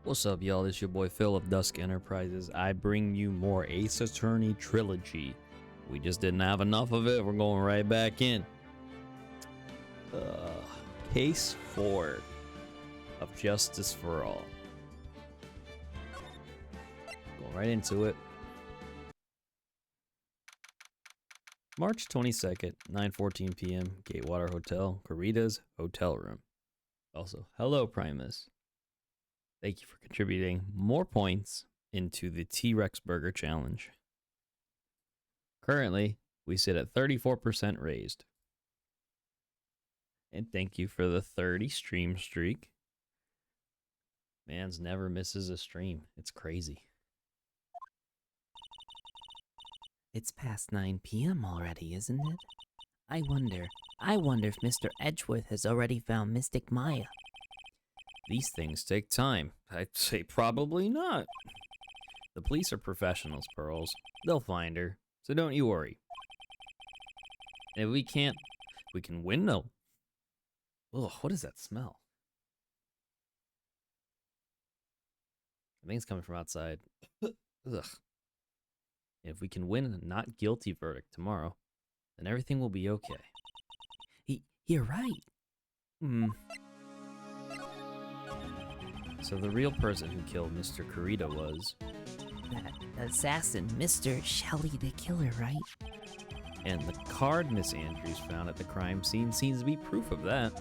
What's up, y'all? This your boy Phil of Dusk Enterprises. I bring you more Ace Attorney Trilogy. We just didn't have enough of it. We're going right back in. Case 4 of Justice for All. Going right into it. March 22nd, 9:14 p.m. Gatewater Hotel, Kurita's hotel room. Also, hello Primus. Thank you for contributing more points into the T-Rex Burger Challenge. Currently, we sit at 34% raised. And thank you for the 30 stream streak. Mans never misses a stream. It's crazy. It's past 9 p.m. already, isn't it? I wonder if Mr. Edgeworth has already found Mystic Maya. These things take time. I'd say probably not. The police are professionals, Pearls. They'll find her, so don't you worry. And if we can't, we can win though. Ugh, what does that smell? I think it's coming from outside. Ugh. And if we can win a not guilty verdict tomorrow, then everything will be okay. You're right. So the real person who killed Mr. Kurita was... That assassin, Mr. Shelley the Killer, right? And the card Miss Andrews found at the crime scene seems to be proof of that.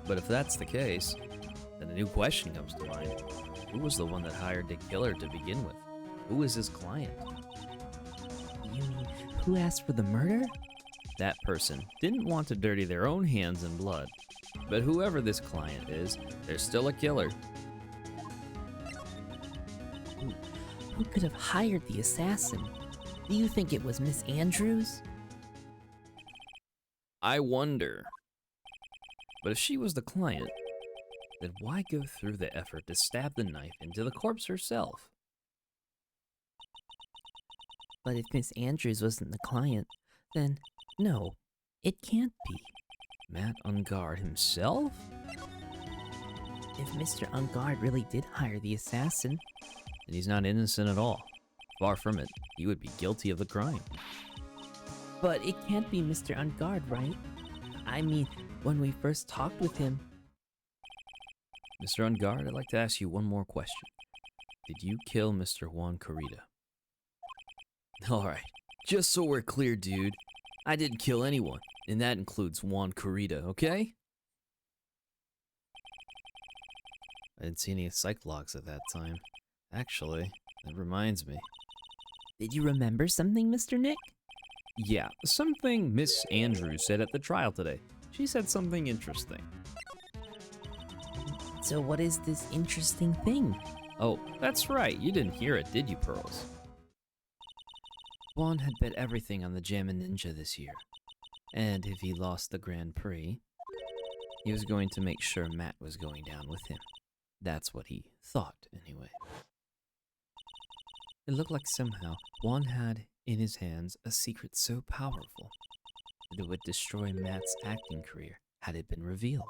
But if that's the case, then a new question comes to mind. Who was the one that hired the killer to begin with? Who is his client? You mean, who asked for the murder? That person didn't want to dirty their own hands in blood. But whoever this client is, there's still a killer. Who could have hired the assassin? Do you think it was Miss Andrews? I wonder. But if she was the client, then why go through the effort to stab the knife into the corpse herself? But if Miss Andrews wasn't the client, then no, it can't be. Matt Ungard himself? If Mr. Ungard really did hire the assassin, then he's not innocent at all. Far from it, he would be guilty of the crime. But it can't be Mr. Ungard, right? I mean, when we first talked with him... Mr. Ungard, I'd like to ask you one more question. Did you kill Mr. Juan Kurita? Alright, just so we're clear, dude. I didn't kill anyone, and that includes Juan Kurita, okay? I didn't see any psych logs at that time. Actually, that reminds me. Did you remember something, Mr. Nick? Yeah, something Miss Andrews said at the trial today. She said something interesting. So what is this interesting thing? Oh, that's right. You didn't hear it, did you, Pearls? Juan had bet everything on the Jammin' Ninja this year. And if he lost the Grand Prix, he was going to make sure Matt was going down with him. That's what he thought, anyway. It looked like somehow Juan had in his hands a secret so powerful that it would destroy Matt's acting career had it been revealed.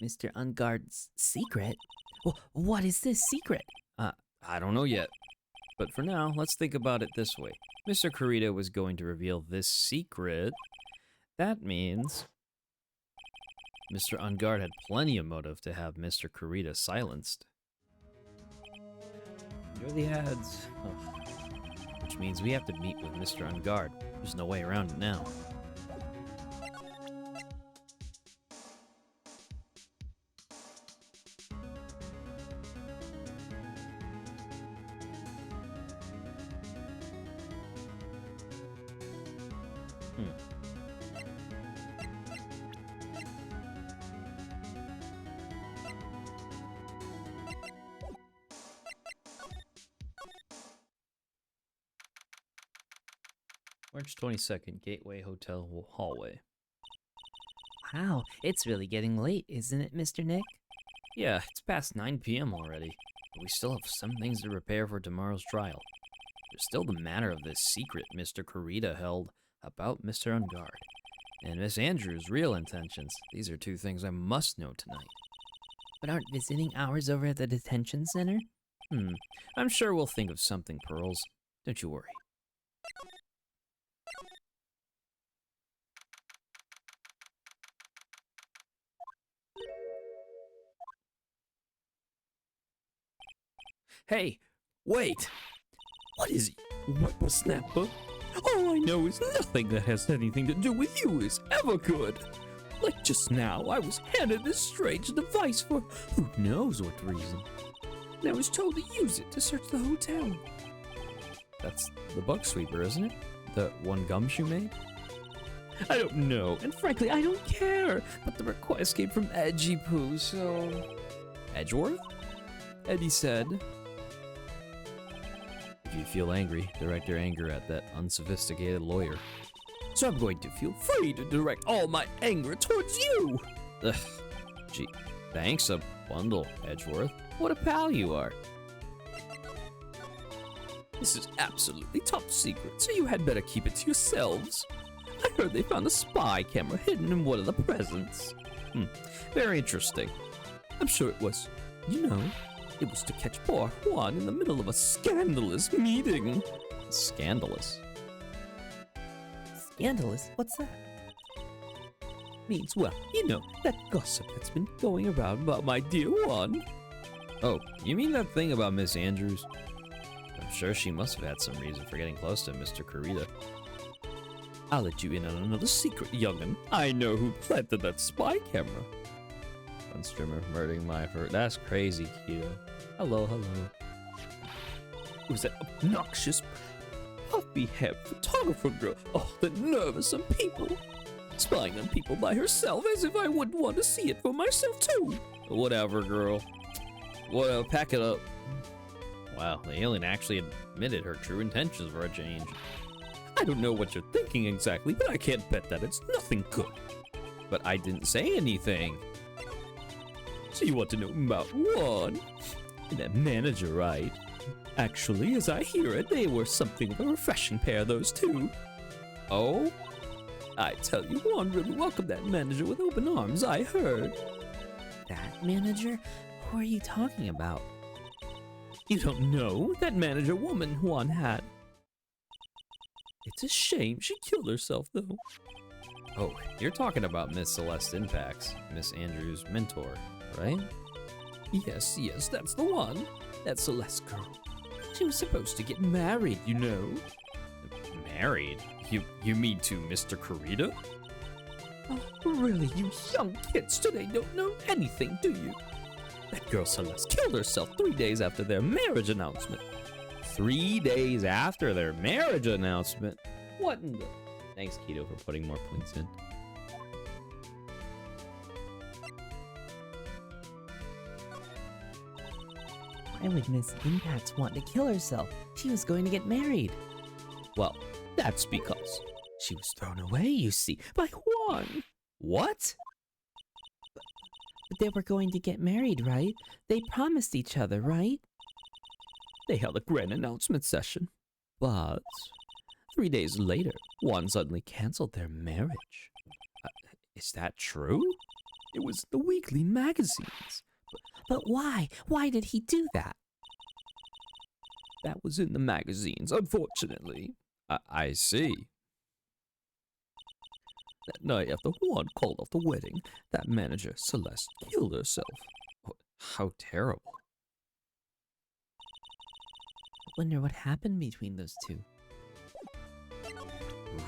Mr. Ungard's secret? Well, what is this secret? I don't know yet. But for now, let's think about it this way. Mr. Kurita was going to reveal this secret. That means Mr. Ungard had plenty of motive to have Mr. Kurita silenced. Enjoy the ads. Oh. Which means we have to meet with Mr. Ungard. There's no way around it now. March 22nd, Gateway Hotel hallway. Wow, it's really getting late, isn't it, Mr. Nick? Yeah, it's past 9 p.m. already, but we still have some things to prepare for tomorrow's trial. There's still the matter of this secret Mr. Kurita held about Mr. Ungard. And Miss Andrews' real intentions. These are two things I must know tonight. But aren't visiting hours over at the detention center? I'm sure we'll think of something, Pearls. Don't you worry. Hey, wait! What is it, whippersnapper? All I know is nothing that has anything to do with you is ever good. Like just now, I was handed this strange device for who knows what reason. And I was told to use it to search the hotel. That's the bug sweeper, isn't it? The one Gumshoe made? I don't know, and frankly, I don't care. But the request came from Edgy Poo, so... Edgeworth? Eddie said... If you feel angry, direct your anger at that unsophisticated lawyer. So I'm going to feel free to direct all my anger towards you! Ugh. Gee, thanks a bundle, Edgeworth. What a pal you are. This is absolutely top secret, so you had better keep it to yourselves. I heard they found a spy camera hidden in one of the presents. Very interesting. I'm sure it was, it was to catch poor Juan in the middle of a scandalous meeting. Scandalous? Scandalous? What's that? Means, well, that gossip that's been going around about my dear Juan. Oh, you mean that thing about Miss Andrews? I'm sure she must have had some reason for getting close to Mr. Kurita. I'll let you in on another secret, young'un. I know who planted that spy camera. One streamer murdering my fur. That's crazy, Keto. Hello. It was that obnoxious, puffy-haired photographer girl. Oh, the nerve of some people. Spying on people by herself as if I wouldn't want to see it for myself, too. Whatever, girl. Whatever, pack it up. Wow, the alien actually admitted her true intentions for a change. I don't know what you're thinking exactly, but I can't bet that it's nothing good. But I didn't say anything. So you want to know about Juan? And that manager, right? Actually, as I hear it, they were something of a refreshing pair, those two. Oh? I tell you, Juan really welcomed that manager with open arms, I heard. That manager? Who are you talking about? You don't know? That manager woman Juan had. It's a shame she killed herself, though. Oh, you're talking about Miss Celeste Impax, Miss Andrews' mentor, right? Yes, that's the one. That Celeste girl. She was supposed to get married, Married? You mean to Mr. Kurita? Oh, really, you young kids today don't know anything, do you? That girl Celeste killed herself 3 days after their marriage announcement. 3 days after their marriage announcement? What in the... Thanks, Keto, for putting more points in. Why would Miss Impact want to kill herself? She was going to get married. Well, that's because she was thrown away, you see, by Juan. What? But they were going to get married, right? They promised each other, right? They held a grand announcement session, but 3 days later, Juan suddenly canceled their marriage. Is that true? It was the weekly magazines. But why? Why did he do that? That was in the magazines, unfortunately. I see. That night after Juan called off the wedding, that manager, Celeste, killed herself. How terrible. I wonder what happened between those two.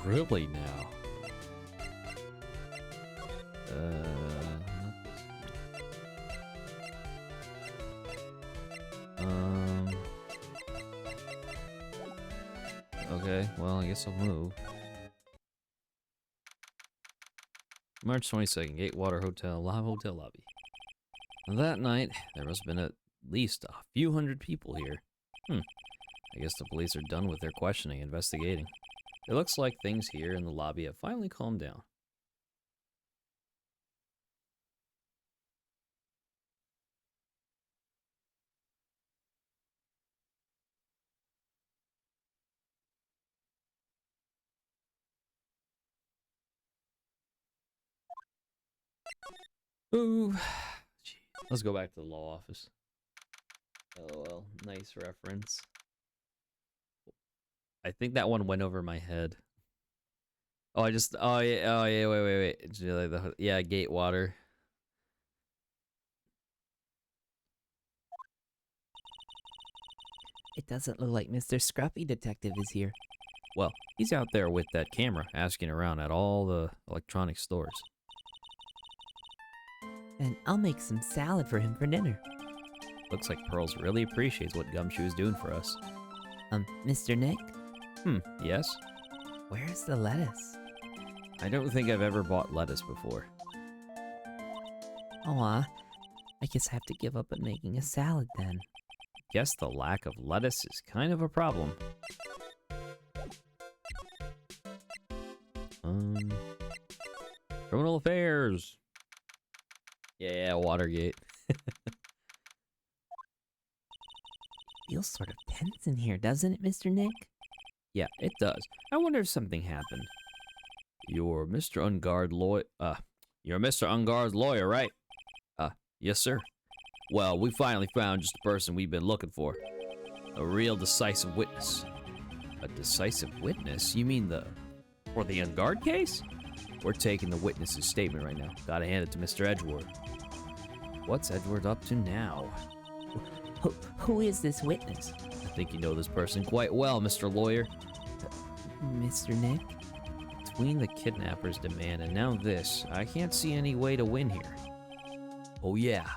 Really now? Okay, well, I guess I'll move. March 22nd, Gatewater Hotel, Hotel Lobby. That night, there must have been at least a few hundred people here. I guess the police are done with their questioning and investigating. It looks like things here in the lobby have finally calmed down. Ooh. Gee. Let's go back to the law office. LOL. Nice reference. I think that one went over my head. Oh, oh yeah, wait. It's like yeah, Gatewater. It doesn't look like Mr. Scruffy Detective is here. Well, he's out there with that camera, asking around at all the electronic stores. And I'll make some salad for him for dinner. Looks like Pearls really appreciates what Gumshoe is doing for us. Mr. Nick? Yes? Where's the lettuce? I don't think I've ever bought lettuce before. Aw, I guess I have to give up on making a salad then. Guess the lack of lettuce is kind of a problem. Criminal affairs. Yeah, Watergate. Feels sort of tense in here, doesn't it, Mr. Nick? Yeah, it does. I wonder if something happened. You're Mr. Ungard lawyer. You're Mr. Ungard's lawyer, right? Yes, sir. Well, we finally found just the person we've been looking for. A real decisive witness. A decisive witness? You mean for the Ungard case? We're taking the witness's statement right now. Gotta hand it to Mr. Edgeworth. What's Edgeworth up to now? Who is this witness? I think you know this person quite well, Mr. Lawyer. Mr. Nick? Between the kidnapper's demand and now this, I can't see any way to win here. Oh yeah,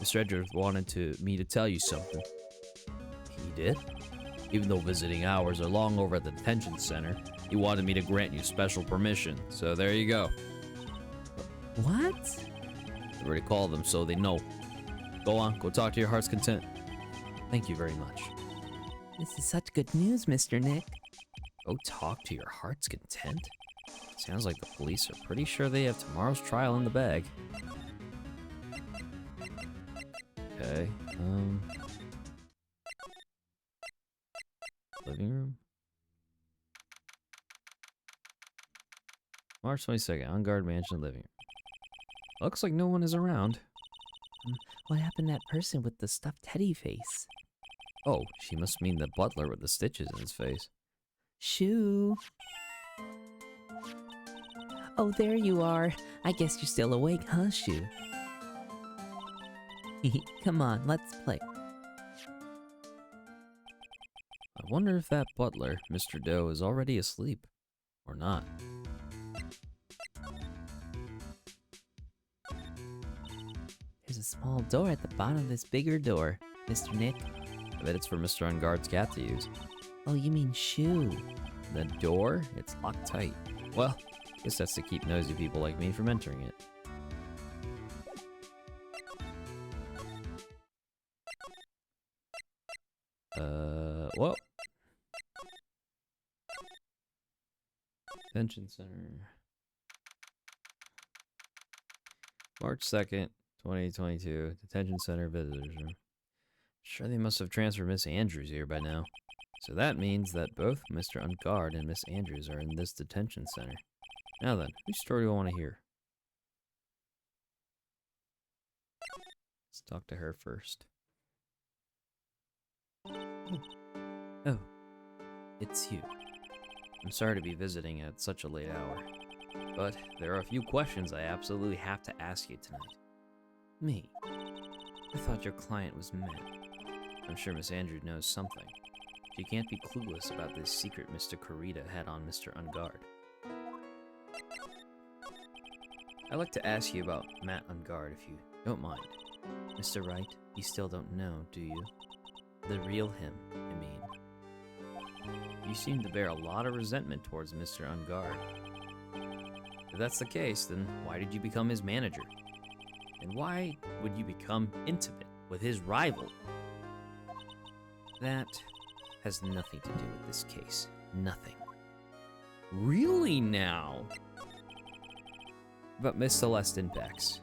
Mr. Edgeworth wanted me to tell you something. He did? Even though visiting hours are long over at the detention center, he wanted me to grant you special permission, so there you go. What? I already called them so they know. Go on, go talk to your heart's content. Thank you very much. This is such good news, Mr. Nick. Go talk to your heart's content? Sounds like the police are pretty sure they have tomorrow's trial in the bag. Okay, living room? March 22nd, on guard mansion living room. Looks like no one is around. What happened to that person with the stuffed teddy face? Oh, she must mean the butler with the stitches in his face. Shoo. Oh, there you are. I guess you're still awake, huh, Shoo? Come on, let's play. I wonder if that butler, Mr. Doe, is already asleep. Or not. There's a small door at the bottom of this bigger door, Mr. Nick. I bet it's for Mr. Ungard's cat to use. Oh, you mean Shoo. The door? It's locked tight. Well, guess that's to keep nosy people like me from entering it. Whoa. Detention Center. March 2nd, 2022. Detention Center visitors room. Sure they must have transferred Miss Andrews here by now. So that means that both Mr. Ungard and Miss Andrews are in this detention center. Now then, whose story do I want to hear? Let's talk to her first. Oh, it's you. I'm sorry to be visiting at such a late hour, but there are a few questions I absolutely have to ask you tonight. Me. I thought your client was Matt. I'm sure Miss Andrews knows something. She can't be clueless about this secret Mr. Kurita had on Mr. Ungard. I'd like to ask you about Matt Ungard, if you don't mind. Mr. Wright, you still don't know, do you? The real him, I mean. You seem to bear a lot of resentment towards Mr. Ungard. If that's the case, then why did you become his manager? And why would you become intimate with his rival? That has nothing to do with this case. Nothing. Really now? But Miss Celestine Bex,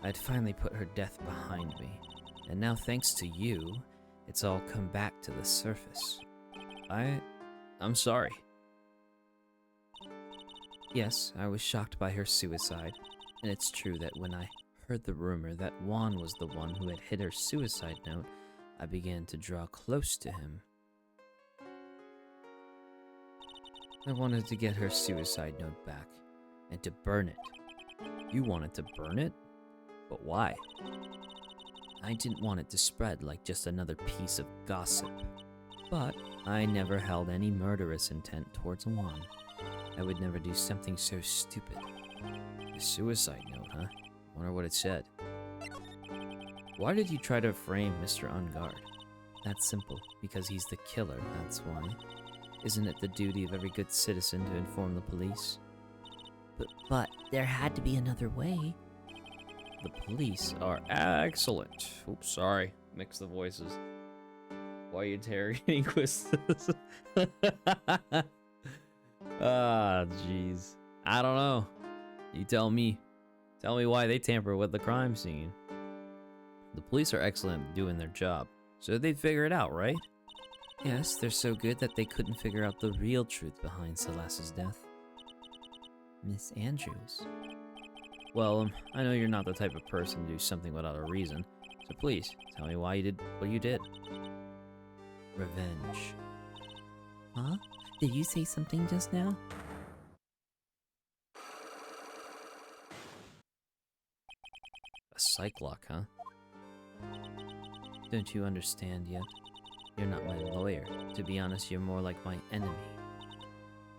I'd finally put her death behind me. And now thanks to you, it's all come back to the surface. I'm sorry. Yes, I was shocked by her suicide. And it's true that when I heard the rumor that Juan was the one who had hid her suicide note, I began to draw close to him. I wanted to get her suicide note back, and to burn it. You wanted to burn it? But why? I didn't want it to spread like just another piece of gossip. But I never held any murderous intent towards Juan. I would never do something so stupid. A suicide note, huh? Wonder what it said. Why did you try to frame Mr. Ungard? That's simple, because he's the killer, that's why. Isn't it the duty of every good citizen to inform the police? But there had to be another way. The police are excellent. Oops, sorry. Mix the voices. Why are you interrogating Quistis? Ah, jeez. I don't know. You tell me. Tell me why they tamper with the crime scene. The police are excellent at doing their job, so they'd figure it out, right? Yes, they're so good that they couldn't figure out the real truth behind Celeste's death. Miss Andrews. Well, I know you're not the type of person to do something without a reason, so please, tell me why you did what you did. Revenge. Huh? Did you say something just now? A psych lock, huh? Don't you understand yet? You're not my lawyer. To be honest, you're more like my enemy.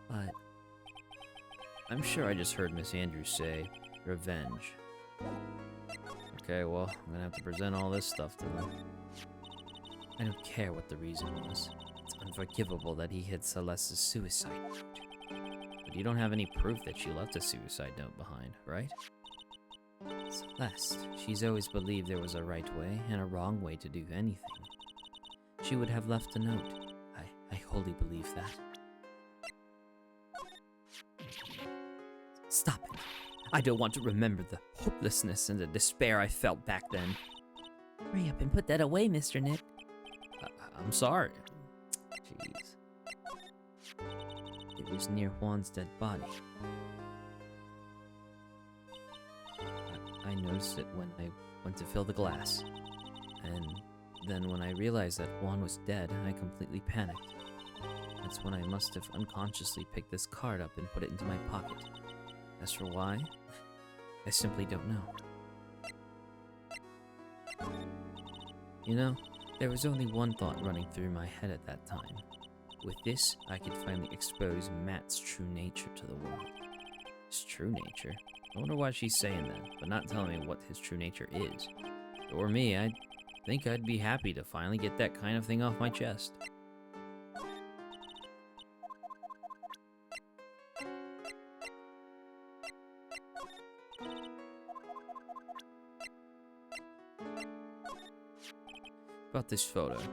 But I'm sure I just heard Miss Andrews say, revenge. Okay, well, I'm gonna have to present all this stuff to them. I don't care what the reason was. It's unforgivable that he hid Celeste's suicide note. But you don't have any proof that she left a suicide note behind, right? Celeste, she's always believed there was a right way and a wrong way to do anything. She would have left a note. I wholly believe that. Stop it. I don't want to remember the hopelessness and the despair I felt back then. Hurry up and put that away, Mr. Nick. I'm sorry. Jeez. It was near Juan's dead body. I noticed it when I went to fill the glass. And then when I realized that Juan was dead, I completely panicked. That's when I must have unconsciously picked this card up and put it into my pocket. As for why, I simply don't know. You know, there was only one thought running through my head at that time. With this, I could finally expose Matt's true nature to the world. His true nature? I wonder why she's saying that, but not telling me what his true nature is. If it were me, I think I'd be happy to finally get that kind of thing off my chest. About this photo. The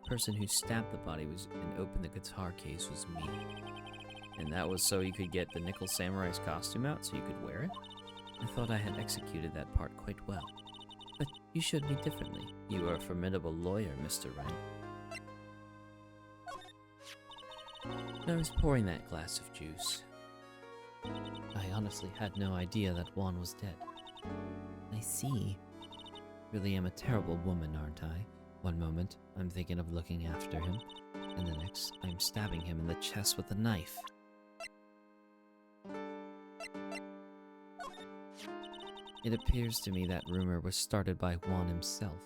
person who stabbed the body and opened the guitar case was me. And that was so you could get the Nickel Samurai's costume out so you could wear it? I thought I had executed that part quite well. But you showed me differently. You are a formidable lawyer, Mr. Wright. I was pouring that glass of juice. I honestly had no idea that Juan was dead. I see. Really am a terrible woman, aren't I? One moment, I'm thinking of looking after him, and the next, I'm stabbing him in the chest with a knife. It appears to me that rumor was started by Juan himself.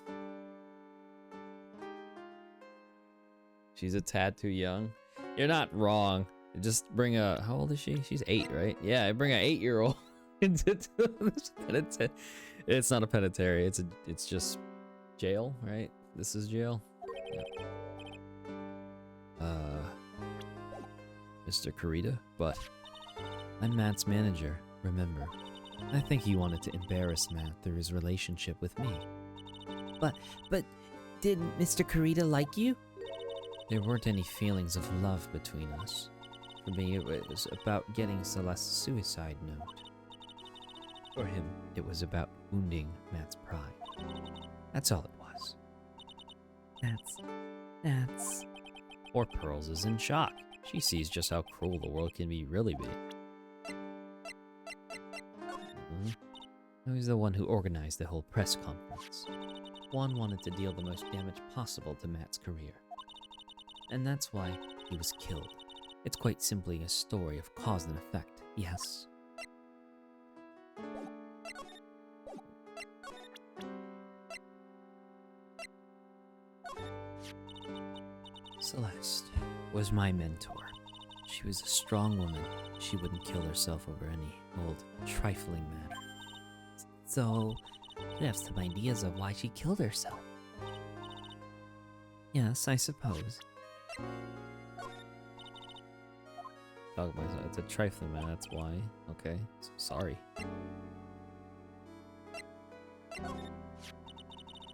She's a tad too young. You're not wrong. Just bring a... How old is she? She's 8, right? Yeah, I bring an 8-year-old into this penitentiary. It's not a penitentiary. It's just jail, right? This is jail. Yeah. Mr. Kurita, but I'm Matt's manager. Remember, I think he wanted to embarrass Matt through his relationship with me. But didn't Mr. Kurita like you? There weren't any feelings of love between us. For me, it was about getting Celeste's suicide note. For him, it was about wounding Matt's pride. That's all it was. That's... Poor Pearls is in shock. She sees just how cruel the world can really be. I was the one who organized the whole press conference. Juan wanted to deal the most damage possible to Matt's career. And that's why he was killed. It's quite simply a story of cause and effect, yes. Celeste was my mentor. She was a strong woman. She wouldn't kill herself over any old, trifling matter. So, you have some ideas of why she killed herself. Yes, I suppose. Talk about it. It's a trifling man, that's why. Okay, sorry.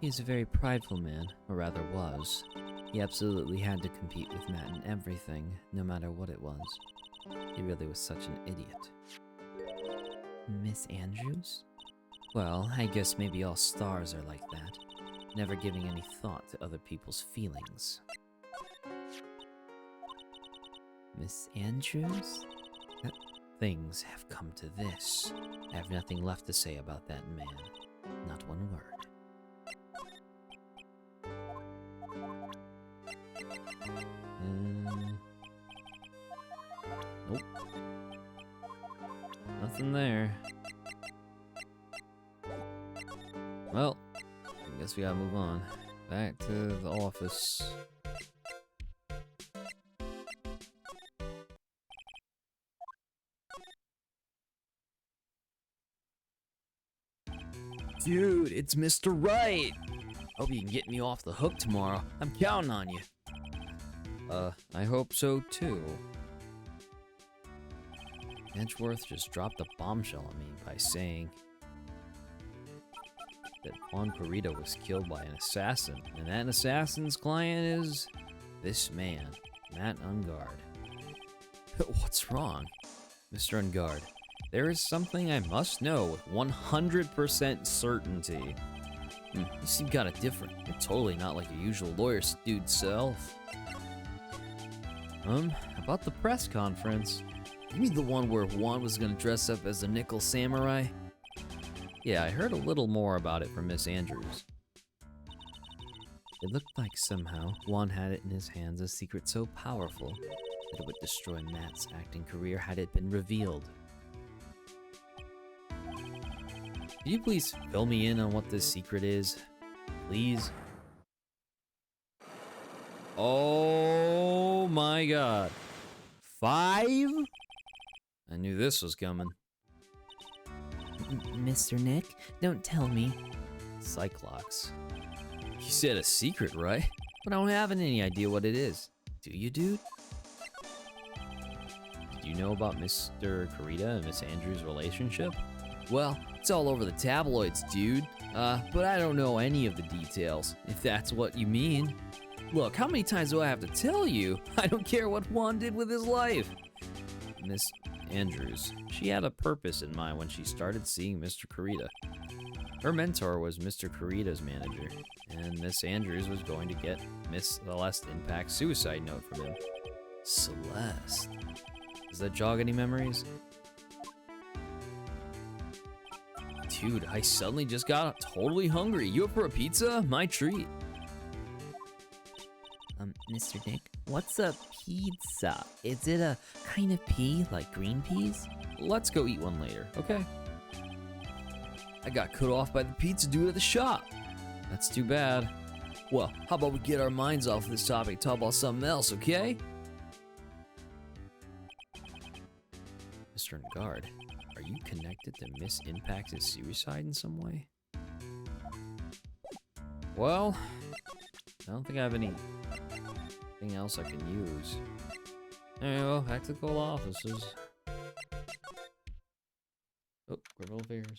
He's a very prideful man, or rather was. He absolutely had to compete with Matt in everything, no matter what it was. He really was such an idiot. Miss Andrews? Well, I guess maybe all stars are like that, never giving any thought to other people's feelings. Miss Andrews? Things have come to this. I have nothing left to say about that man. Not one word. Nope. Nothing there. Well, I guess we gotta move on. Back to the office. Dude, it's Mr. Wright! Hope you can get me off the hook tomorrow. I'm counting on you. I hope so too. Edgeworth just dropped a bombshell on me by saying that Juan Corrida was killed by an assassin, and that assassin's client is this man, Matt Ungard. What's wrong? Mr. Ungard, there is something I must know with 100% certainty. You seem kinda different. You're totally not like your usual lawyer dude self. About the press conference. You mean the one where Juan was gonna dress up as a nickel samurai? Yeah, I heard a little more about it from Miss Andrews. It looked like somehow Juan had it in his hands, a secret so powerful that it would destroy Matt's acting career had it been revealed. Can you please fill me in on what this secret is? Please? Oh my god. 5? I knew this was coming. Mr. Nick, don't tell me. Cyclops. You said a secret, right? But I don't have any idea what it is. Do you, dude? Did you know about Mr. Corrida and Miss Andrews' relationship? Well, it's all over the tabloids, dude. But I don't know any of the details, if that's what you mean. Look, how many times do I have to tell you? I don't care what Juan did with his life. Miss Andrews, she had a purpose in mind when she started seeing Mr. Corrida. Her mentor was Mr. Corrida's manager, and Miss Andrews was going to get Miss Celeste Impact's suicide note from him. Celeste. Does that jog any memories? Dude, I suddenly just got totally hungry. You up for a pizza? My treat. Mr. Nick, what's a pizza? Is it a kind of pea, like green peas? Let's go eat one later, okay? I got cut off by the pizza dude at the shop. That's too bad. Well, how about we get our minds off this topic and talk about something else, okay? Mr. Ungard, are you connected to Miss Impact's suicide in some way? Well, I don't think I have anything else I can use. Alright, well, back to the cold offices. Oh, criminal affairs.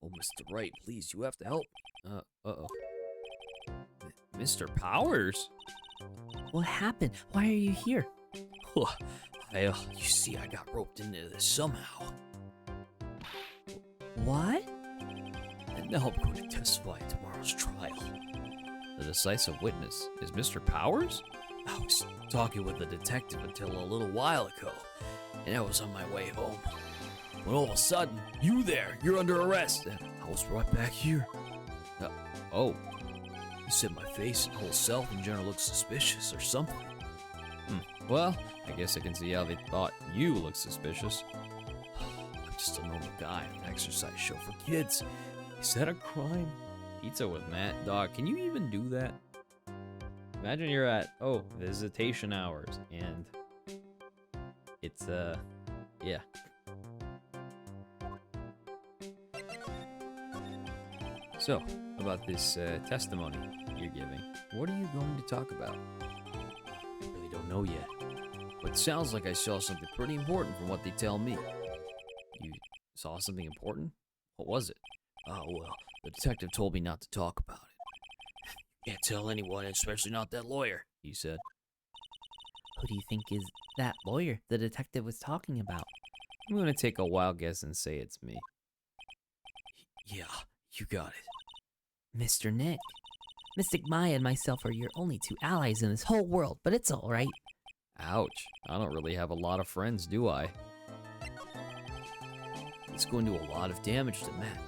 Oh, Mr. Wright, please, you have to help. Uh-oh. Mr. Powers? What happened? Why are you here? Well, you see, I got roped into this somehow. What? And now I'm going to testify at tomorrow's trial. The decisive witness is Mr. Powers? I was talking with the detective until a little while ago. and I was on my way home. When all of a sudden, you're under arrest, and I was brought back here. Oh, You said my face and whole self in general looked suspicious or something. well, I guess I can see how they thought you looked suspicious. I'm just a normal guy at an exercise show for kids. Is that a crime? Pizza with Matt, dog, can you even do that? Imagine you're at, visitation hours, and it's, yeah. So, about this testimony you're giving, what are you going to talk about? I really don't know yet. But it sounds like I saw something pretty important from what they tell me. You saw something important? What was it? Oh, well, the detective told me not to talk about it. Can't tell anyone, especially not that lawyer, he said. Who do you think is that lawyer the detective was talking about? I'm going to take a wild guess and say it's me. Yeah, you got it. Mr. Nick. Mystic Maya and myself are your only two allies in this whole world, but it's all right. Ouch. I don't really have a lot of friends, do I? It's going to do a lot of damage to Matt.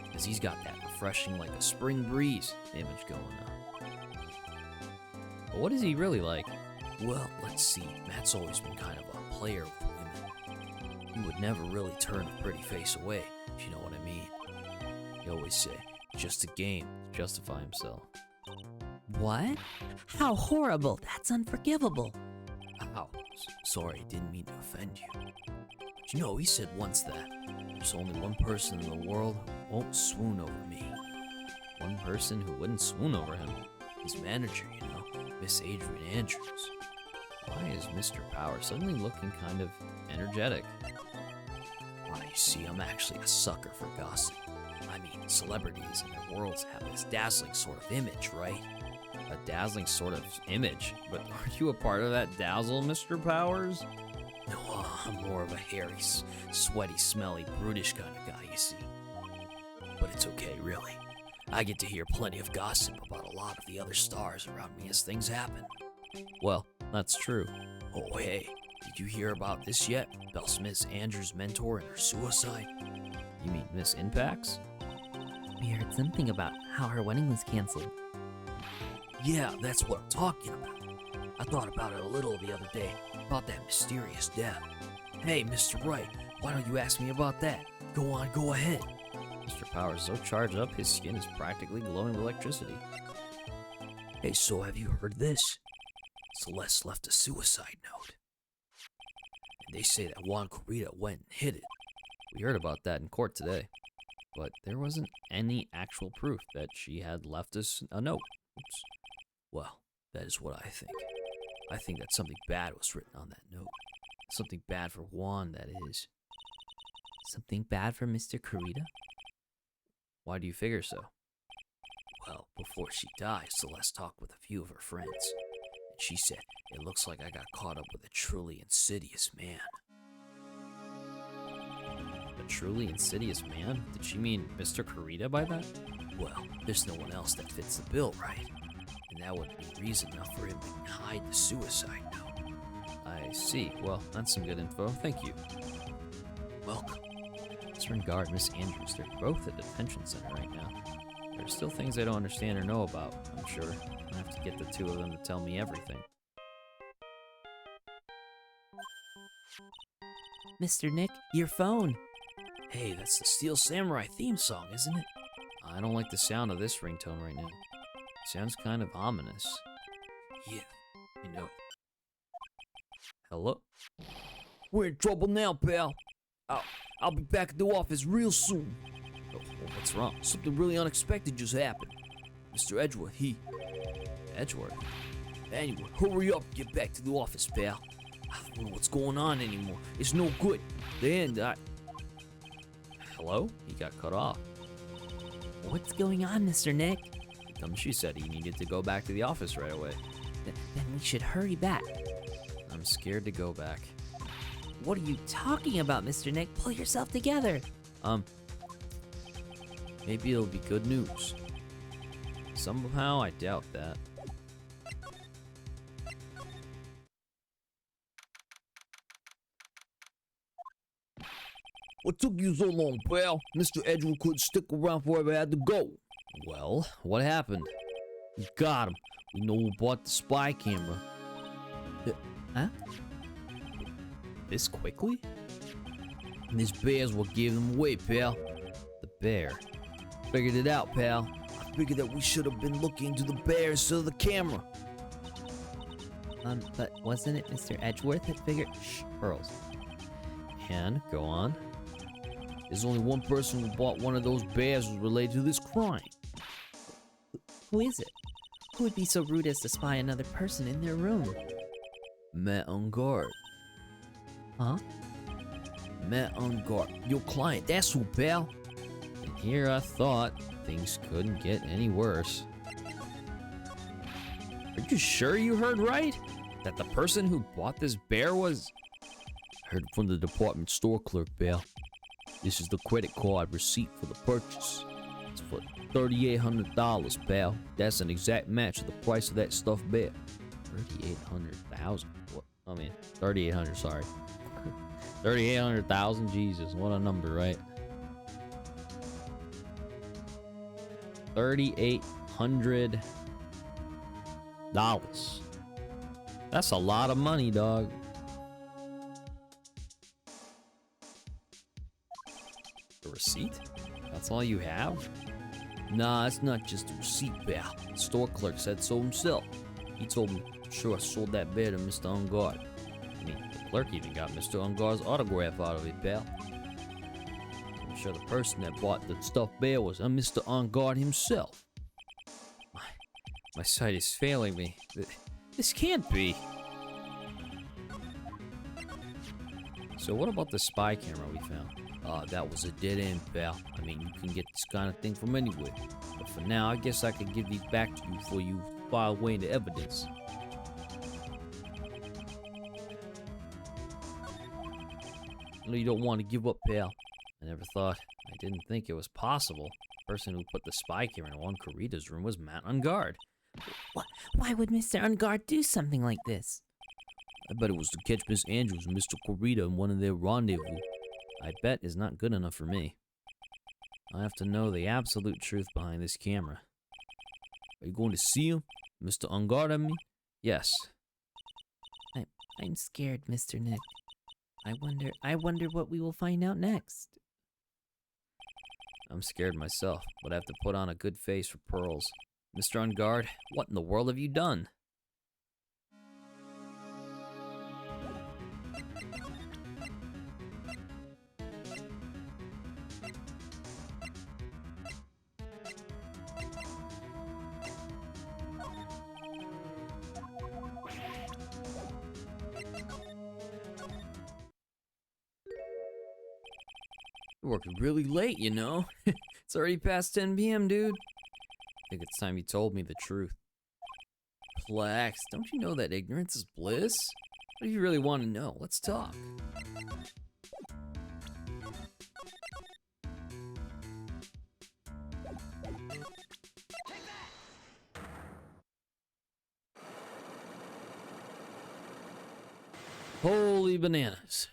Because he's got that refreshing like a spring breeze image going on. But what is he really like? Well, let's see. Matt's always been kind of a player with women. He would never really turn a pretty face away, if you know what I mean. He always say, just a game, To justify himself. What? How horrible. That's unforgivable. Ow, sorry, didn't mean to offend you. But you know, he said once that there's only one person in the world who won't swoon over me. One person who wouldn't swoon over him. His manager, you know, Miss Adrian Andrews. Why is Mr. Power suddenly looking kind of energetic? Well, you see, I'm actually a sucker for gossip. I mean, celebrities and their worlds have this dazzling sort of image, right? A dazzling sort of image. But aren't you a part of that dazzle, Mr. Powers? No, I'm more of a hairy, sweaty, smelly, brutish kind of guy, you see. But it's okay, really. I get to hear plenty of gossip about a lot of the other stars around me as things happen. Well, that's true. Oh, hey, did you hear about this yet? About Miss Andrews' mentor and her suicide? You mean Miss Impax? We heard something about how her wedding was canceled. Yeah, that's what I'm talking about. I thought about it a little the other day, about that mysterious death. Hey, Mr. Wright, why don't you ask me about that? Go on, go ahead. Mr. Powers is so charged up, his skin is practically glowing with electricity. Hey, so have you heard this? Celeste left a suicide note. And they say that Juan Corrida went and hid it. We heard about that in court today, but there wasn't any actual proof that she had left us a note. Oops. Well, that is what I think. I think that something bad was written on that note. Something bad for Juan, that is. Something bad for Mr. Kurita? Why do you figure so? Well, before she died, Celeste talked with a few of her friends. And she said, it looks like I got caught up with a truly insidious man. A truly insidious man? Did she mean Mr. Kurita by that? Well, there's no one else that fits the bill, right? And that would be reason enough for him to hide the suicide note. I see. Well, that's some good info. Thank you. Welcome. Disregard Miss Andrews. They're both at detention center right now. There's still things I don't understand or know about, I'm sure. I have to get the two of them to tell me everything. Mr. Nick, your phone. Hey, that's the Steel Samurai theme song, isn't it? I don't like the sound of this ringtone right now. It sounds kind of ominous. Yeah, I know. Hello? We're in trouble now, pal. I'll be back at the office real soon. Oh, what's wrong? Something really unexpected just happened. Mr. Edgeworth, Edgeworth? Anyway, hurry up and get back to the office, pal. I don't know what's going on anymore. It's no good. Hello? He got cut off. What's going on, Mr. Nick? She said he needed to go back to the office right away. Then we should hurry back. I'm scared to go back. What are you talking about, Mr. Nick? Pull yourself together. Maybe it'll be good news. Somehow, I doubt that. What took you so long, pal? Mr. Edgewood couldn't stick around forever, had to go. Well, what happened? We got him. We know who bought the spy camera. Huh? This quickly? And his bears what gave them away, pal. The bear. Figured it out, pal. I figured that we should have been looking into the bear instead of the camera. But wasn't it Mr. Edgeworth that figured? Shh, Pearls. And go on. There's only one person who bought one of those bears was related to this crime. Who is it? Who would be so rude as to spy another person in their room? Matt on guard. Huh? Matt on guard. Your client, that's who, pal. And here I thought things couldn't get any worse. Are you sure you heard right? That the person who bought this bear was... Heard it from the department store clerk, pal. This is the credit card receipt for the purchase. It's for $3,800, pal. That's an exact match of the price of that stuffed bear. 3,800,000. What? I mean, 3,800. Sorry, 3,800,000. Jesus, what a number, right? $3,800. That's a lot of money, dog. The receipt? That's all you have? Nah, it's not just a receipt, pal. The store clerk said so himself. He told me, sure, I sold that bear to Mr. Ungard. I mean, the clerk even got Mr. Ungard's autograph out of it, pal. I'm sure the person that bought the stuffed bear was Mr. Ungard himself. My sight is failing me. This can't be. So what about the spy camera we found? That was a dead end, pal. I mean, you can get this kind of thing from anywhere. But for now, I guess I could give these back to you before you file away the evidence. I know you don't want to give up, pal. I never thought. I didn't think it was possible. The person who put the spy camera in Kurita's room was Matt Ungard. Why would Mr. Ungard do something like this? I bet it was to catch Miss Andrews and Mr. Kurita in one of their rendezvous. I bet is not good enough for me. I have to know the absolute truth behind this camera. Are you going to see him? Mr. Ungard, I mean? Yes. I'm scared, Mr. Nick. I wonder what we will find out next. I'm scared myself, but I have to put on a good face for Pearls. Mr. Ungard, what in the world have you done? You're working really late, you know. It's already past 10 p.m., dude. I think it's time you told me the truth. Relax, don't you know that ignorance is bliss? What do you really want to know? Let's talk. Holy bananas.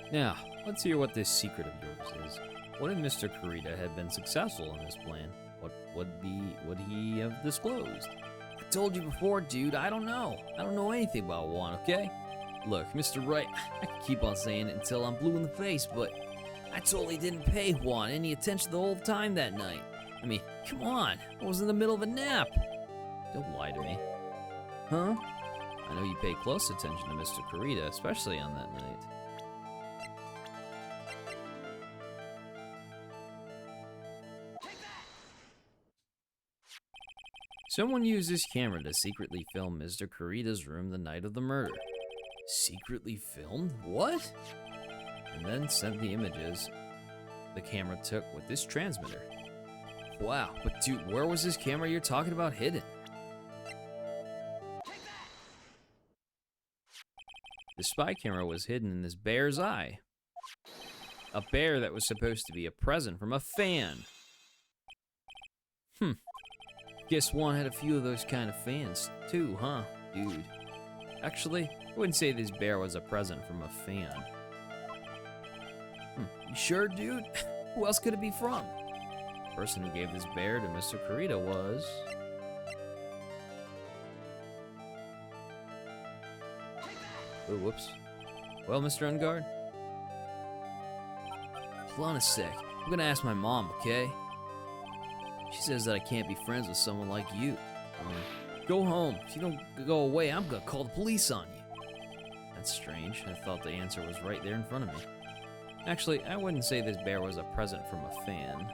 Now, let's hear what this secret of yours is. What if Mr. Kurita had been successful in his plan? What would he have disclosed? I told you before, dude, I don't know. I don't know anything about Juan, okay? Look, Mr. Wright, I can keep on saying it until I'm blue in the face, but I totally didn't pay Juan any attention the whole time that night. I mean, come on, I was in the middle of a nap. Don't lie to me. Huh? I know you pay close attention to Mr. Kurita, especially on that night. Someone used this camera to secretly film Mr. Kurita's room the night of the murder. Secretly filmed? What? And then sent the images the camera took with this transmitter. Wow, but dude, where was this camera you're talking about hidden? The spy camera was hidden in this bear's eye. A bear that was supposed to be a present from a fan. Guess Juan had a few of those kind of fans too, huh, dude? Actually, I wouldn't say this bear was a present from a fan. You sure, dude? Who else could it be from? The person who gave this bear to Mr. Kurita was... Oh, whoops. Well, Mr. Ungard? Hold on a sec. I'm gonna ask my mom, okay? She says that I can't be friends with someone like you. Go home. If you don't go away, I'm gonna call the police on you. That's strange. I thought the answer was right there in front of me. Actually, I wouldn't say this bear was a present from a fan.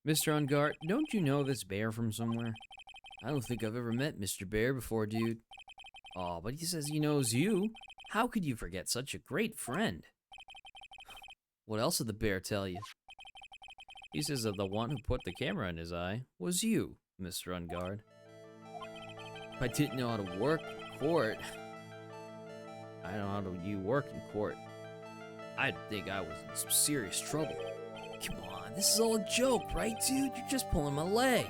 Mr. Ungard, don't you know this bear from somewhere? I don't think I've ever met Mr. Bear before, dude. Oh, but he says he knows you. How could you forget such a great friend? What else did the bear tell you? He says that the one who put the camera in his eye was you, Mr. Ungard. I didn't know how to work in court. I know how you work in court. I'd think I was in some serious trouble. Come on, this is all a joke, right, dude? You're just pulling my leg.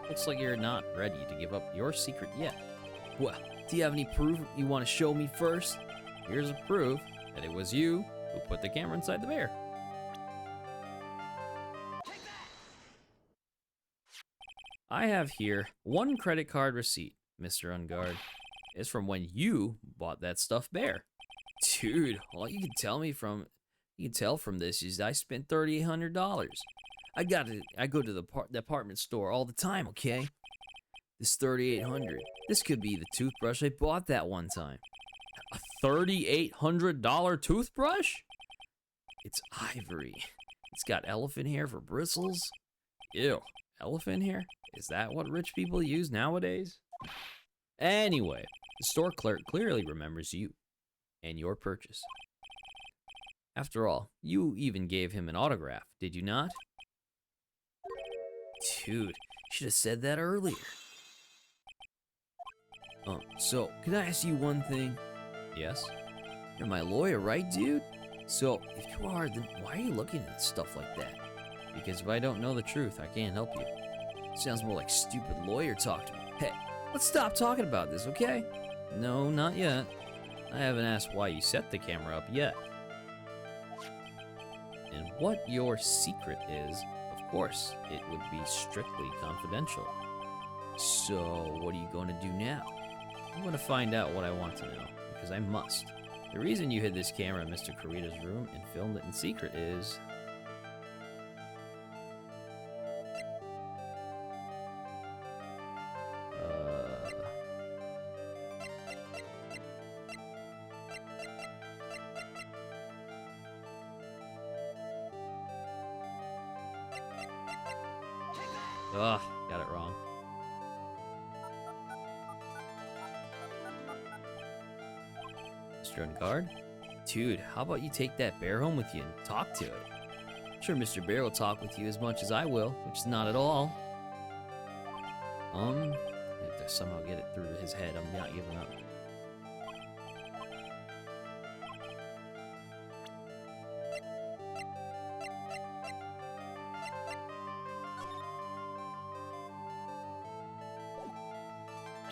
Looks like you're not ready to give up your secret yet. Well, do you have any proof you want to show me first? Here's a proof that it was you who put the camera inside the bear. I have here one credit card receipt, Mr. Ungard. It's from when you bought that stuffed bear. Dude, all you can tell from this is I spent $3,800. I go to the department store all the time, okay? This $3,800. This could be the toothbrush I bought that one time. A $3,800 toothbrush? It's ivory. It's got elephant hair for bristles. Ew, elephant hair? Is that what rich people use nowadays? Anyway, the store clerk clearly remembers you and your purchase. After all, you even gave him an autograph, did you not? Dude, should have said that earlier. So, can I ask you one thing? Yes? You're my lawyer, right, dude? So, if you are, then why are you looking at stuff like that? Because if I don't know the truth, I can't help you. Sounds more like stupid lawyer talk to me. Hey, let's stop talking about this, okay? No, not yet. I haven't asked why you set the camera up yet. And what your secret is, of course, it would be strictly confidential. So, what are you going to do now? I'm going to find out what I want to know, because I must. The reason you hid this camera in Mr. Kurita's room and filmed it in secret is... Ugh, got it wrong. Mr. Ungard? Dude, how about you take that bear home with you and talk to it? I'm sure Mr. Bear will talk with you as much as I will, which is not at all. I have to somehow get it through his head. I'm not giving up.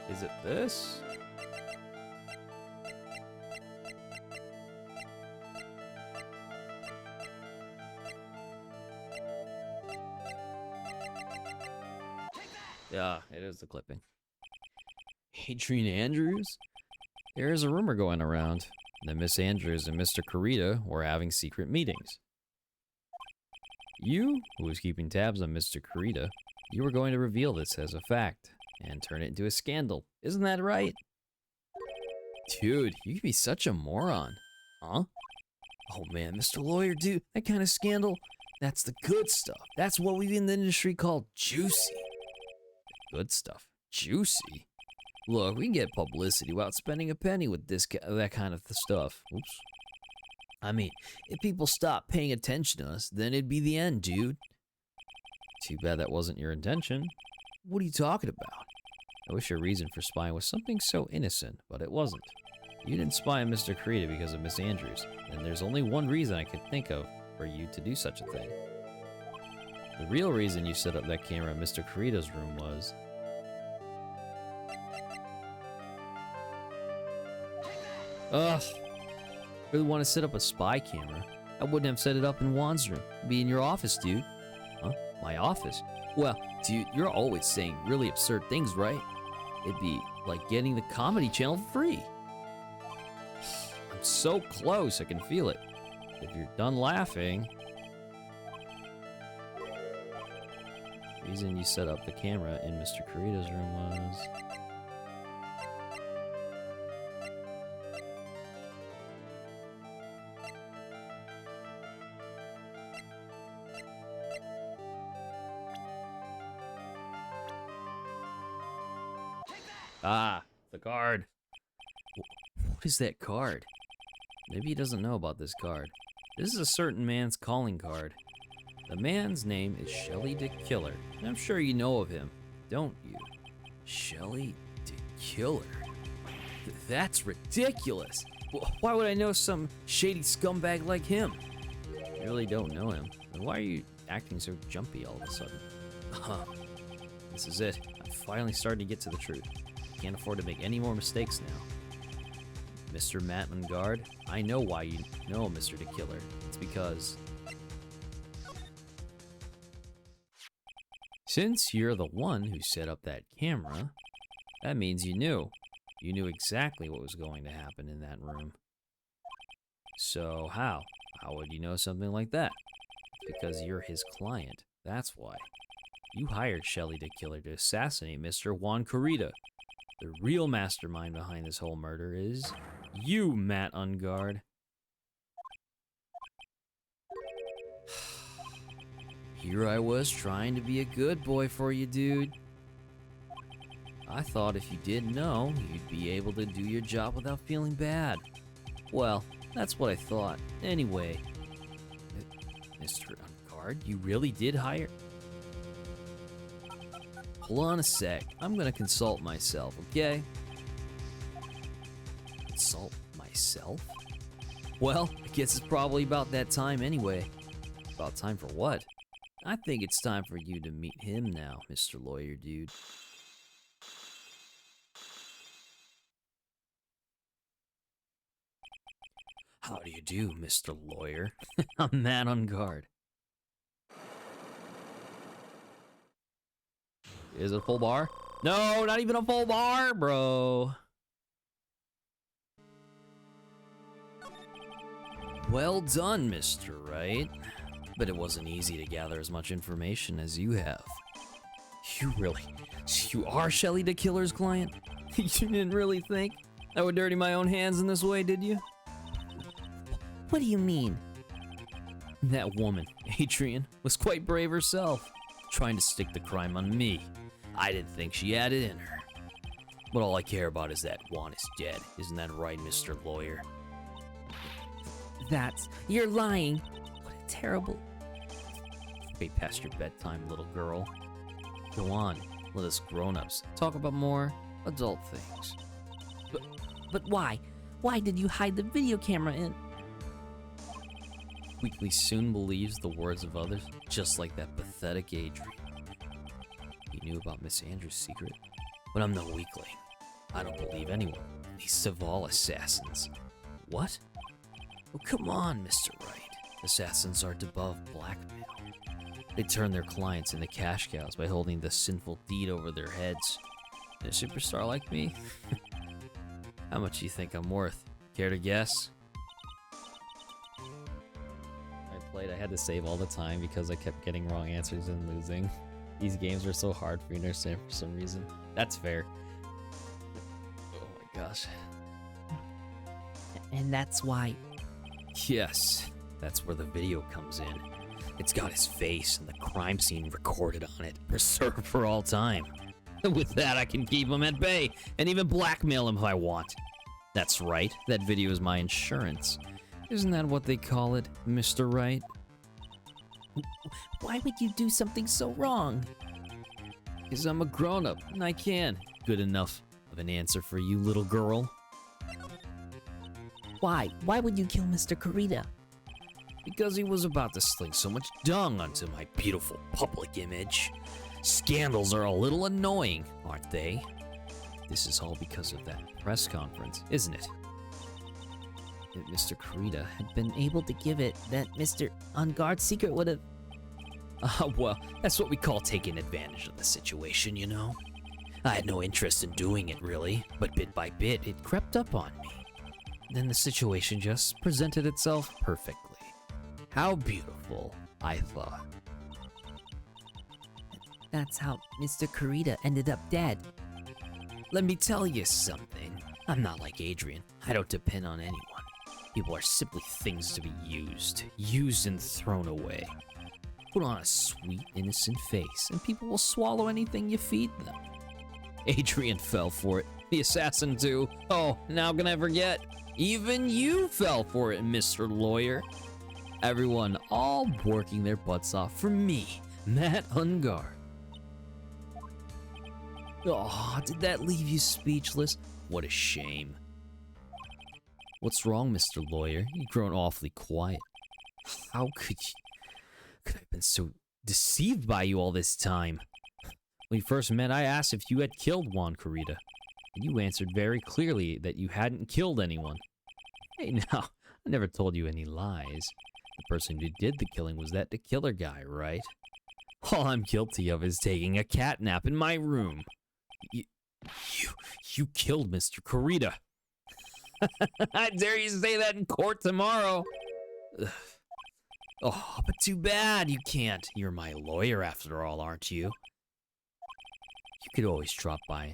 Is it this? Yeah, it is the clipping. Adrian Andrews? There is a rumor going around that Miss Andrews and Mr. Kurita were having secret meetings. You, who was keeping tabs on Mr. Kurita, you were going to reveal this as a fact and turn it into a scandal. Isn't that right? Dude, you can be such a moron. Huh? Oh man, Mr. Lawyer, dude, that kind of scandal, that's the good stuff. That's what we in the industry call juicy. Good stuff. Juicy? Look, we can get publicity without spending a penny with that kind of stuff. Oops. I mean, if people stop paying attention to us, then it'd be the end, dude. Too bad that wasn't your intention. What are you talking about? I wish your reason for spying was something so innocent, but it wasn't. You didn't spy on Mr. Kurita because of Miss Andrews, and there's only one reason I could think of for you to do such a thing. The real reason you set up that camera in Mr. Kurita's room was... Ugh. Really want to set up a spy camera? I wouldn't have set it up in Juan's room. It'd be in your office, dude. Huh? My office? Well, dude, you're always saying really absurd things, right? It'd be like getting the Comedy Channel for free. I'm so close, I can feel it. If you're done laughing... The reason you set up the camera in Mr. Kurita's room was... Ah, the card. What is that card? Maybe he doesn't know about this card. This is a certain man's calling card. The man's name is Shelly the Killer. And I'm sure you know of him, don't you? Shelly the Killer? That's ridiculous. Why would I know some shady scumbag like him? I really don't know him. Then why are you acting so jumpy all of a sudden? This is it. I'm finally starting to get to the truth. Can't afford to make any more mistakes now. Mr. Matt on guard, I know why you know Mr. the Killer. It's because... Since you're the one who set up that camera, that means you knew. You knew exactly what was going to happen in that room. So how? How would you know something like that? Because you're his client. That's why. You hired Shelly the Killer to assassinate Mr. Juan Kurita. The real mastermind behind this whole murder is you, Matt Ungard. Here I was trying to be a good boy for you, dude. I thought if you didn't know, you'd be able to do your job without feeling bad. Well, that's what I thought. Anyway, Mr. Ungard, you really did hire... Hold on a sec. I'm gonna consult myself, okay? Consult myself? Well, I guess it's probably about that time anyway. About time for what? I think it's time for you to meet him now, Mr. Lawyer Dude. How do you do, Mr. Lawyer? I'm Matt on guard. Is it a full bar? No, not even a full bar, bro. Well done, Mr. Wright. But it wasn't easy to gather as much information as you have. You are Shelly the Killer's client? You didn't really think I would dirty my own hands in this way, did you? What do you mean? That woman, Adrian, was quite brave herself, trying to stick the crime on me. I didn't think she had it in her. But all I care about is that Juan is dead. Isn't that right, Mr. Lawyer? You're lying. What a terrible... Way past your bedtime, little girl. Go on, let us grown-ups talk about more adult things. But why? Why did you hide the video camera in... Weekly soon believes the words of others, just like that pathetic Adrian. He knew about Miss Andrews' secret, but I'm no weakling. I don't believe anyone, least of all assassins. What? Oh, come on, Mr. Wright. Assassins are above blackmail. They turn their clients into cash cows by holding the sinful deed over their heads. And a superstar like me? How much do you think I'm worth? Care to guess? I had to save all the time because I kept getting wrong answers and losing. These games were so hard for me to understand for some reason. That's fair. Oh my gosh. And that's why... Yes, that's where the video comes in. It's got his face and the crime scene recorded on it, preserved for all time. With that, I can keep him at bay and even blackmail him if I want. That's right, that video is my insurance. Isn't that what they call it, Mr. Wright? Why would you do something so wrong? Because I'm a grown-up, and I can. Good enough of an answer for you, little girl. Why? Why would you kill Mr. Kurita? Because he was about to sling so much dung onto my beautiful public image. Scandals are a little annoying, aren't they? This is all because of that press conference, isn't it? If Mr. Kurita had been able to give it, that Mr. On Guard's secret would have... Well, that's what we call taking advantage of the situation, you know? I had no interest in doing it, really, but bit by bit, it crept up on me. Then the situation just presented itself perfectly. How beautiful, I thought. That's how Mr. Kurita ended up dead. Let me tell you something. I'm not like Adrian. I don't depend on anyone. People are simply things to be used and thrown away. Put on a sweet, innocent face, and people will swallow anything you feed them. Adrian fell for it. The assassin too. Oh, now can I forget? Even you fell for it, Mr. Lawyer. Everyone all working their butts off for me, Matt Ungar. Oh, did that leave you speechless? What a shame. What's wrong, Mr. Lawyer? You've grown awfully quiet. How could I have been so deceived by you all this time? When we first met, I asked if you had killed Juan Kurita, and you answered very clearly that you hadn't killed anyone. Hey, now, I never told you any lies. The person who did the killing was that the killer guy, right? All I'm guilty of is taking a cat nap in my room. You killed Mr. Kurita. I dare you say that in court tomorrow. Ugh. Oh, but too bad you can't. You're my lawyer after all, aren't you? You could always drop by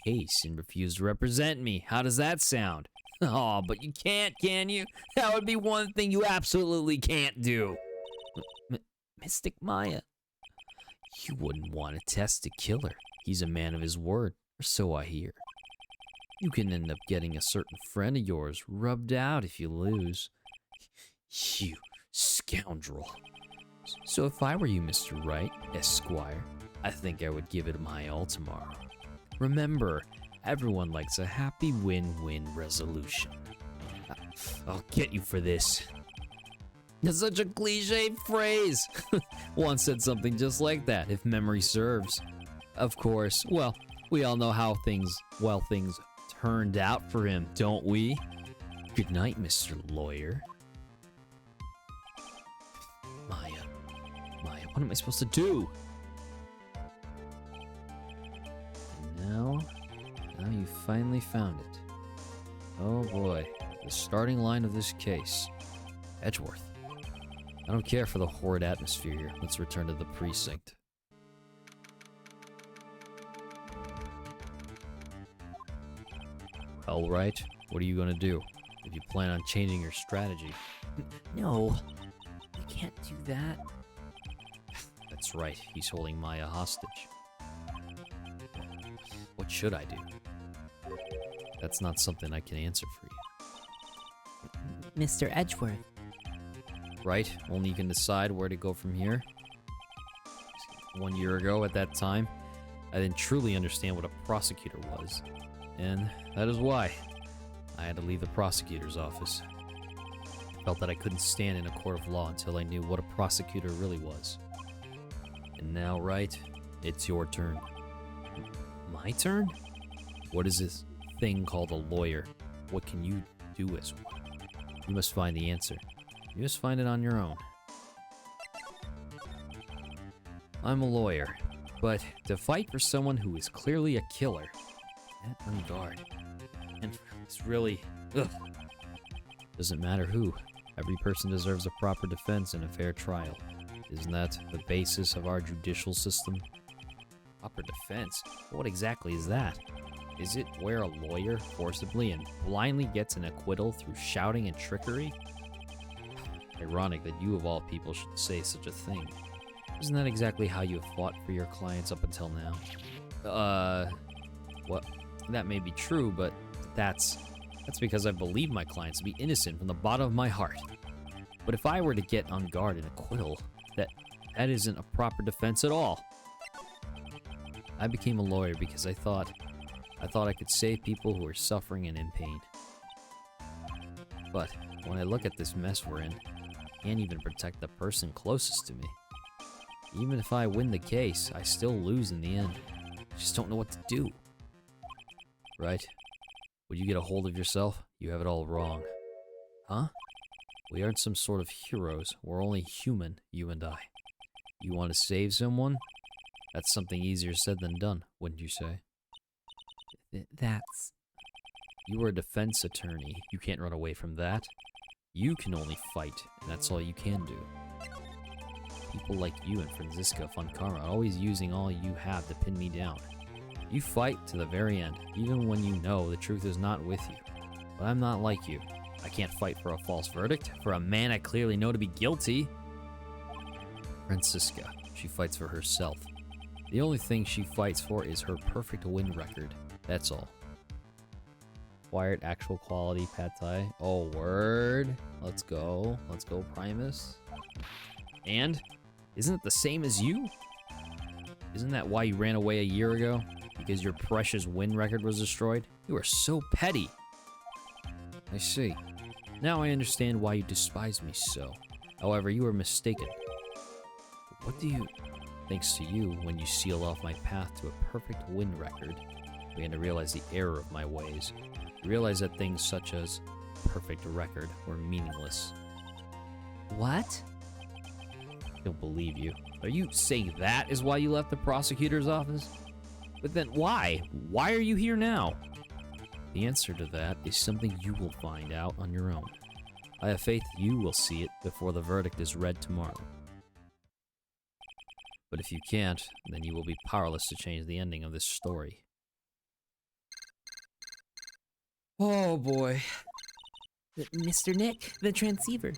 a case and refuse to represent me. How does that sound? Oh, but you can't, can you? That would be one thing you absolutely can't do. Mystic Maya. You wouldn't want to test the killer. He's a man of his word, or so I hear. You can end up getting a certain friend of yours rubbed out if you lose. You scoundrel. So if I were you, Mr. Wright, Esquire, I think I would give it my all tomorrow. Remember, everyone likes a happy win-win resolution. I'll get you for this. That's such a cliched phrase. One said something just like that, if memory serves. Of course, well, we all know how things turned out for him, don't we? Good night, Mr. Lawyer. Maya, what am I supposed to do? And now you finally found it. Oh boy, the starting line of this case. Edgeworth. I don't care for the horrid atmosphere here. Let's return to the precinct. Well, Wright, what are you gonna do? If you plan on changing your strategy? No, you can't do that. That's right, he's holding Maya hostage. What should I do? That's not something I can answer for you. Mr. Edgeworth. Right? Only you can decide where to go from here. 1 year ago, at that time, I didn't truly understand what a prosecutor was. And that is why I had to leave the prosecutor's office. I felt that I couldn't stand in a court of law until I knew what a prosecutor really was. And now, Wright, it's your turn. My turn? What is this thing called a lawyer? What can you do as one? You must find the answer. You must find it on your own. I'm a lawyer, but to fight for someone who is clearly a killer, that on guard, and it's really, ugh. Doesn't matter who. Every person deserves a proper defense and a fair trial. Isn't that the basis of our judicial system? Proper defense? What exactly is that? Is it where a lawyer forcibly and blindly gets an acquittal through shouting and trickery? Ironic that you of all people should say such a thing. Isn't that exactly how you have fought for your clients up until now? What? That may be true, but that's because I believe my clients to be innocent from the bottom of my heart. But if I were to get on guard an acquittal, that isn't a proper defense at all. I became a lawyer because I thought I could save people who are suffering and in pain. But when I look at this mess we're in, can't even protect the person closest to me. Even if I win the case, I still lose in the end. I just don't know what to do. Right? Would you get a hold of yourself? You have it all wrong. Huh? We aren't some sort of heroes. We're only human, you and I. You want to save someone? That's something easier said than done, wouldn't you say? That's... You are a defense attorney. You can't run away from that. You can only fight, and that's all you can do. People like you and Franziska Funkara are always using all you have to pin me down. You fight to the very end, even when you know the truth is not with you. But I'm not like you. I can't fight for a false verdict, for a man I clearly know to be guilty. Franziska, she fights for herself. The only thing she fights for is her perfect win record. That's all. Acquired actual quality pad thai. Oh, word. Let's go. Let's go, Primus. And? Isn't it the same as you? Isn't that why you ran away a year ago? Because your precious win record was destroyed? You are so petty. I see. Now I understand why you despise me so. However, you are mistaken. What do you... Thanks to you, when you sealed off my path to a perfect win record, I began to realize the error of my ways. I realized that things such as perfect record were meaningless. What? I don't believe you. Are you saying that is why you left the prosecutor's office? But then why? Why are you here now? The answer to that is something you will find out on your own. I have faith you will see it before the verdict is read tomorrow. But if you can't, then you will be powerless to change the ending of this story. Oh boy. Mr. Nick, the transceiver.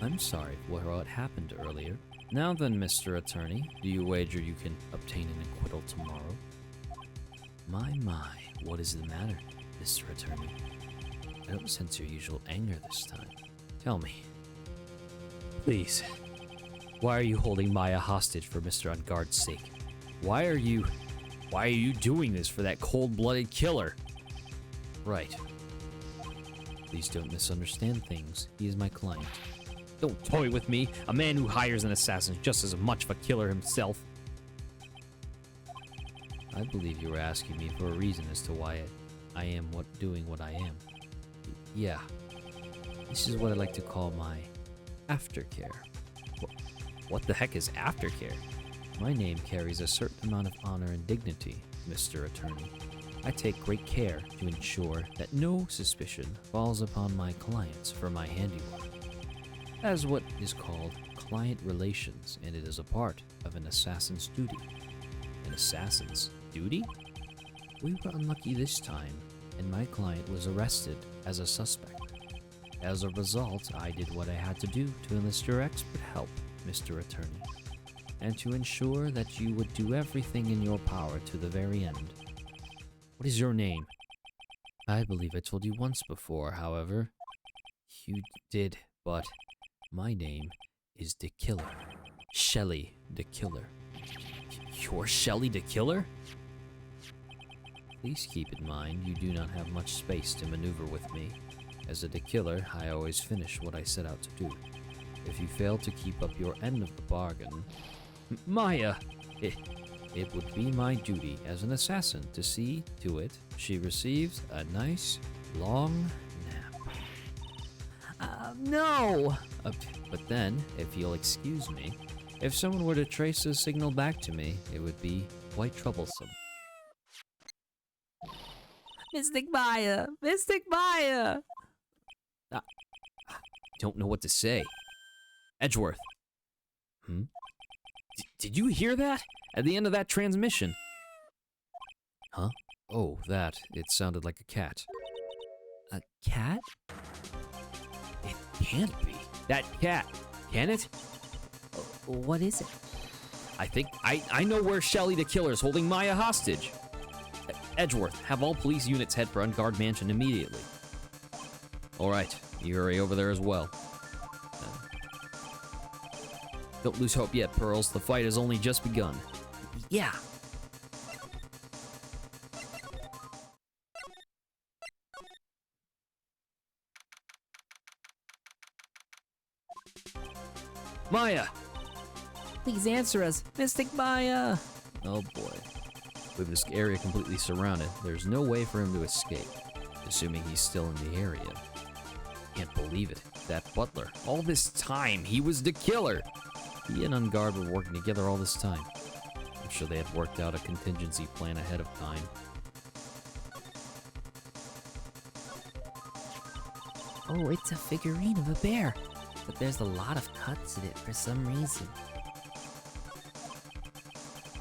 I'm sorry for what happened earlier. Now then, Mr. Attorney, do you wager you can obtain an acquittal tomorrow? My, what is the matter, Mr. Attorney? I don't sense your usual anger this time. Tell me. Please. Why are you holding Maya hostage for Mr. Unguard's sake? Why are you doing this for that cold-blooded killer? Right. Please don't misunderstand things. He is my client. Don't toy with me, a man who hires an assassin just as much of a killer himself. I believe you were asking me for a reason as to why I am doing what I am. Yeah. This is what I like to call my aftercare. What the heck is aftercare? My name carries a certain amount of honor and dignity, Mr. Attorney. I take great care to ensure that no suspicion falls upon my clients for my handiwork. As what is called client relations, and it is a part of an assassin's duty. An assassin's duty? We were unlucky this time, and my client was arrested as a suspect. As a result, I did what I had to do to enlist your expert help, Mr. Attorney, and to ensure that you would do everything in your power to the very end. What is your name? I believe I told you once before, however. You did, but my name is the Killer. Shelly the Killer. You're Shelly the Killer? Please keep in mind you do not have much space to maneuver with me. As a killer, I always finish what I set out to do. If you fail to keep up your end of the bargain... Maya! It would be my duty as an assassin to see to it she receives a nice, long nap. No! But then, if you'll excuse me, if someone were to trace the signal back to me, it would be quite troublesome. Mystic Maya! Mystic Maya! Don't know what to say. Edgeworth. Did you hear that? At the end of that transmission. Huh? Oh, that. It sounded like a cat. A cat? It can't be. That cat. Can it? What is it? I think I know where Shelly the Killer is holding Maya hostage. Edgeworth, have all police units head for Unguard Mansion immediately. All right, you hurry over there as well. Don't lose hope yet, Pearls. The fight has only just begun. Yeah. Maya! Please answer us, Mystic Maya! Oh boy. With this area completely surrounded, there's no way for him to escape, assuming he's still in the area. Can't believe it. That butler. All this time, he was the killer! He and Ungard were working together all this time. I'm sure they had worked out a contingency plan ahead of time. Oh, it's a figurine of a bear, but there's a lot of cuts in it for some reason.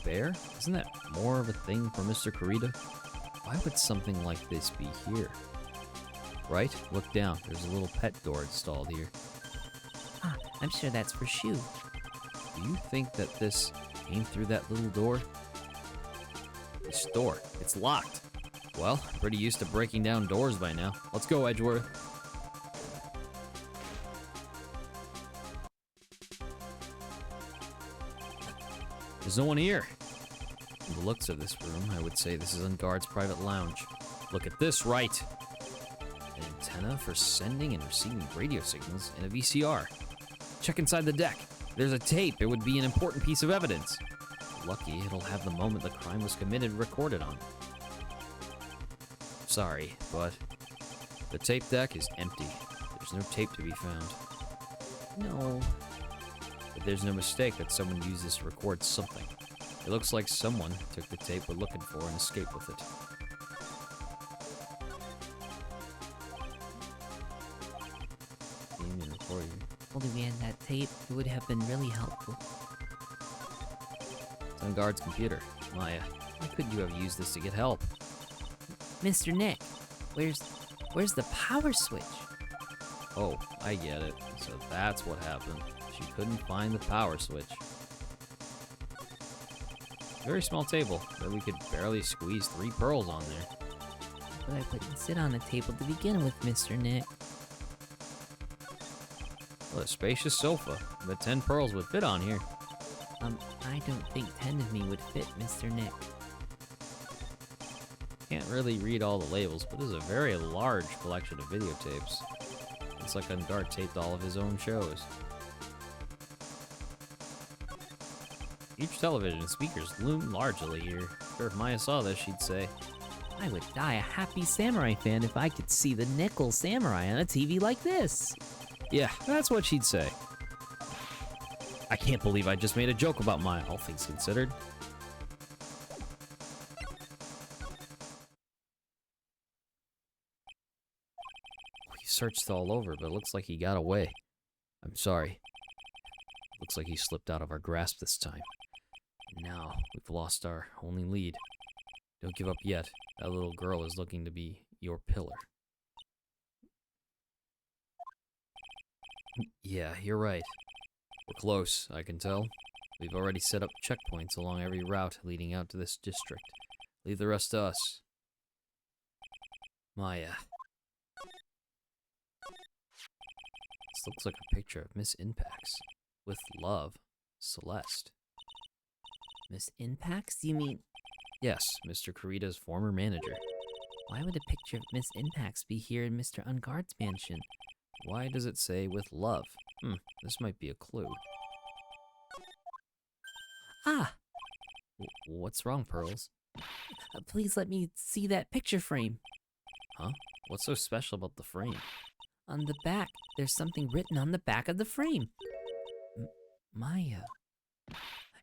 Bear? Isn't that more of a thing for Mr. Kurita? Why would something like this be here? Right? Look down. There's a little pet door installed here. Ah, I'm sure that's for Shu. Do you think that this came through that little door? This door. It's locked. Well, I'm pretty used to breaking down doors by now. Let's go, Edgeworth. There's no one here. From the looks of this room, I would say this is Ungard's private lounge. Look at this, Wright. An antenna for sending and receiving radio signals and a VCR. Check inside the deck. There's a tape. It would be an important piece of evidence. Lucky it'll have the moment the crime was committed recorded on it. Sorry, but the tape deck is empty. There's no tape to be found. No. But there's no mistake that someone used this to record something. It looks like someone took the tape we're looking for and escaped with it. Game and recording. Only we had that tape, it would have been really helpful. It's on Guard's computer. Maya, why couldn't you have used this to get help? Mr. Nick, where's the power switch? Oh, I get it. So that's what happened. She couldn't find the power switch. Very small table, but we could barely squeeze 3 pearls on there. But I wouldn't sit on the table to begin with, Mr. Nick. What a spacious sofa. But 10 pearls would fit on here. I don't think 10 of me would fit, Mr. Nick. Can't really read all the labels, but there's a very large collection of videotapes. It's like Ungard taped all of his own shows. Each television and speakers loom largely here. Sure, if Maya saw this, she'd say, I would die a happy samurai fan if I could see the nickel samurai on a TV like this. yeah, that's what she'd say. I can't believe I just made a joke about Maya, all things considered. He searched all over, but it looks like he got away. I'm sorry. Looks like he slipped out of our grasp this time. Now, we've lost our only lead. Don't give up yet. That little girl is looking to be your pillar. Yeah, you're right. We're close, I can tell. We've already set up checkpoints along every route leading out to this district. Leave the rest to us. Maya. This looks like a picture of Miss Inpax. With love, Celeste. Miss Inpax, you mean? Yes, Mr. Kurita's former manager. Why would a picture of Miss Inpax be here in Mr. Ungard's mansion? Why does it say with love? This might be a clue. Ah! What's wrong, Pearls? Please let me see that picture frame. Huh? What's so special about the frame? On the back, there's something written on the back of the frame. Maya.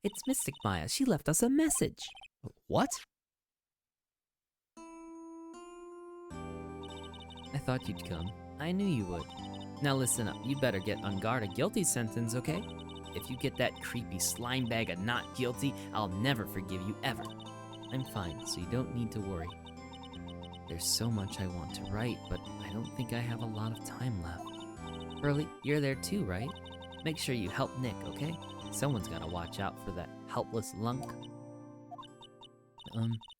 It's Mystic Maya. She left us a message. What? I thought you'd come. I knew you would. Now listen up. You better get Ungard a guilty sentence, okay? If you get that creepy slime bag of not guilty, I'll never forgive you ever. I'm fine, so you don't need to worry. There's so much I want to write, but I don't think I have a lot of time left. Burley, you're there too, right? Make sure you help Nick, okay? Someone's gotta watch out for that helpless lunk.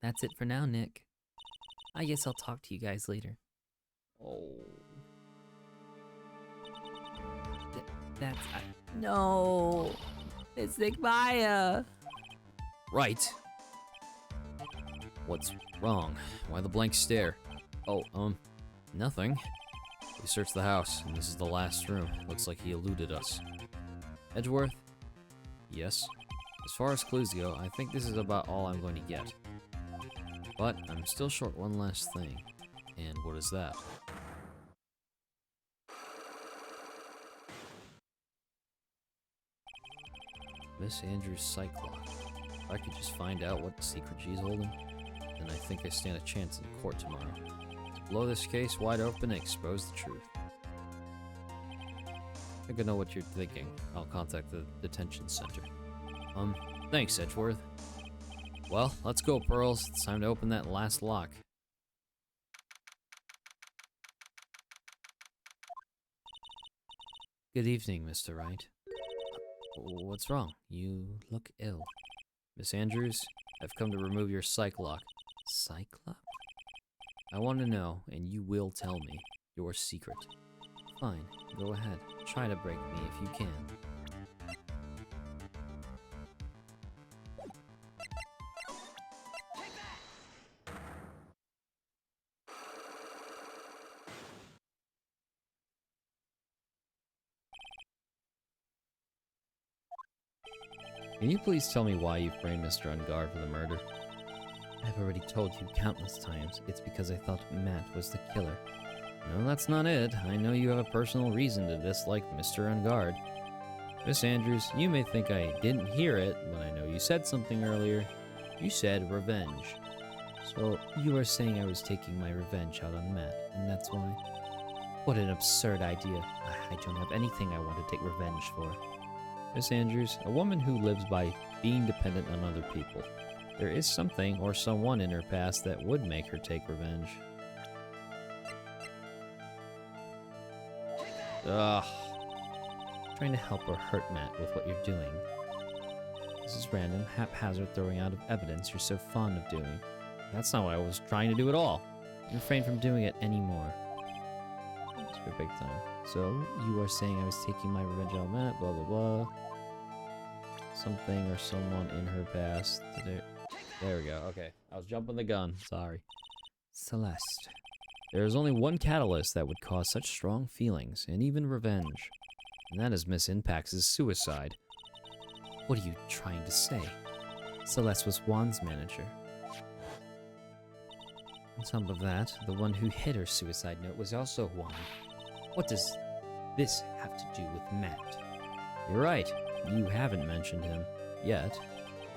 That's it for now, Nick. I guess I'll talk to you guys later. Oh. No! It's Nick Maya! Right. What's wrong? Why the blank stare? Oh, nothing. We searched the house, and this is the last room. Looks like he eluded us. Edgeworth? Yes. As far as clues go, I think this is about all I'm going to get. But I'm still short one last thing. And what is that? Miss Andrews' psych lock. If I could just find out what secret she's holding, then I think I stand a chance in court tomorrow. To blow this case wide open and expose the truth. I think I know what you're thinking. I'll contact the detention center. Thanks, Edgeworth. Well, let's go, Pearls. It's time to open that last lock. Good evening, Mr. Wright. What's wrong? You look ill. Miss Andrews, I've come to remove your psych lock. Psych lock? I want to know, and you will tell me, your secret. Fine, go ahead. Try to break me if you can. Can you please tell me why you framed Mr. Unguard for the murder? I've already told you countless times. It's because I thought Matt was the killer. No, that's not it. I know you have a personal reason to dislike Mr. Unguard. Miss Andrews, you may think I didn't hear it, but I know you said something earlier. You said revenge. So you are saying I was taking my revenge out on Matt, and that's why? What an absurd idea. I don't have anything I want to take revenge for. Miss Andrews, a woman who lives by being dependent on other people. There is something or someone in her past that would make her take revenge. Ugh. Trying to help or hurt Matt with what you're doing. This is random, haphazard throwing out of evidence you're so fond of doing. That's not what I was trying to do at all. Refrain from doing it anymore. It's for big time. So, you are saying I was taking my revenge on Matt, blah blah blah. Something or someone in her past. There we go, okay. I was jumping the gun, sorry. Celeste. There is only one catalyst that would cause such strong feelings, and even revenge. And that is Miss Impax's suicide. What are you trying to say? Celeste was Juan's manager. On top of that, the one who hid her suicide note was also Juan. What does this have to do with Matt? You're right, you haven't mentioned him yet,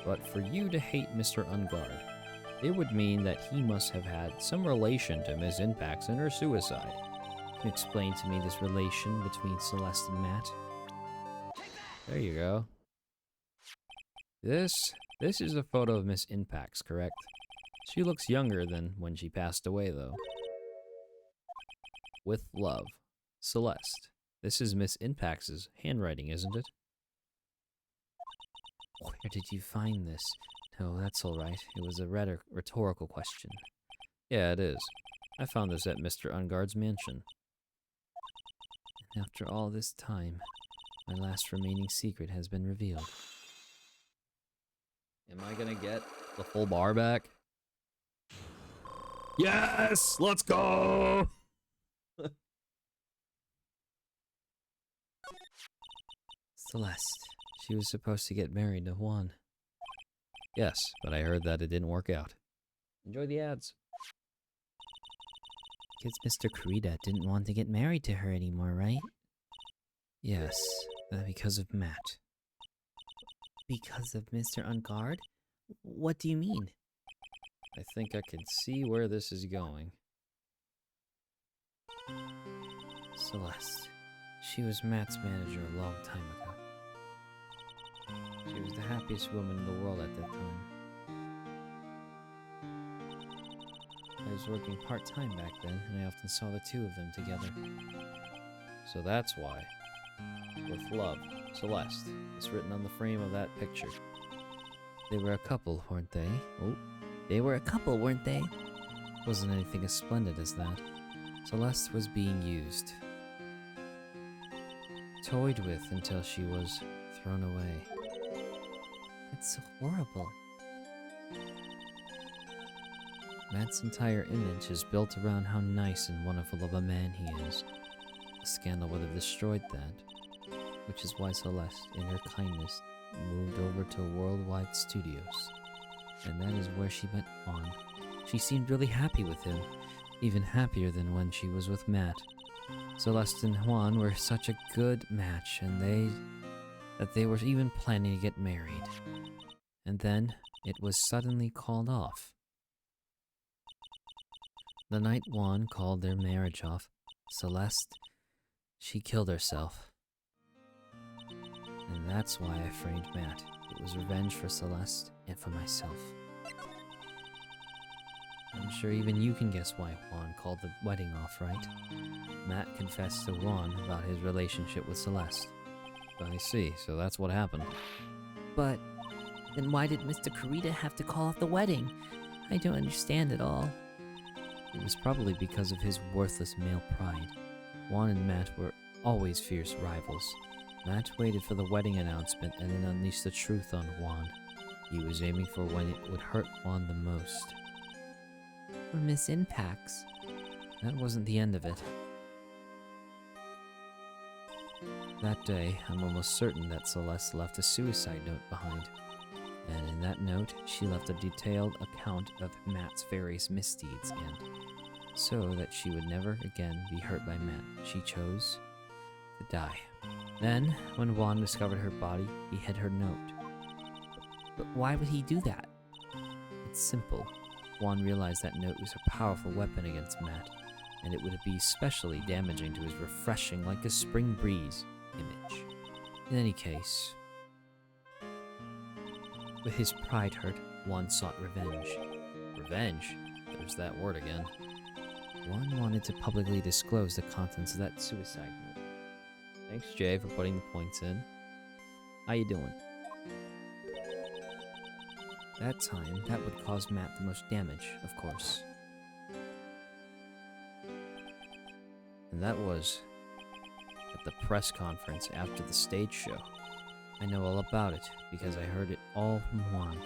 but for you to hate Mr. Unguard, it would mean that he must have had some relation to Miss Impax and her suicide. Can you explain to me this relation between Celeste and Matt? There you go. This is a photo of Miss Impax, correct? She looks younger than when she passed away, though. With love. Celeste. This is Miss Impax's handwriting, isn't it? Where did you find this? No, that's all right. It was a rather rhetorical question. Yeah, it is. I found this at Mr. Unguard's mansion. And after all this time, my last remaining secret has been revealed. Am I gonna get the full bar back? Yes! Let's go! Celeste. She was supposed to get married to Juan. Yes, but I heard that it didn't work out. Enjoy the ads. Because Mr. Kurita didn't want to get married to her anymore, right? Yes, because of Matt. Because of Mr. Unguard? What do you mean? I think I can see where this is going. Celeste. She was Matt's manager a long time ago. She was the happiest woman in the world at that time. I was working part-time back then, and I often saw the two of them together. So that's why. With love, Celeste. It's written on the frame of that picture. They were a couple, weren't they? Oh, they were a couple, weren't they? Wasn't anything as splendid as that. Celeste was being used. Toyed with until she was thrown away. It's so horrible. Matt's entire image is built around how nice and wonderful of a man he is. A scandal would have destroyed that. which is why Celeste, in her kindness, moved over to Worldwide Studios. And that is where she met Juan. She seemed really happy with him, even happier than when she was with Matt. Celeste and Juan were such a good match, and they were even planning to get married. And then it was suddenly called off. The night Juan called their marriage off, Celeste, she killed herself. And that's why I framed Matt. It was revenge for Celeste and for myself. I'm sure even you can guess why Juan called the wedding off, right? Matt confessed to Juan about his relationship with Celeste. I see, so that's what happened. But then why did Mr. Kurita have to call off the wedding? I don't understand at all. It was probably because of his worthless male pride. Juan and Matt were always fierce rivals. Matt waited for the wedding announcement and then unleashed the truth on Juan. He was aiming for when it would hurt Juan the most. Or Miss Impacts. That wasn't the end of it. That day, I'm almost certain that Celeste left a suicide note behind. And in that note, she left a detailed account of Matt's various misdeeds, and so that she would never again be hurt by Matt, she chose to die. Then, when Juan discovered her body, he hid her note. But why would he do that? It's simple. Juan realized that note was a powerful weapon against Matt, and it would be especially damaging to his refreshing like a spring breeze image. In any case, with his pride hurt, Juan sought revenge. Revenge? There's that word again. Juan wanted to publicly disclose the contents of that suicide note. Thanks, Jay, for putting the points in. How you doing? That time, that would cause Matt the most damage, of course. And that was at the press conference after the stage show. I know all about it, because I heard it all from Juan.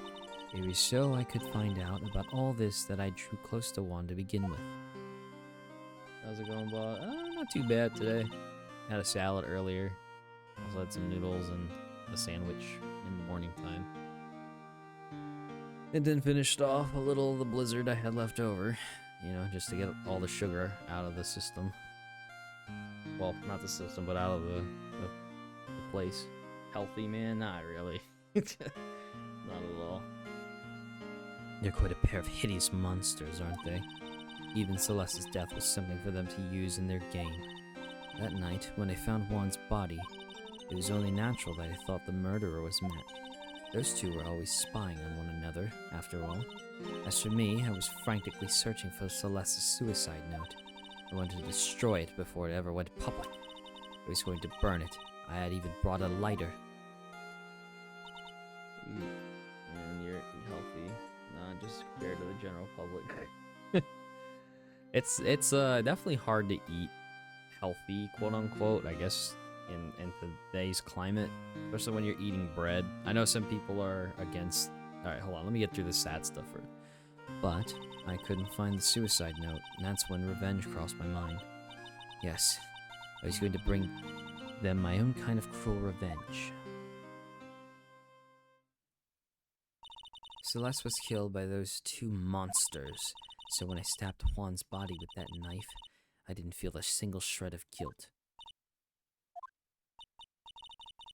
It was so I could find out about all this that I drew close to Juan to begin with. How's it going, boss? Not too bad today. Had a salad earlier. Also had some noodles and a sandwich in the morning time. And then finished off a little of the blizzard I had left over, you know, just to get all the sugar out of the system. Well, not the system, but out of the place. Healthy, man? Not really. Not at all. They're quite a pair of hideous monsters, aren't they? Even Celeste's death was something for them to use in their game. That night, when I found Juan's body, it was only natural that I thought the murderer was Matt. Those two were always spying on one another, after all. As for me, I was frantically searching for Celeste's suicide note. I wanted to destroy it before it ever went public. I was going to burn it. I had even brought a lighter. And you're healthy, not just compared to the general public. It's definitely hard to eat healthy, quote unquote, I guess, in today's climate, especially when you're eating bread. I know some people are against. All right, hold on, let me get through the sad stuff first. But I couldn't find the suicide note, and that's when revenge crossed my mind. Yes, I was going to bring them my own kind of cruel revenge. Celeste was killed by those two monsters, so when I stabbed Juan's body with that knife, I didn't feel a single shred of guilt.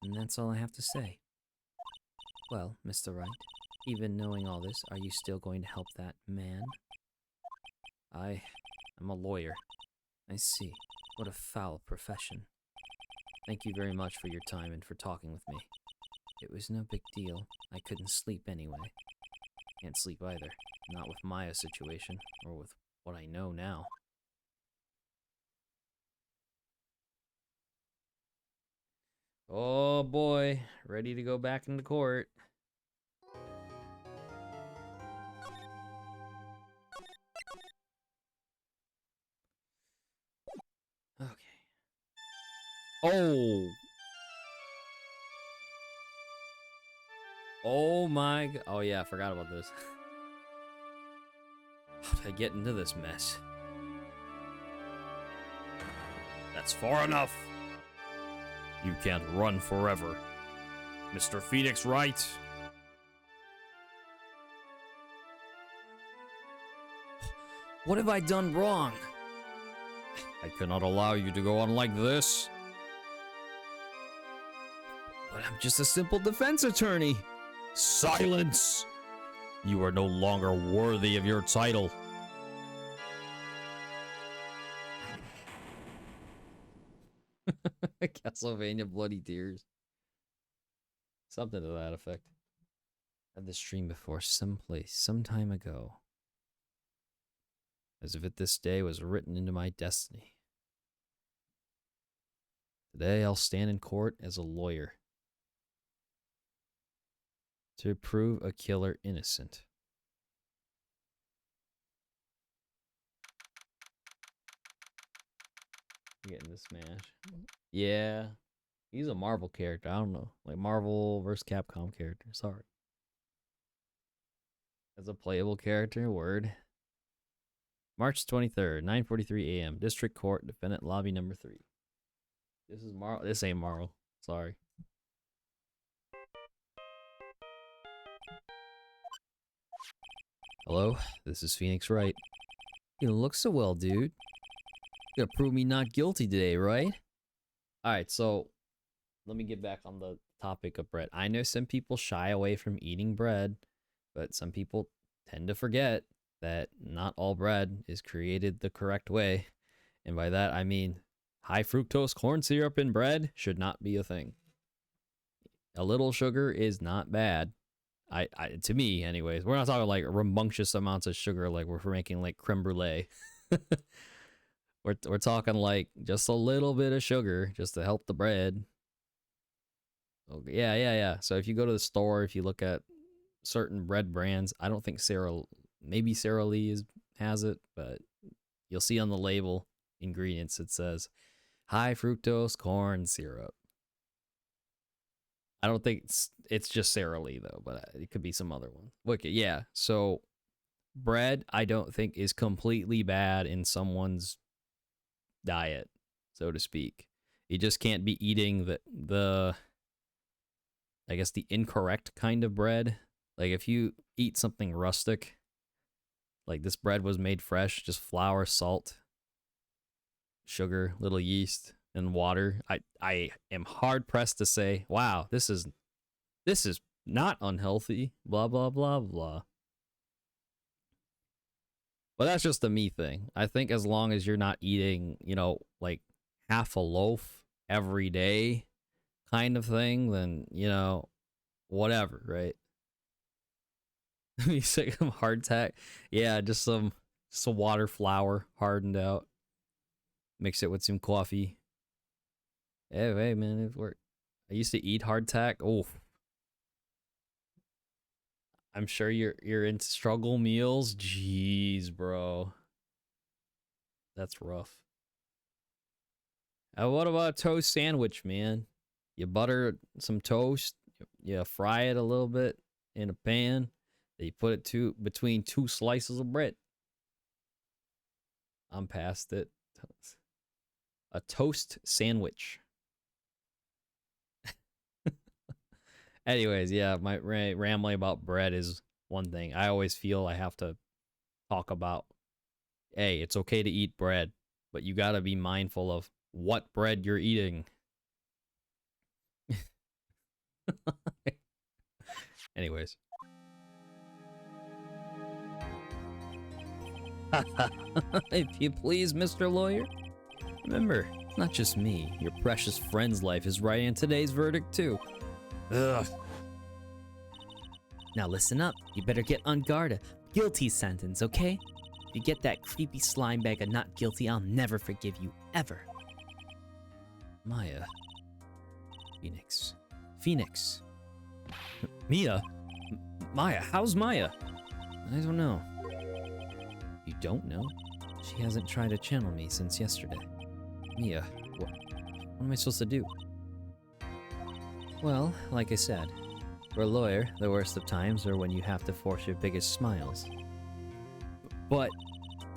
And that's all I have to say. Well, Mr. Wright, even knowing all this, are you still going to help that man? I'm a lawyer. I see. What a foul profession. Thank you very much for your time and for talking with me. It was no big deal. I couldn't sleep anyway. Can't sleep either. Not with Maya's situation, or with what I know now. Oh boy, ready to go back into court. Okay. Oh! Oh my god. Oh yeah, I forgot about this. How did I get into this mess? That's far enough! You can't run forever. Mr. Phoenix Wright. What have I done wrong? I cannot allow you to go on like this. But I'm just a simple defense attorney. Silence! You are no longer worthy of your title. Castlevania Bloody Tears. Something to that effect. Had this dream before someplace, some time ago. As if this day was written into my destiny. Today I'll stand in court as a lawyer. To prove a killer innocent. Getting the Smash. Yeah. He's a Marvel character. I don't know. Like Marvel versus Capcom character. Sorry. As a playable character, word. March 23rd, 9:43 a.m. District Court, Defendant Lobby number 3. This is Marvel. This ain't Marvel. Sorry. Hello, this is Phoenix Wright. You don't look so well, dude. You gotta prove me not guilty today, right? Alright, so let me get back on the topic of bread. I know some people shy away from eating bread, but some people tend to forget that not all bread is created the correct way. And by that, I mean high fructose corn syrup in bread should not be a thing. A little sugar is not bad. To me, anyways. We're not talking like rambunctious amounts of sugar like we're making like creme brulee. We're talking like just a little bit of sugar just to help the bread. Okay, yeah. So if you go to the store, if you look at certain bread brands, I don't think maybe Sara Lee has it, but you'll see on the label ingredients it says high fructose corn syrup. I don't think it's just Sara Lee though, but it could be some other one. Wicked, yeah. So bread, I don't think is completely bad in someone's diet, so to speak. You just can't be eating the I guess the incorrect kind of bread. Like if you eat something rustic, like this bread was made fresh, just flour, salt, sugar, little yeast, and water. I am hard pressed to say, wow, this is not unhealthy, blah blah blah blah. But that's just a me thing. I think as long as you're not eating, like half a loaf every day kind of thing, then, whatever, right? You say some hardtack. Yeah, just some water, flour, hardened out. Mix it with some coffee. Hey man, it worked. I used to eat hardtack. Oh, I'm sure you're into struggle meals. Jeez, bro. That's rough. What about a toast sandwich, man? You butter some toast, you fry it a little bit in a pan, then you put it between 2 slices of bread. I'm past it. A toast sandwich. Anyways, yeah, my rambling about bread is one thing. I always feel I have to talk about, hey, it's okay to eat bread, but you gotta be mindful of what bread you're eating. Anyways. If you please, Mr. Lawyer. Remember, it's not just me. Your precious friend's life is right in today's verdict, too. Ugh. Now listen up. You better get on guard. A guilty sentence, okay? If you get that creepy slime bag of not guilty, I'll never forgive you, ever. Maya. Phoenix. Mia? Maya, how's Maya? I don't know. You don't know? She hasn't tried to channel me since yesterday. Mia, what am I supposed to do? Well, like I said, for a lawyer, the worst of times are when you have to force your biggest smiles. But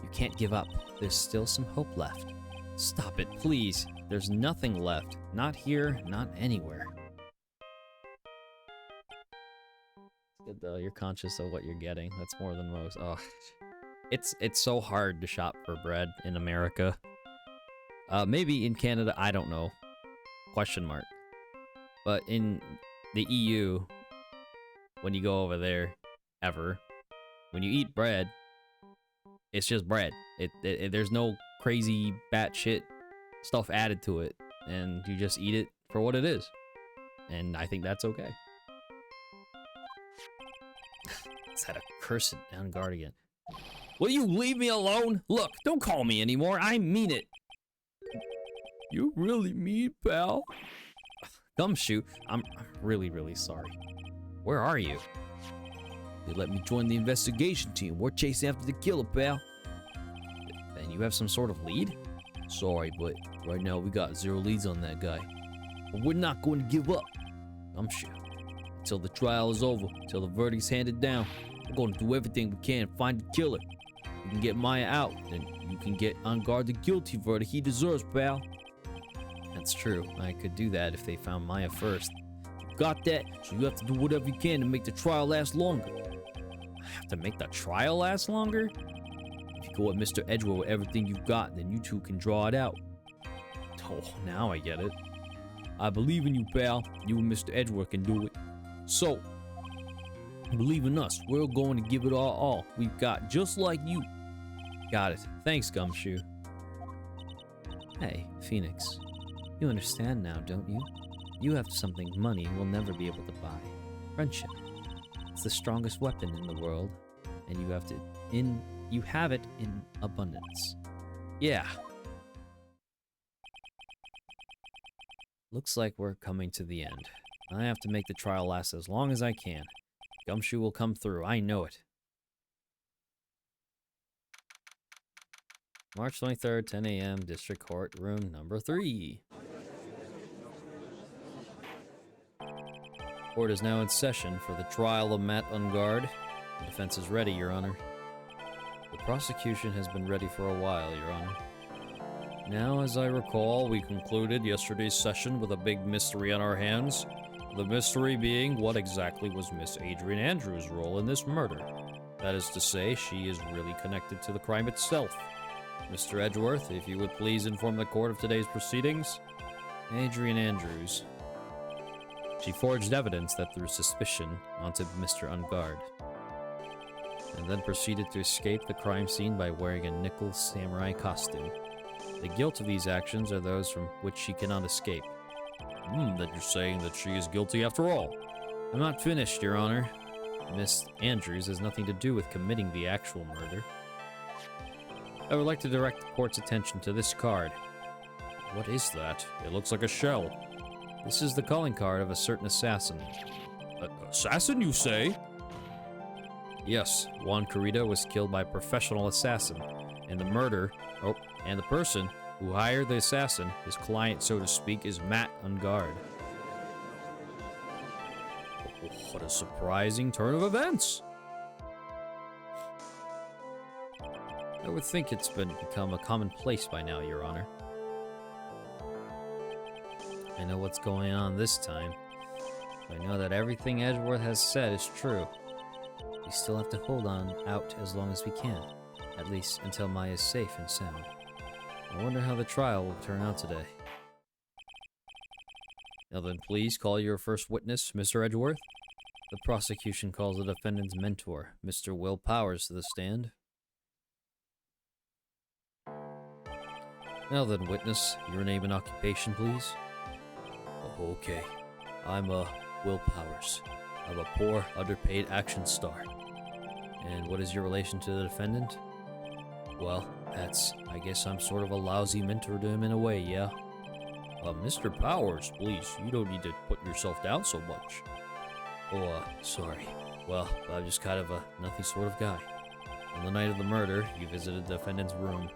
you can't give up. There's still some hope left. Stop it, please. There's nothing left. Not here, not anywhere. Good though, you're conscious of what you're getting. That's more than most. Oh, it's so hard to shop for bread in America. Maybe in Canada, I don't know. Question mark. But in the EU, when you go over there, when you eat bread, it's just bread. There's no crazy batshit stuff added to it, and you just eat it for what it is. And I think that's okay. It's that accursed on guard again. Will you leave me alone? Look, don't call me anymore. I mean it. You really mean, pal? Gumshoe, I'm really, really sorry. Where are you? They let me join the investigation team. We're chasing after the killer, pal. And you have some sort of lead? Sorry, but right now we got 0 leads on that guy. But we're not going to give up. Gumshoe. Until the trial is over, until the verdict's handed down, we're going to do everything we can to find the killer. You can get Maya out, then you can get on guard the guilty verdict he deserves, pal. That's true. I could do that if they found Maya first. You got that, so you have to do whatever you can to make the trial last longer. I have to make the trial last longer? If you go at Mr. Edgeworth with everything you've got, then you two can draw it out. Oh, now I get it. I believe in you, pal. You and Mr. Edgeworth can do it. So, believe in us. We're going to give it all we've got, just like you. Got it. Thanks, Gumshoe. Hey, Phoenix. You understand now, don't you? You have something money will never be able to buy. Friendship. It's the strongest weapon in the world, and you have it in abundance. Yeah. Looks like we're coming to the end. I have to make the trial last as long as I can. Gumshoe will come through, I know it. March 23rd, 10 a.m., District Court, room number 3. Court is now in session for the trial of Matt Ungard. The defense is ready, Your Honor. The prosecution has been ready for a while, Your Honor. Now, as I recall, we concluded yesterday's session with a big mystery on our hands. The mystery being what exactly was Miss Adrian Andrews' role in this murder. That is to say, she is really connected to the crime itself. Mr. Edgeworth, if you would please inform the court of today's proceedings. Adrian Andrews. She forged evidence that threw suspicion onto Mr. Ungard, and then proceeded to escape the crime scene by wearing a nickel samurai costume. The guilt of these actions are those from which she cannot escape. That you're saying that she is guilty after all. I'm not finished, Your Honor. Miss Andrews has nothing to do with committing the actual murder. I would like to direct the court's attention to this card. What is that? It looks like a shell. This is the calling card of a certain assassin. Assassin, you say? Yes, Juan Carita was killed by a professional assassin, and the person who hired the assassin, his client, so to speak, is Matt Ungard. What a surprising turn of events! I would think it's become a commonplace by now, Your Honor. I know what's going on this time. I know that everything Edgeworth has said is true. We still have to hold on out as long as we can, at least until Maya is safe and sound. I wonder how the trial will turn out today. Now then, please call your first witness, Mr. Edgeworth. The prosecution calls the defendant's mentor, Mr. Will Powers, to the stand. Now then, witness, your name and occupation, please. Oh, okay. I'm, Will Powers. I'm a poor, underpaid action star. And what is your relation to the defendant? Well, I guess I'm sort of a lousy mentor to him in a way, yeah? Mr. Powers, please, you don't need to put yourself down so much. Oh, sorry. Well, I'm just kind of a nothing sort of guy. On the night of the murder, you visited the defendant's room.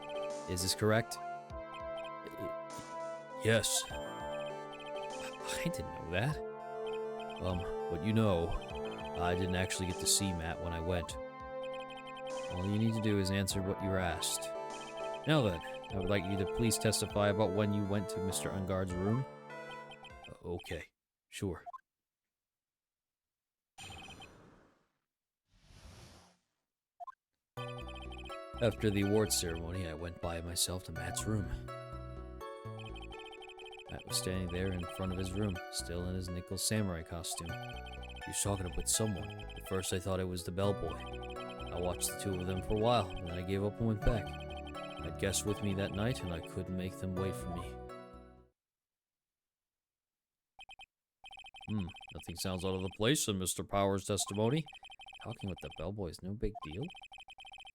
Is this correct? Yes. I didn't know that. But you know, I didn't actually get to see Matt when I went. All you need to do is answer what you were asked. Now then, I would like you to please testify about when you went to Mr. Unguard's room. Okay, sure. After the awards ceremony, I went by myself to Matt's room. Matt was standing there in front of his room, still in his nickel samurai costume. He was talking with someone. At first I thought it was the bellboy. I watched the two of them for a while, and then I gave up and went back. I had guests with me that night, and I couldn't make them wait for me. Nothing sounds out of the place in Mr. Power's testimony. Talking with the bellboy is no big deal.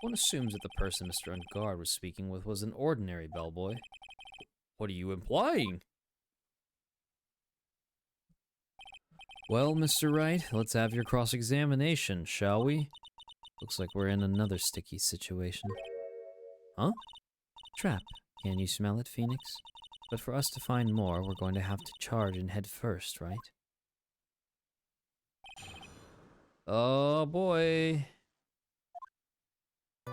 One assumes that the person Mr. Ungard was speaking with was an ordinary bellboy. What are you implying? Well, Mr. Wright, let's have your cross-examination, shall we? Looks like we're in another sticky situation. Huh? Trap. Can you smell it, Phoenix? But for us to find more, we're going to have to charge and head first, right? Oh boy. I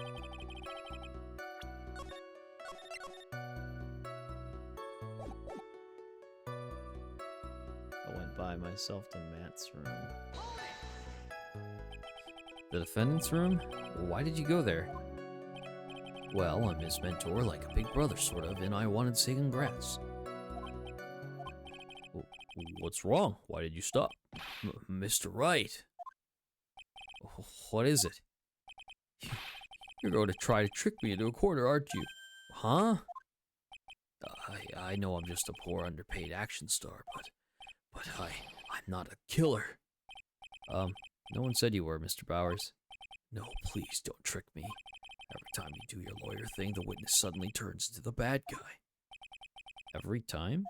went by myself to Matt's room. The defendant's room? Why did you go there? Well, I'm his mentor, like a big brother, sort of, and I wanted to say congrats. What's wrong? Why did you stop? Mr. Wright. What is it? You're going to try to trick me into a corner, aren't you? Huh? I know I'm just a poor underpaid action star, but I'm not a killer. No one said you were, Mr. Bowers. No, please don't trick me. Every time you do your lawyer thing, the witness suddenly turns into the bad guy. Every time?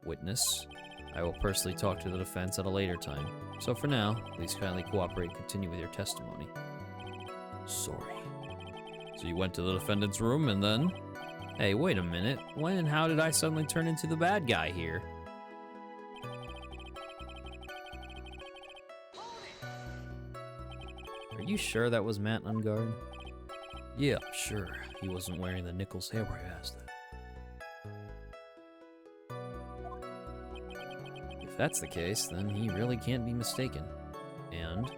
Witness, I will personally talk to the defense at a later time. So for now, please kindly cooperate and continue with your testimony. Sorry. So you went to the defendant's room and then? Hey, wait a minute. When and how did I suddenly turn into the bad guy here? Are you sure that was Matt Ungard? Yeah, I'm sure. He wasn't wearing the nickel samurai mask then. If that's the case, then he really can't be mistaken. And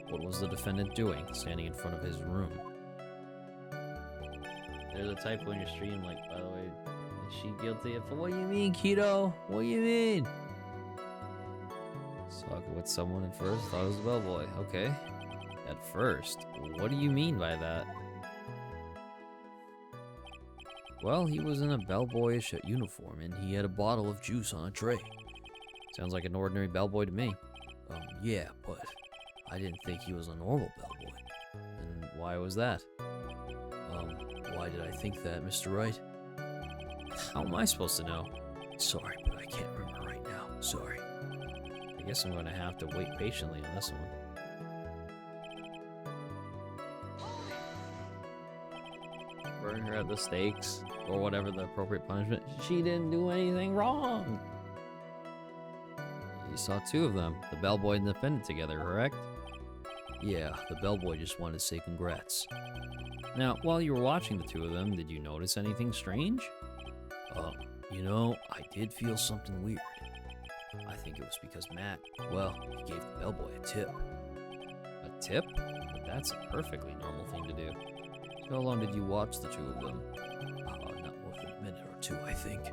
what was the defendant doing, standing in front of his room? There's a typo in your stream, like, by the way, is she guilty of... What do you mean, Keto? What do you mean? Talking with someone at first, thought it was a bellboy. Okay. At first? What do you mean by that? Well, he was in a bellboyish uniform, and he had a bottle of juice on a tray. Sounds like an ordinary bellboy to me. Yeah, but I didn't think he was a normal bellboy. And why was that? Why did I think that, Mr. Wright? How am I supposed to know? Sorry, but I can't remember right now. Sorry. I guess I'm gonna have to wait patiently on this one. Burn her at the stakes, or whatever the appropriate punishment. She didn't do anything wrong! You saw two of them, the bellboy and the defendant together, correct? Yeah, the bellboy just wanted to say congrats. Now, while you were watching the two of them, did you notice anything strange? You know, I did feel something weird. I think it was because Matt, well, he gave the bellboy a tip. A tip? But that's a perfectly normal thing to do. So how long did you watch the two of them? Not more than a minute or two, I think.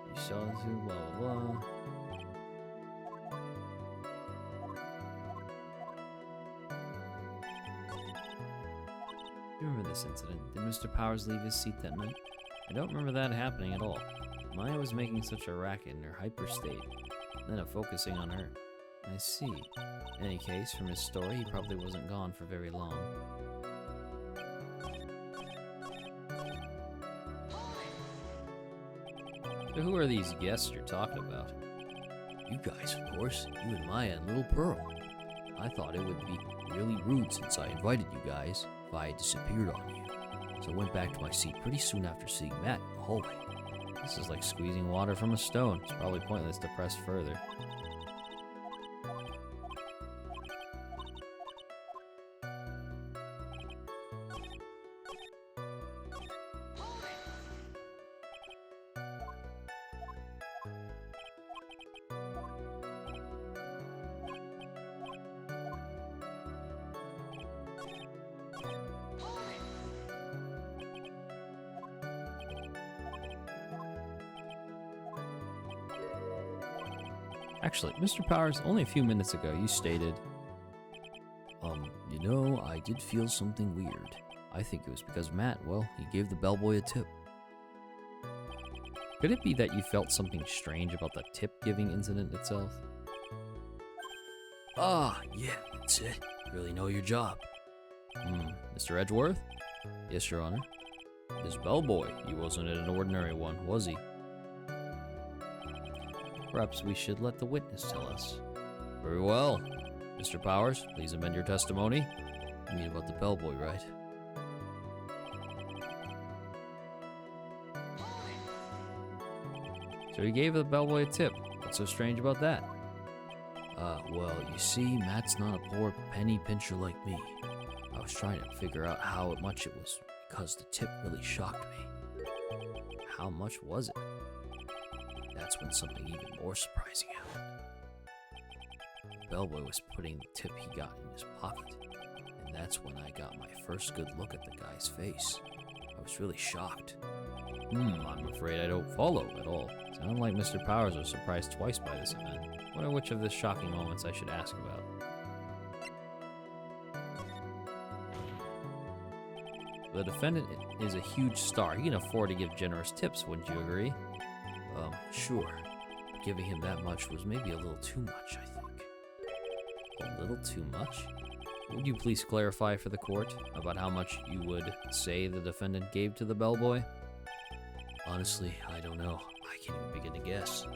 You saw the two, blah, blah, blah. You remember this incident? Did Mr. Powers leave his seat that night? I don't remember that happening at all. Maya was making such a racket in her hyper state, then of focusing on her. I see. In any case, from his story, he probably wasn't gone for very long. So who are these guests you're talking about? You guys, of course. You and Maya and Little Pearl. I thought it would be really rude since I invited you guys if I had disappeared on you. So I went back to my seat pretty soon after seeing Matt in the hallway. This is like squeezing water from a stone. It's probably pointless to press further. Actually, Mr. Powers, only a few minutes ago you stated, You know, I did feel something weird. I think it was because Matt, well, he gave the bellboy a tip. could it be that you felt something strange about the tip-giving incident itself? Ah, yeah, that's it. Really know your job. Mr. Edgeworth? Yes, Your Honor. This bellboy, he wasn't an ordinary one, was he? Perhaps we should let the witness tell us. Very well. Mr. Powers, please amend your testimony. You mean about the bellboy, right? So he gave the bellboy a tip. What's so strange about that? Well, you see, Matt's not a poor penny pincher like me. I was trying to figure out how much it was because the tip really shocked me. How much was it? That's when something even more surprising happened. The bellboy was putting the tip he got in his pocket, and that's when I got my first good look at the guy's face. I was really shocked. I'm afraid I don't follow at all. Sounded like Mr. Powers was surprised twice by this event. Wonder which of the shocking moments I should ask about. The defendant is a huge star. He can afford to give generous tips, wouldn't you agree? Sure. Giving him that much was maybe a little too much, I think. A little too much? Would you please clarify for the court about how much you would say the defendant gave to the bellboy? Honestly, I don't know. I can't even begin to guess.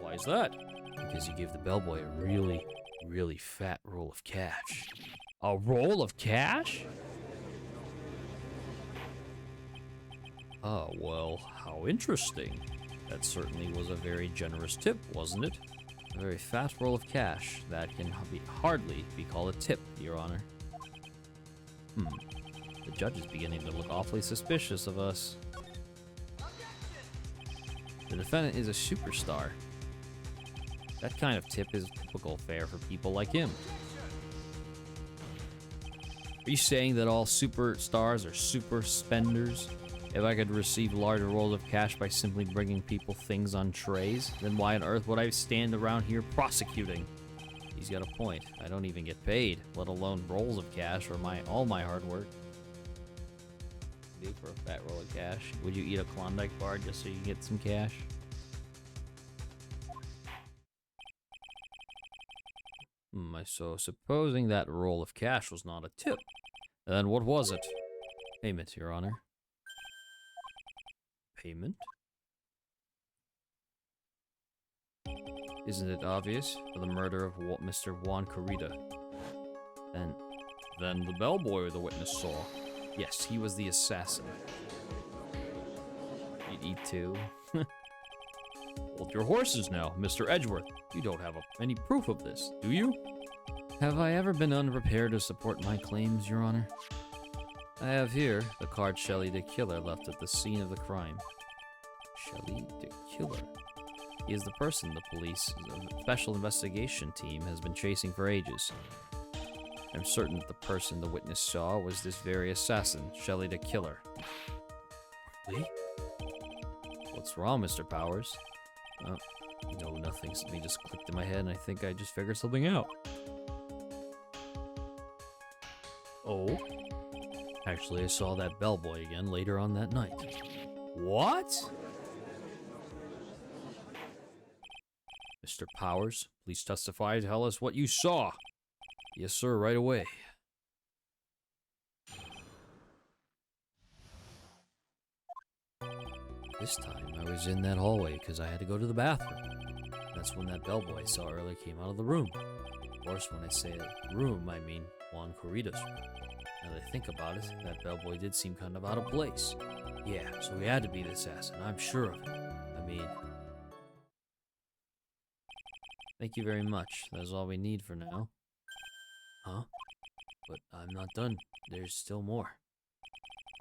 Why is that? Because he gave the bellboy a really, really fat roll of cash. A roll of cash? Oh, well, how interesting. That certainly was a very generous tip, wasn't it? A very fat roll of cash. That can hardly be called a tip, Your Honor. The judge is beginning to look awfully suspicious of us. The defendant is a superstar. That kind of tip is typical fare for people like him. Are you saying that all superstars are super spenders? If I could receive larger rolls of cash by simply bringing people things on trays, then why on earth would I stand around here prosecuting? He's got a point. I don't even get paid, let alone rolls of cash or all my hard work. For a fat roll of cash. Would you eat a Klondike bar just so you can get some cash? So supposing that roll of cash was not a tip, then what was it? Payment, Your Honor. Payment? Isn't it obvious? For the murder of Mr. Juan Corrida. Then the bellboy the witness saw. Yes, he was the assassin. You'd eat too. Hold your horses now, Mr. Edgeworth. You don't have any proof of this, do you? Have I ever been unprepared to support my claims, Your Honor? I have here the card Shelley the Killer left at the scene of the crime. Shelley the Killer? He is the person the police special investigation team has been chasing for ages. I'm certain that the person the witness saw was this very assassin, Shelley the Killer. Really? What's wrong, Mr. Powers? No, nothing. Something just clicked in my head and I think I just figured something out. Oh? Actually, I saw that bellboy again later on that night. What? Mr. Powers, please testify. Tell us what you saw. Yes, sir, right away. This time, I was in that hallway because I had to go to the bathroom. That's when that bellboy I saw earlier came out of the room. Of course, when I say room, I mean Juan Corrida's room. Now that I think about it, that bellboy did seem kind of out of place. Yeah, so he had to be the assassin, I'm sure of it. I mean... Thank you very much. That's all we need for now. Huh? But I'm not done. There's still more.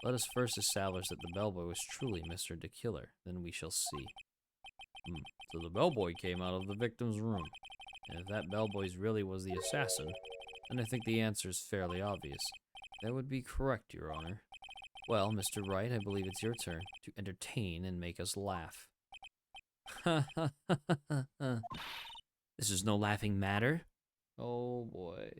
Let us first establish that the bellboy was truly Mr. the Killer, then we shall see. So the bellboy came out of the victim's room. And if that bellboy really was the assassin, then I think the answer is fairly obvious. That would be correct, Your Honor. Well, Mr. Wright, I believe it's your turn to entertain and make us laugh. This is no laughing matter. Oh boy.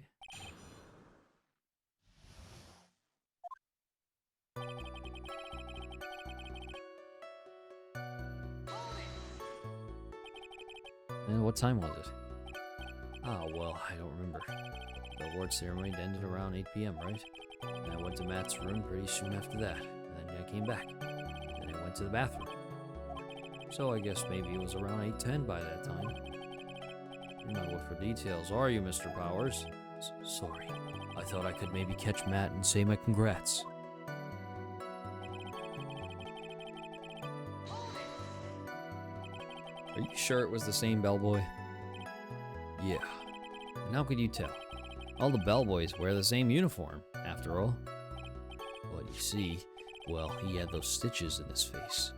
And what time was it? Ah, well, I don't remember. The award ceremony ended around 8 p.m., right? And I went to Matt's room pretty soon after that. And then I came back. Then I went to the bathroom. So I guess maybe it was around 8:10 by that time. You're not good for details, are you, Mr. Powers? Sorry. I thought I could maybe catch Matt and say my congrats. Are you sure it was the same bellboy? Yeah. And how could you tell? All the bellboys wear the same uniform, after all. But you see, well, he had those stitches in his face.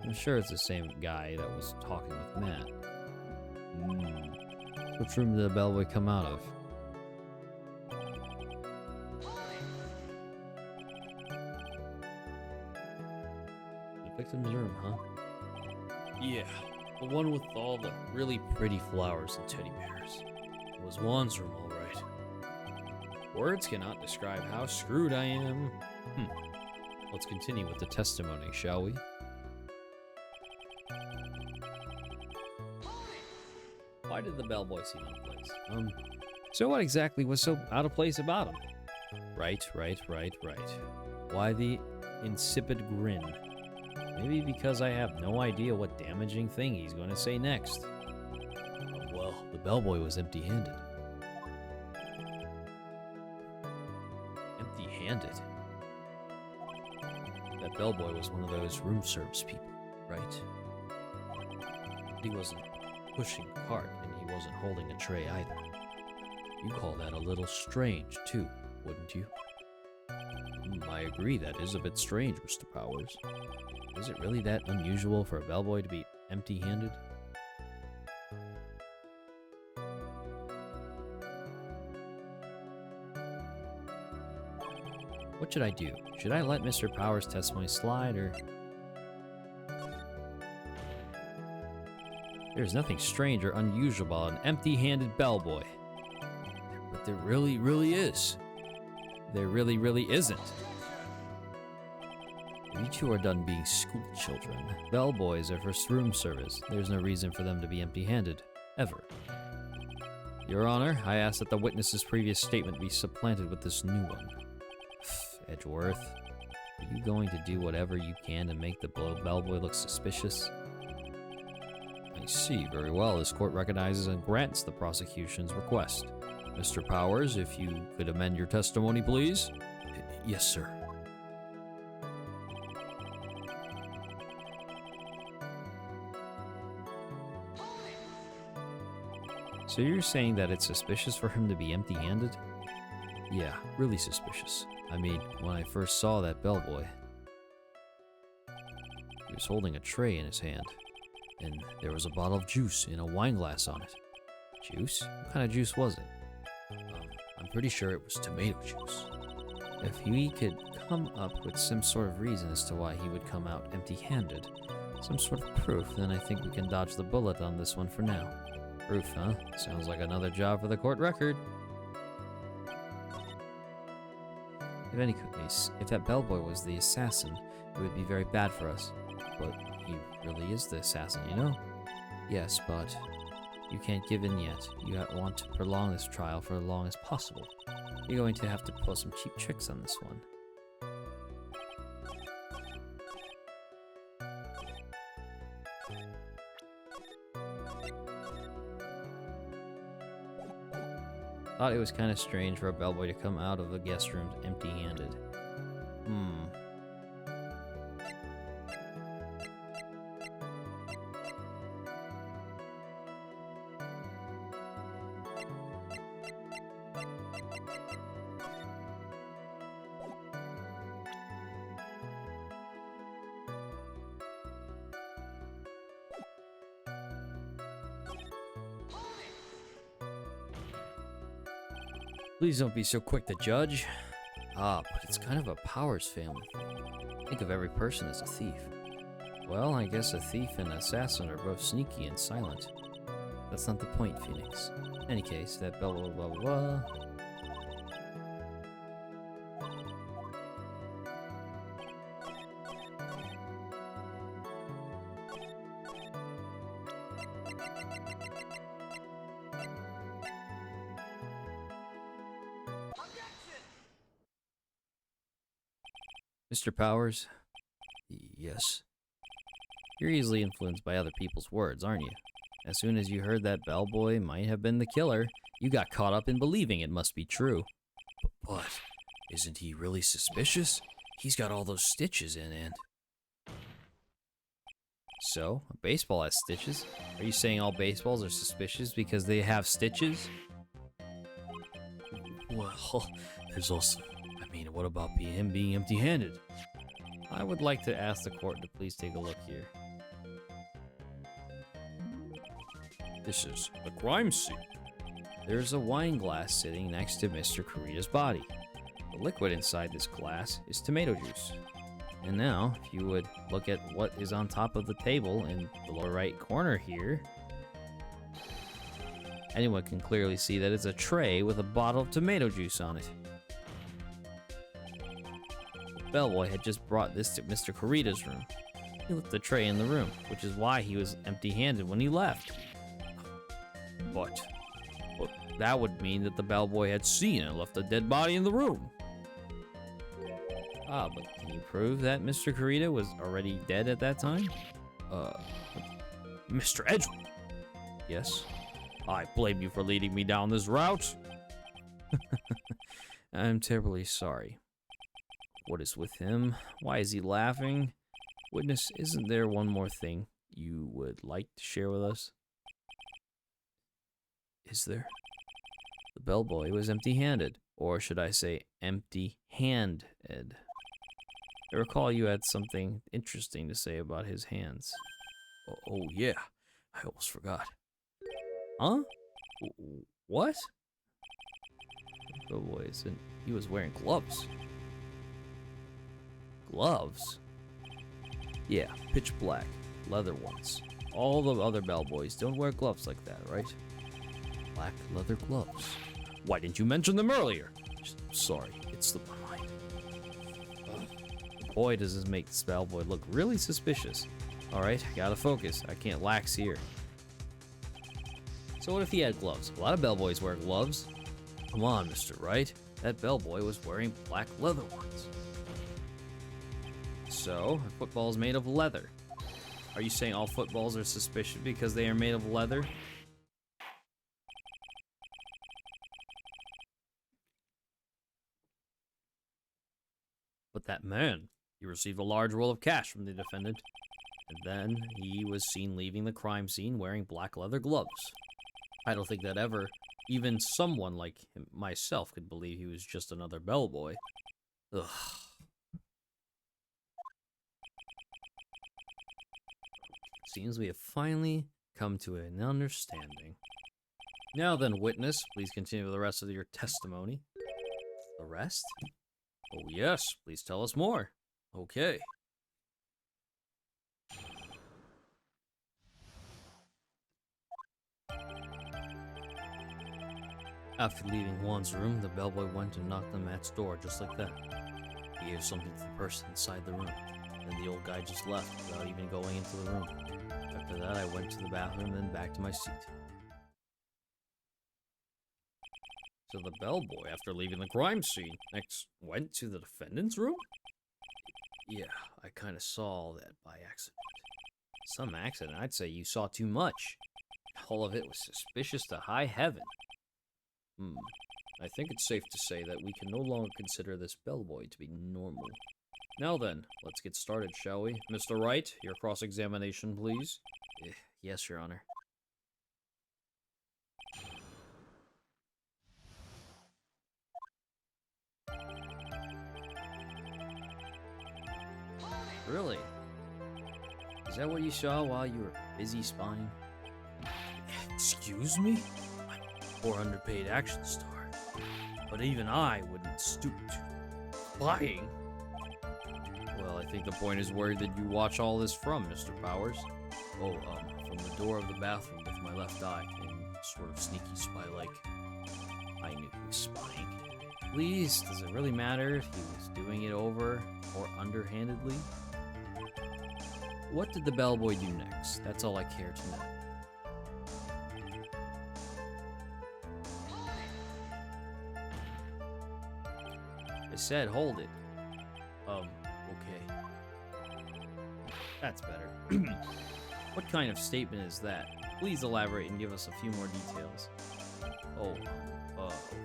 I'm sure it's the same guy that was talking with Matt. Which room did the bellboy come out of? The victim's room, huh? Yeah, the one with all the really pretty flowers and teddy bears. It was Juan's room, all right. Words cannot describe how screwed I am. Let's continue with the testimony, shall we? Why did the bellboy seem out of place? So what exactly was so out of place about him? Right. Why the insipid grin? Maybe because I have no idea what damaging thing he's going to say next. Well, the bellboy was empty-handed. Empty-handed? That bellboy was one of those room service people, right? He wasn't pushing a cart, and he wasn't holding a tray either. You call that a little strange, too, wouldn't you? I agree, that is a bit strange, Mr. Powers. Is it really that unusual for a bellboy to be empty-handed? What should I do? Should I let Mr. Powers' testimony slide, or... There's nothing strange or unusual about an empty-handed bellboy. But there really is. There really isn't. You two are done being school children. Bellboys are for room service. There's no reason for them to be empty-handed. Ever. Your Honor, I ask that the witness's previous statement be supplanted with this new one. Edgeworth, are you going to do whatever you can to make the bellboy look suspicious? I see. Very well. This court recognizes and grants the prosecution's request. Mr. Powers, if you could amend your testimony, please. Yes, sir. So you're saying that it's suspicious for him to be empty-handed? Yeah, really suspicious. I mean, when I first saw that bellboy, he was holding a tray in his hand, and there was a bottle of juice in a wine glass on it. Juice? What kind of juice was it? I'm pretty sure it was tomato juice. If we could come up with some sort of reason as to why he would come out empty-handed, some sort of proof, then I think we can dodge the bullet on this one for now. Proof, huh? Sounds like another job for the court record. In any case, if that bellboy was the assassin, it would be very bad for us. But he really is the assassin, you know? Yes, but you can't give in yet. You want to prolong this trial for as long as possible. You're going to have to pull some cheap tricks on this one. Thought it was kind of strange for a bellboy to come out of the guest rooms empty-handed. Please don't be so quick to judge. But it's kind of a Powers family thing. Think of every person as a thief. Well, I guess a thief and an assassin are both sneaky and silent. That's not the point, Phoenix. In any case, that blah blah blah blah. Mr. Powers, Yes. you're easily influenced by other people's words, aren't you? As soon as you heard that bellboy might have been the killer, you got caught up in believing it must be true. But isn't he really suspicious? He's got all those stitches in and... So, a baseball has stitches? Are you saying all baseballs are suspicious because they have stitches? Well, there's also... I mean, what about him being empty-handed? I would like to ask the court to please take a look here. This is a crime scene. There's a wine glass sitting next to Mr. Kurita's body. The liquid inside this glass is tomato juice. And now, if you would look at what is on top of the table in the lower right corner here, anyone can clearly see that it's a tray with a bottle of tomato juice on it. The bellboy had just brought this to Mr. Kurita's room. He left the tray in the room, which is why he was empty-handed when he left. But that would mean that the bellboy had seen and left a dead body in the room. Ah, but can you prove that Mr. Kurita was already dead at that time? Mr. Edgewood. Yes. I blame you for leading me down this route. I'm terribly sorry. What is with him? Why is he laughing? Witness, isn't there one more thing you would like to share with us? Is there? The bellboy was empty-handed, or should I say empty-handed. I recall you had something interesting to say about his hands. Oh yeah, I almost forgot. Huh? What? The bellboy isn't... He was wearing gloves. Gloves? Yeah, pitch black, leather ones. All the other bellboys don't wear gloves like that, right? Black leather gloves. Why didn't you mention them earlier? Sorry, it slipped my mind. Boy, does this make this bellboy look really suspicious. Alright, gotta focus. I can't lax here. So what if he had gloves? A lot of bellboys wear gloves. Come on, Mr. Wright. That bellboy was wearing black leather ones. So, a football is made of leather. Are you saying all footballs are suspicious because they are made of leather? But that man, he received a large roll of cash from the defendant, and then he was seen leaving the crime scene wearing black leather gloves. I don't think that ever, even someone like myself could believe he was just another bellboy. Ugh. Seems we have finally come to an understanding. Now then, witness, please continue with the rest of your testimony. The rest? Oh yes, please tell us more. Okay. After leaving Juan's room, the bellboy went and knocked on Matt's door just like that. He gave something to the person inside the room. Then the old guy just left without even going into the room. After that, I went to the bathroom and then back to my seat. So the bellboy, after leaving the crime scene, next went to the defendant's room? Yeah, I kind of saw that by accident. Some accident? I'd say you saw too much. All of it was suspicious to high heaven. I think it's safe to say that we can no longer consider this bellboy to be normal. Now then, let's get started, shall we? Mr. Wright, your cross-examination, please. Yes, Your Honor. Really? Is that what you saw while you were busy spying? Excuse me? I'm a 400 paid action star. But even I wouldn't stoop to spying. Well, I think the point is where did you watch all this from, Mr. Powers? Oh, from the door of the bathroom with my left eye, in sort of sneaky spy-like. I knew he was spying. Please, does it really matter if he was doing it over or underhandedly? What did the bellboy do next? That's all I care to know. I said hold it. Okay. That's better. What kind of statement is that? Please elaborate and give us a few more details. Oh, okay.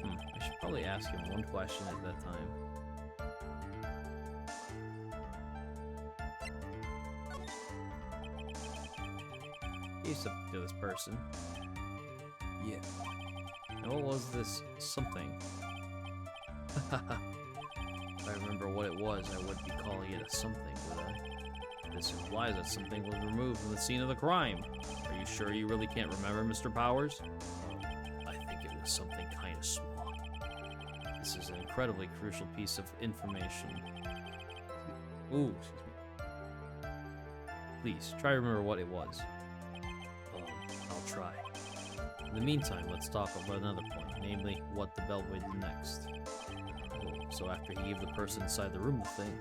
I should probably ask him one question at that time. He's up to this person. Yeah. And what was this something? If I remember what it was, I wouldn't be calling it a something, would I? This implies that something was removed from the scene of the crime. Are you sure you really can't remember, Mr. Powers? I think it was something kind of small. This is an incredibly crucial piece of information. Ooh, excuse me. Please, try to remember what it was. I'll try. In the meantime, let's talk about another point, namely, what the bellboy did next. Oh, so after he gave the person inside the room the thing.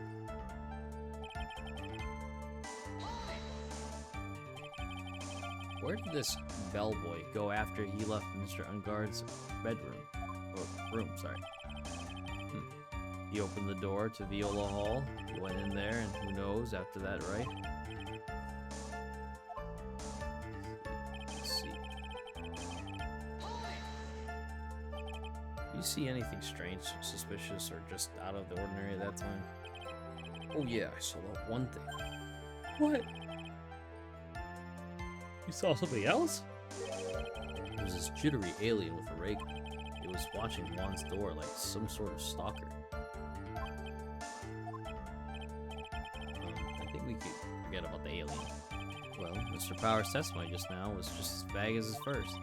Where did this bellboy go after he left Mr. Ungard's bedroom? Or room, sorry. He opened the door to Viola Hall, he went in there, and who knows after that, right? Let's see. Do you see anything strange, suspicious, or just out of the ordinary at that time? Oh yeah, I saw that one thing. What? You saw something else? It was this jittery alien with a ray gun. It was watching Juan's door like some sort of stalker. I think we could forget about the alien. Well, Mr. Power's testimony just now was just as vague as his first.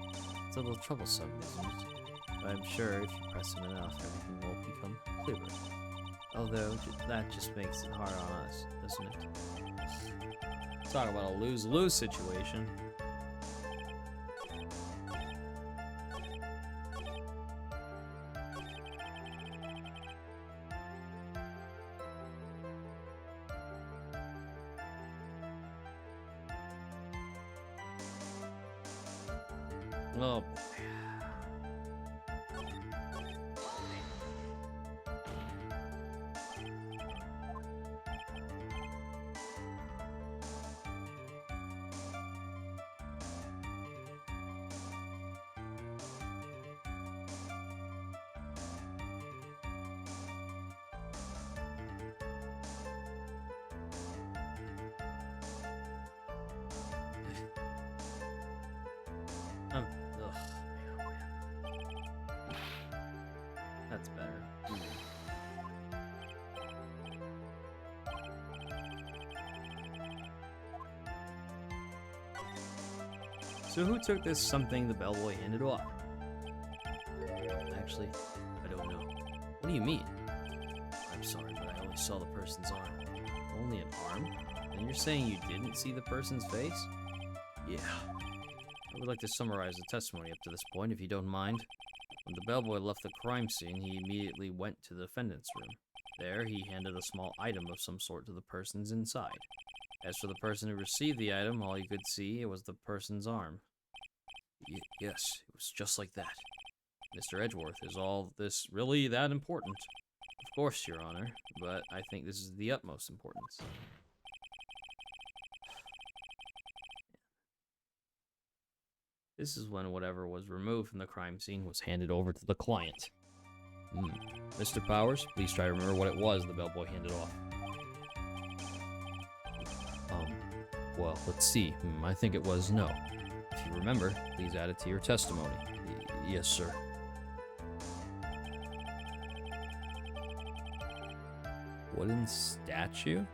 It's a little troublesome, isn't it? But I'm sure if you press him enough, everything will become clearer. Although, that just makes it hard on us, doesn't it? Talk about a lose-lose situation. Oh boy. Ugh. That's better. So who took this something the bellboy handed off? Actually, I don't know. What do you mean? I'm sorry, but I only saw the person's arm. Only an arm? And you're saying you didn't see the person's face? Yeah. I would like to summarize the testimony up to this point, if you don't mind. When the bellboy left the crime scene, he immediately went to the defendant's room. There, he handed a small item of some sort to the persons inside. As for the person who received the item, all you could see it was the person's arm. Yes, it was just like that. Mr. Edgeworth, is all this really that important? Of course, Your Honor, but I think this is the utmost importance. This is when whatever was removed from the crime scene was handed over to the client. Mr. Powers, please try to remember what it was the bellboy handed off. Well, let's see. I think it was no. If you remember, please add it to your testimony. Yes, sir. Wooden statue?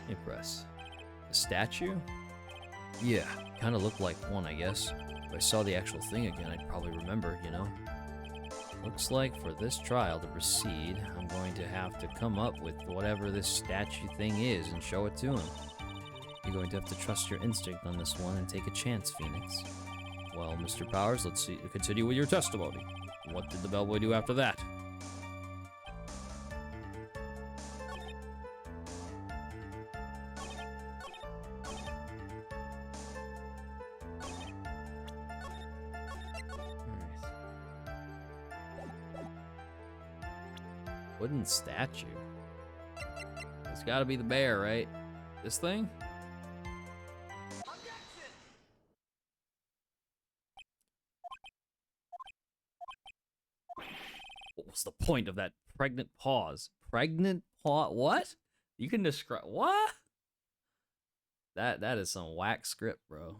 Impress. A statue? Yeah, kind of looked like one, I guess. If I saw the actual thing again, I'd probably remember, you know? Looks like for this trial to proceed, I'm going to have to come up with whatever this statue thing is and show it to him. You're going to have to trust your instinct on this one and take a chance, Phoenix. Well, Mr. Powers, let's continue with your testimony. What did the bellboy do after that? Wooden statue. It's gotta be the bear, right? This thing? What was the point of that pregnant pause? Pregnant pause? What? You can describe what? That is some whack script, bro.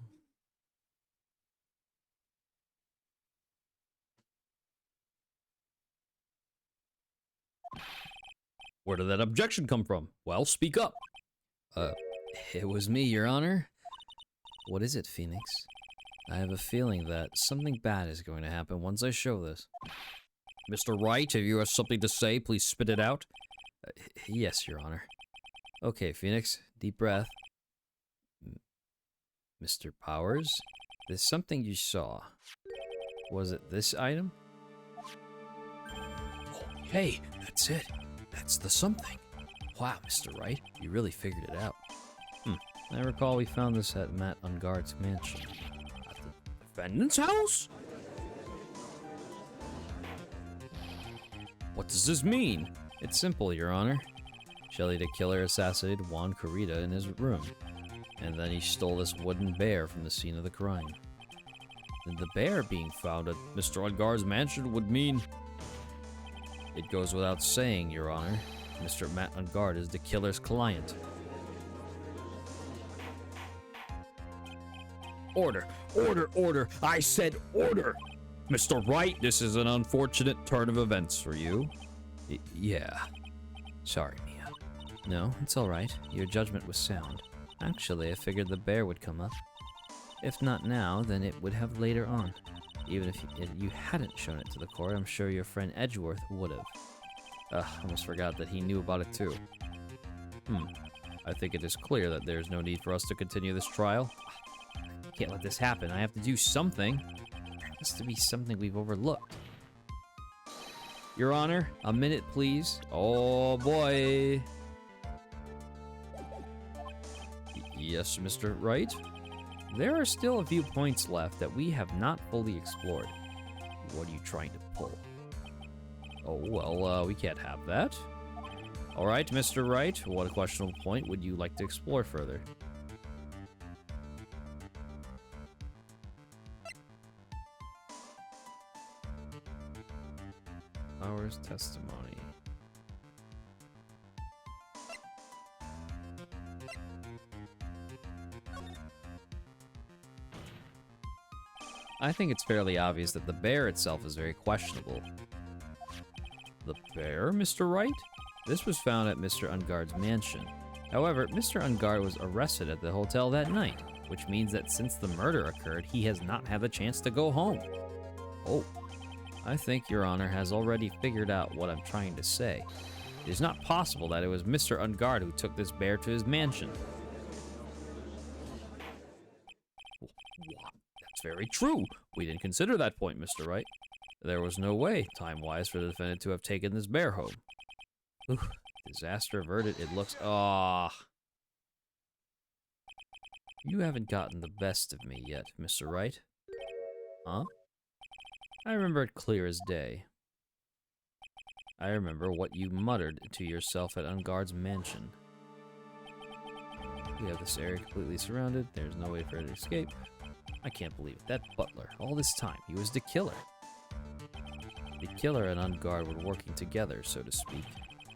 Where did that objection come from? Well, speak up. It was me, Your Honor. What is it, Phoenix? I have a feeling that something bad is going to happen once I show this. Mr. Wright, if you have something to say, please spit it out. Yes, Your Honor. Okay, Phoenix, deep breath. Mr. Powers, there's something you saw. Was it this item? Hey, that's it. That's the something. Wow, Mr. Wright, you really figured it out. I recall we found this at Matt Ungard's mansion. At the defendant's house? What does this mean? It's simple, Your Honor. Shelley the killer assassinated Juan Corrida in his room, and then he stole this wooden bear from the scene of the crime. And the bear being found at Mr. Ungard's mansion would mean... It goes without saying, Your Honor. Mr. Matt Ungard is the killer's client. Order, order, order. I said order. Mr. Wright, this is an unfortunate turn of events for you. Yeah. Sorry, Mia. No, it's all right. Your judgment was sound. Actually, I figured the bear would come up. If not now, then it would have later on. Even if you hadn't shown it to the court, I'm sure your friend Edgeworth would have. Almost forgot that he knew about it too. I think it is clear that there's no need for us to continue this trial. Can't let this happen. I have to do something. There has to be something we've overlooked. Your Honor, a minute, please. Oh, boy. Yes, Mr. Wright? There are still a few points left that we have not fully explored. What are you trying to pull? Oh, well, we can't have that. All right, Mr. Wright, what questionable point would you like to explore further? Powers' testimony. I think it's fairly obvious that the bear itself is very questionable. The bear, Mr. Wright? This was found at Mr. Ungard's mansion. However, Mr. Ungard was arrested at the hotel that night, which means that since the murder occurred, he has not had the chance to go home. Oh, I think Your Honor has already figured out what I'm trying to say. It is not possible that it was Mr. Ungard who took this bear to his mansion. that's very true. We didn't consider that point, Mr. Wright. There was no way, time-wise, for the defendant to have taken this bear home. Ooh, disaster averted, it looks... Ah. You haven't gotten the best of me yet, Mr. Wright. Huh? I remember it clear as day. I remember what you muttered to yourself at Ungard's mansion. We have this area completely surrounded. There's no way for it to escape. I can't believe it. That butler, all this time, he was the killer. The killer and Ungard were working together, so to speak.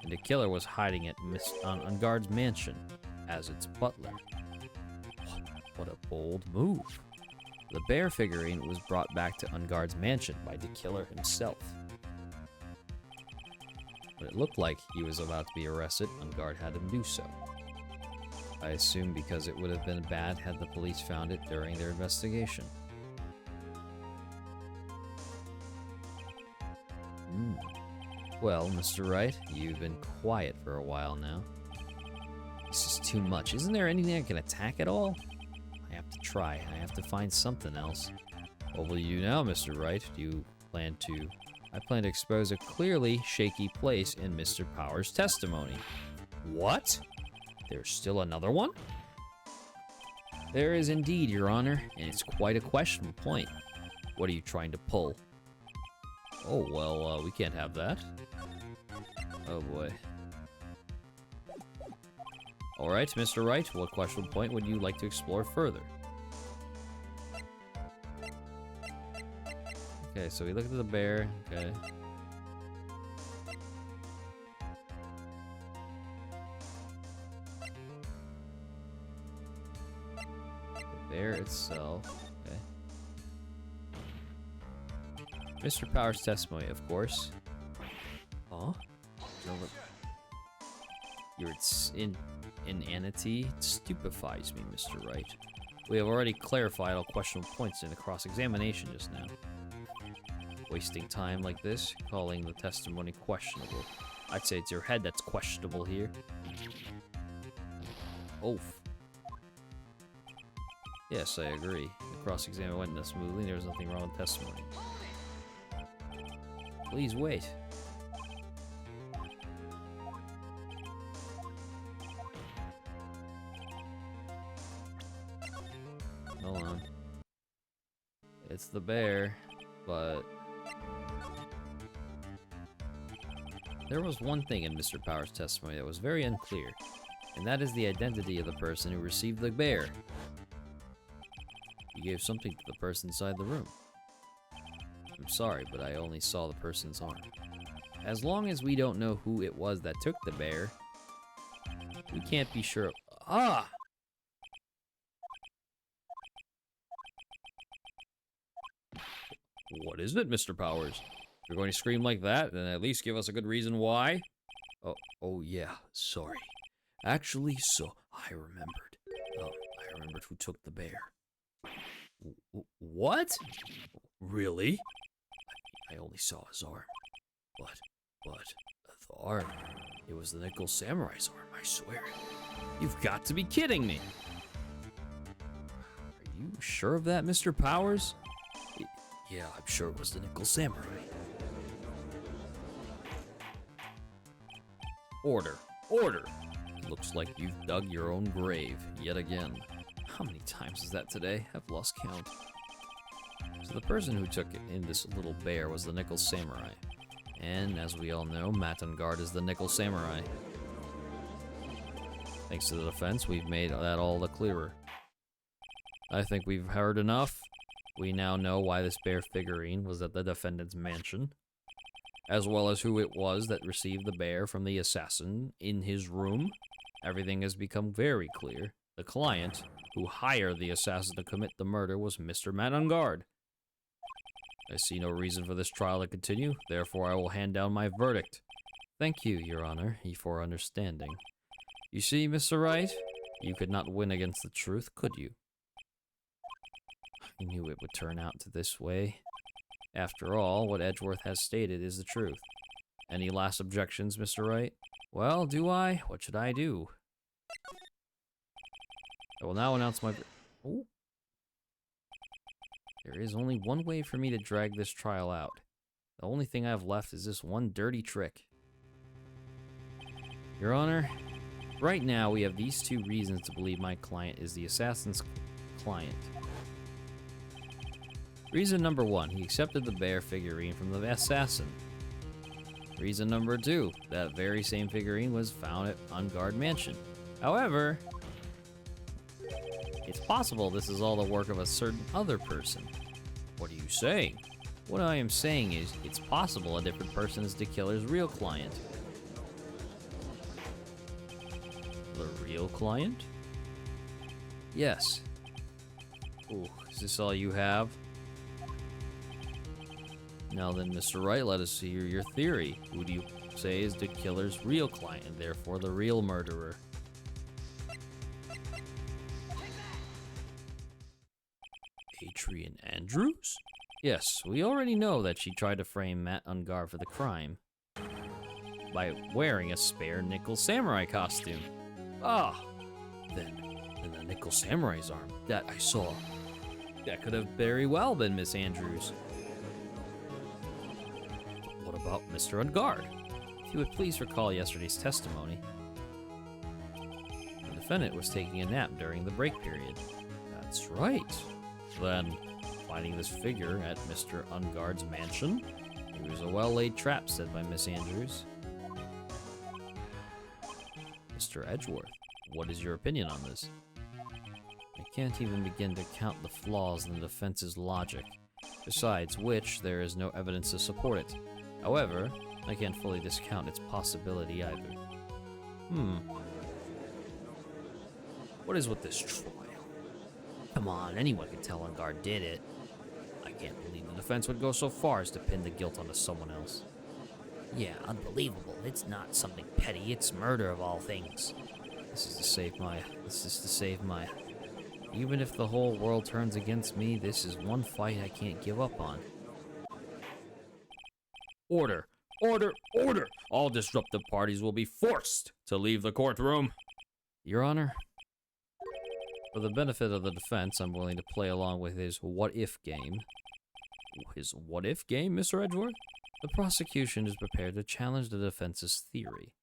And the killer was hiding at Ungard's mansion as its butler. What a bold move. The bear figurine was brought back to Ungard's mansion by the killer himself. When it looked like he was about to be arrested, Ungard had him do so. I assume because it would have been bad had the police found it during their investigation. Well, Mr. Wright, you've been quiet for a while now. This is too much. Isn't there anything I can attack at all? I have to try. I have to find something else. What will you do now, Mr. Wright? Do you plan to... I plan to expose a clearly shaky place in Mr. Power's testimony. What? There's still another one? There is indeed, Your Honor, and it's quite a questionable point. What are you trying to pull? Oh, well, we can't have that. Oh, boy. Alright, Mr. Wright, what questionable point would you like to explore further? Okay, so we look at the bear, okay. The bear itself, okay. Mr. Power's testimony, of course. Huh? No, your inanity stupefies me, Mr. Wright. We have already clarified all questionable points in the cross-examination just now. Wasting time like this, calling the testimony questionable. I'd say it's your head that's questionable here. Oof. Yes, I agree. The cross-examination went smoothly. There was nothing wrong with testimony. Please wait. Hold on. It's the bear, but... There was one thing in Mr. Power's testimony that was very unclear, and that is the identity of the person who received the bear. He gave something to the person inside the room. I'm sorry, but I only saw the person's arm. As long as we don't know who it was that took the bear, we can't be sure. Ah! What is it, Mr. Powers? If you're going to scream like that, then at least give us a good reason why. Oh yeah, sorry. Actually, so I remembered. I remembered who took the bear. What? Really? I only saw his arm. But the arm, it was the Nickel Samurai's arm, I swear. You've got to be kidding me. Are you sure of that, Mr. Powers? Yeah, I'm sure it was the Nickel Samurai. Order. Order! Looks like you've dug your own grave, yet again. How many times is that today? I've lost count. So the person who took in this little bear was the Nickel Samurai. And as we all know, Matangard is the Nickel Samurai. Thanks to the defense, we've made that all the clearer. I think we've heard enough. We now know why this bear figurine was at the defendant's mansion, as well as who it was that received the bear from the assassin in his room. Everything has become very clear. The client who hired the assassin to commit the murder was Mr. Matangard. I see no reason for this trial to continue, therefore I will hand down my verdict. Thank you, Your Honor, for understanding. You see, Mr. Wright, you could not win against the truth, could you? I knew it would turn out to this way. After all, what Edgeworth has stated is the truth. Any last objections, Mr. Wright? Well, do I? What should I do? I will now announce my... Oh. There is only one way for me to drag this trial out. The only thing I have left is this one dirty trick. Your Honor, right now we have these two reasons to believe my client is the assassin's client. Reason number one, he accepted the bear figurine from the assassin. Reason number two, that very same figurine was found at Ungard Mansion. However, it's possible this is all the work of a certain other person. What are you saying? What I am saying is, it's possible a different person is the killer's real client. The real client? Yes. Ooh, is this all you have? Now then, Mr. Wright, let us hear your theory. Who do you say is the killer's real client, and therefore the real murderer? Adrian Andrews? Yes, we already know that she tried to frame Matt Ungar for the crime by wearing a spare nickel samurai costume. Ah, then the nickel samurai's arm that I saw. That could have very well been Miss Andrews. What about Mr. Ungard? If you would please recall yesterday's testimony. The defendant was taking a nap during the break period. That's right. Then, finding this figure at Mr. Ungard's mansion, it was a well-laid trap set by Miss Andrews. Mr. Edgeworth, what is your opinion on this? I can't even begin to count the flaws in the defense's logic, besides which there is no evidence to support it. However, I can't fully discount its possibility either. What is with this trial? Come on, anyone can tell Ungard did it. I can't believe the defense would go so far as to pin the guilt onto someone else. Yeah, unbelievable. It's not something petty, it's murder of all things. This is to save Maya. This is to save Maya. Even if the whole world turns against me, this is one fight I can't give up on. Order! Order! Order! All disruptive parties will be forced to leave the courtroom. Your Honor, for the benefit of the defense, I'm willing to play along with his what-if game. His what-if game, Mr. Edgeworth? The prosecution is prepared to challenge the defense's theory.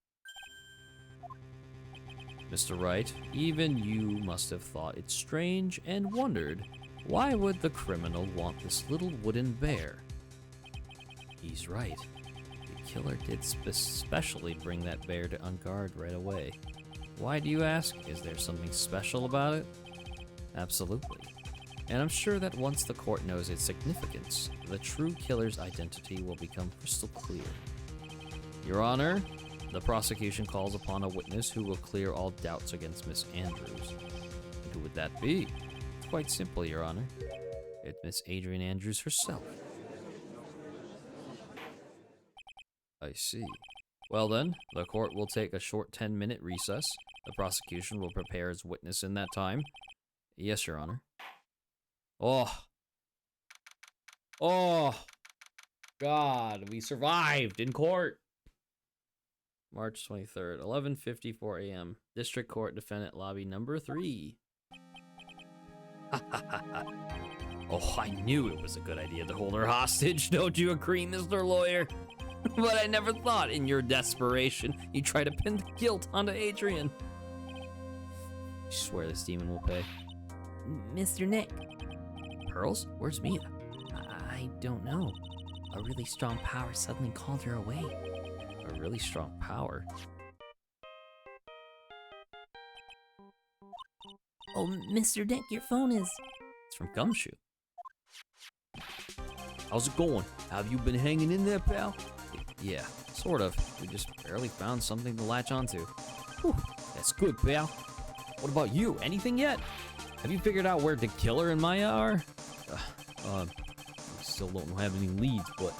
Mr. Wright, even you must have thought it strange and wondered, why would the criminal want this little wooden bear? He's right. The killer did specially bring that bear to Ungard right away. Why do you ask? Is there something special about it? Absolutely. And I'm sure that once the court knows its significance, the true killer's identity will become crystal clear. Your Honor, the prosecution calls upon a witness who will clear all doubts against Miss Andrews. And who would that be? It's quite simple, Your Honor. It's Miss Adrian Andrews herself. I see. Well then, the court will take a short 10-minute recess. The prosecution will prepare its witness in that time. Yes, Your Honor. Oh, God, we survived in court. March 23rd, 11:54 a.m. District Court Defendant Lobby number 3. Oh, I knew it was a good idea to hold her hostage. Don't you agree, Mr. Lawyer? But I never thought in your desperation you'd try to pin the guilt onto Adrian. I swear this demon will pay. Mr. Nick. Pearls? Where's Mia? I don't know. A really strong power suddenly called her away. A really strong power? Oh, Mr. Nick, your phone is... It's from Gumshoe. How's it going? Have you been hanging in there, pal? Yeah, sort of. We just barely found something to latch onto. Whew, that's good, pal. What about you? Anything yet? Have you figured out where the killer and Maya are? We still don't have any leads, but...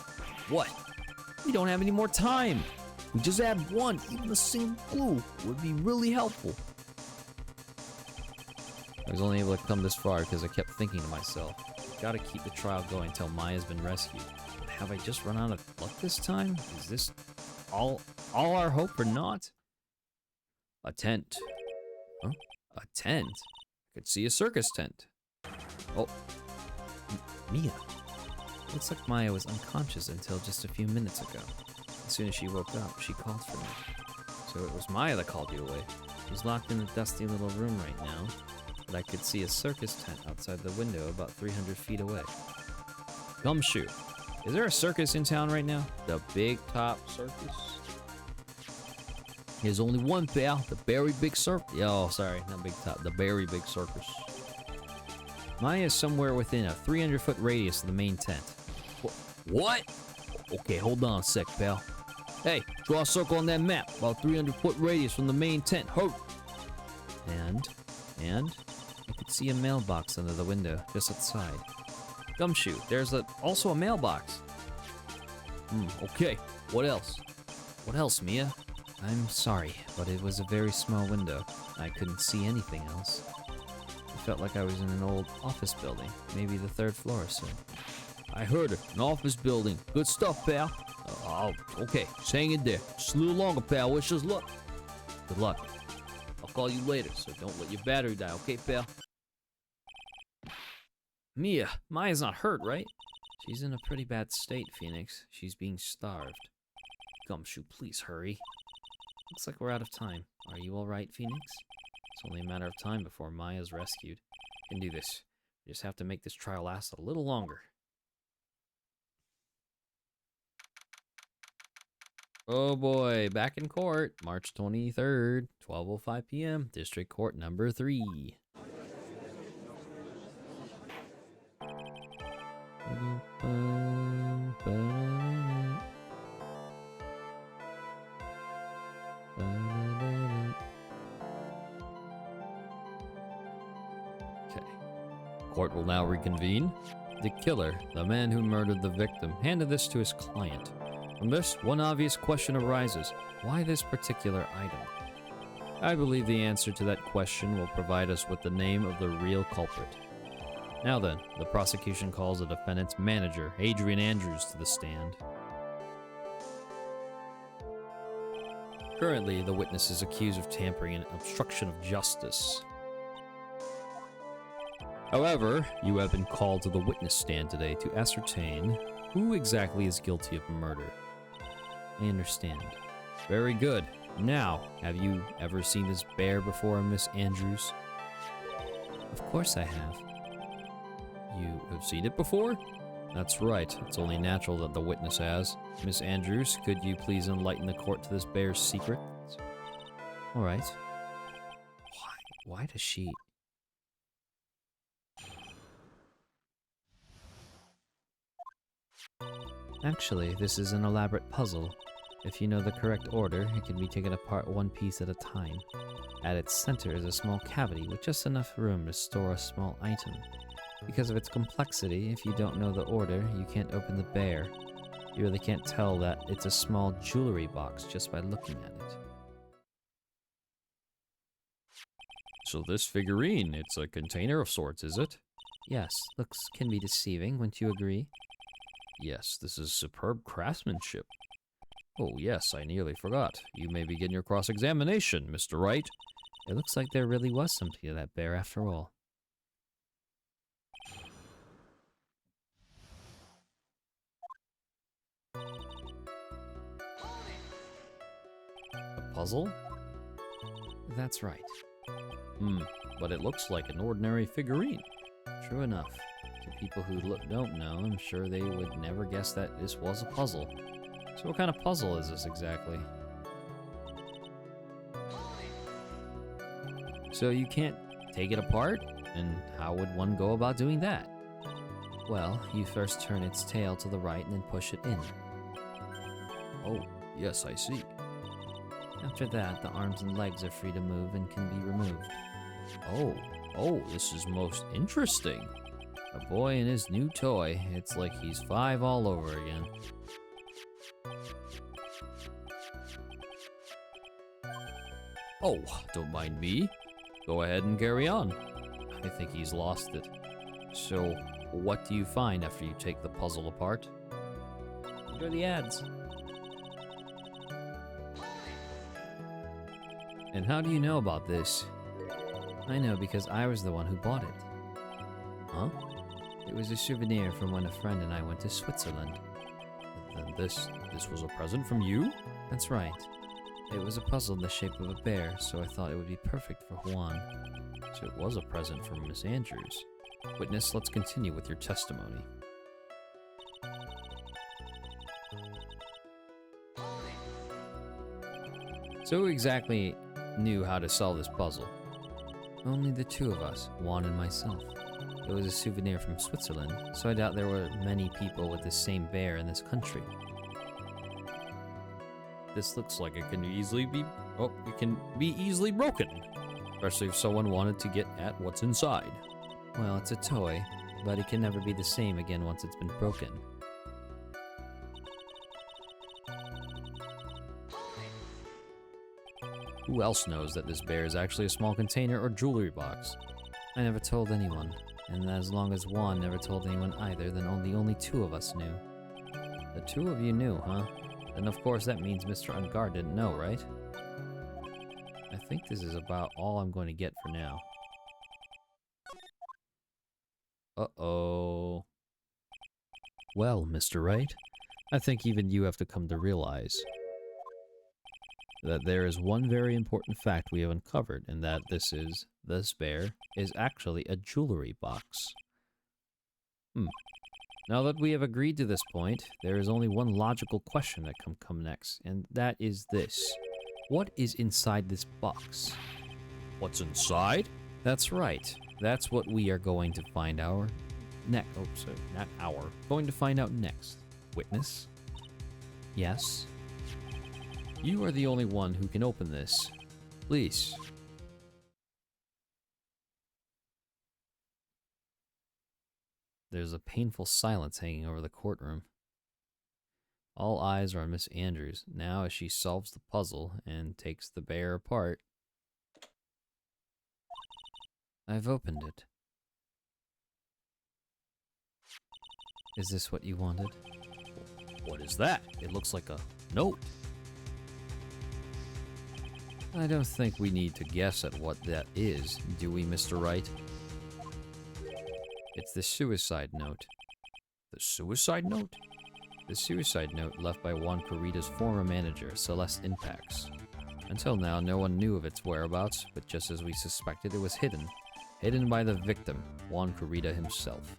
What? We don't have any more time! We just add one, even a single clue would be really helpful. I was only able to come this far because I kept thinking to myself, gotta keep the trial going until Maya's been rescued. But have I just run out of luck this time? Is this all our hope or not? A tent. Huh? A tent? I could see a circus tent. Oh. Mia. Looks like Maya was unconscious until just a few minutes ago. As soon as she woke up, she called for me. So it was Maya that called you away. She's locked in a dusty little room right now, but I could see a circus tent outside the window about 300 feet away. Gumshoe. Is there a circus in town right now? The Big Top Circus? There's only one, pal. The Very Big Circus. Oh, sorry, not Big Top. The Very Big Circus. Maya is somewhere within a 300-foot radius of the main tent. What? Okay, hold on a sec, pal. Hey, draw a circle on that map, about 300-foot radius from the main tent. Hurry! And I could see a mailbox under the window, just outside. Gumshoe, there's also a mailbox. Okay, what else? What else, Mia? I'm sorry, but it was a very small window. I couldn't see anything else. It felt like I was in an old office building, maybe the 3rd floor or so. I heard it. An office building. Good stuff, pal. Oh, okay. Just hang in there. Just a little longer, pal. Wish us luck. Good luck. I'll call you later, so don't let your battery die, okay, pal? Mia, Maya's not hurt, right? She's in a pretty bad state, Phoenix. She's being starved. Gumshoe, please hurry. Looks like we're out of time. Are you alright, Phoenix? It's only a matter of time before Maya's rescued. Can do this. We just have to make this trial last a little longer. Oh boy, back in court, March 23rd, 12:05 p.m., District Court number 3. Okay. Court will now reconvene. The killer, the man who murdered the victim, handed this to his client. From this, one obvious question arises. Why this particular item? I believe the answer to that question will provide us with the name of the real culprit. Now then, the prosecution calls the defendant's manager, Adrian Andrews, to the stand. Currently, the witness is accused of tampering and obstruction of justice. However, you have been called to the witness stand today to ascertain who exactly is guilty of murder. I understand. Very good. Now, have you ever seen this bear before, Miss Andrews? Of course I have. You have seen it before? That's right. It's only natural that the witness has. Miss Andrews, could you please enlighten the court to this bear's secret? All right. Why does she... Actually, this is an elaborate puzzle. If you know the correct order, it can be taken apart one piece at a time. At its center is a small cavity with just enough room to store a small item. Because of its complexity, if you don't know the order, you can't open the bear. You really can't tell that it's a small jewelry box just by looking at it. So this figurine, it's a container of sorts, is it? Yes, looks can be deceiving, wouldn't you agree? Yes, this is superb craftsmanship. Oh yes, I nearly forgot. You may begin your cross-examination, Mr. Wright. It looks like there really was something to that bear after all. A puzzle? That's right. But it looks like an ordinary figurine. True enough. To people who don't know, I'm sure they would never guess that this was a puzzle. So what kind of puzzle is this exactly? So you can't take it apart? And how would one go about doing that? Well, you first turn its tail to the right and then push it in. Oh, yes, I see. After that, the arms and legs are free to move and can be removed. Oh, this is most interesting. A boy and his new toy. It's like he's 5 all over again. Oh, don't mind me. Go ahead and carry on. I think he's lost it. So, what do you find after you take the puzzle apart? Enjoy the ads. And how do you know about this? I know because I was the one who bought it. Huh? It was a souvenir from when a friend and I went to Switzerland. Then this was a present from you? That's right. It was a puzzle in the shape of a bear, so I thought it would be perfect for Juan. So it was a present from Miss Andrews. Witness, let's continue with your testimony. So who exactly knew how to solve this puzzle? Only the two of us, Juan and myself. It was a souvenir from Switzerland, so I doubt there were many people with the same bear in this country. This looks like it can easily be easily broken, especially if someone wanted to get at what's inside. Well, it's a toy, but it can never be the same again once it's been broken. Who else knows that this bear is actually a small container or jewelry box? I never told anyone. And as long as Juan never told anyone either, then only two of us knew. The two of you knew, huh? Then of course that means Mr. Unguard didn't know, right? I think this is about all I'm going to get for now. Uh-oh. Well, Mr. Wright, I think even you have to come to realize that there is one very important fact we have uncovered, and that this bear is actually a jewelry box. Now that we have agreed to this point, there is only one logical question that can come next, and that is this. What is inside this box? What's inside? That's right. That's what we are going to find out going to find out next. Witness? Yes? You are the only one who can open this. Please. There's a painful silence hanging over the courtroom. All eyes are on Miss Andrews now as she solves the puzzle and takes the bear apart. I've opened it. Is this what you wanted? What is that? It looks like a note. I don't think we need to guess at what that is, do we, Mr. Wright? It's the suicide note. The suicide note? The suicide note left by Juan Kurita's former manager, Celeste Impax. Until now, no one knew of its whereabouts, but just as we suspected, it was hidden. Hidden by the victim, Juan Kurita himself.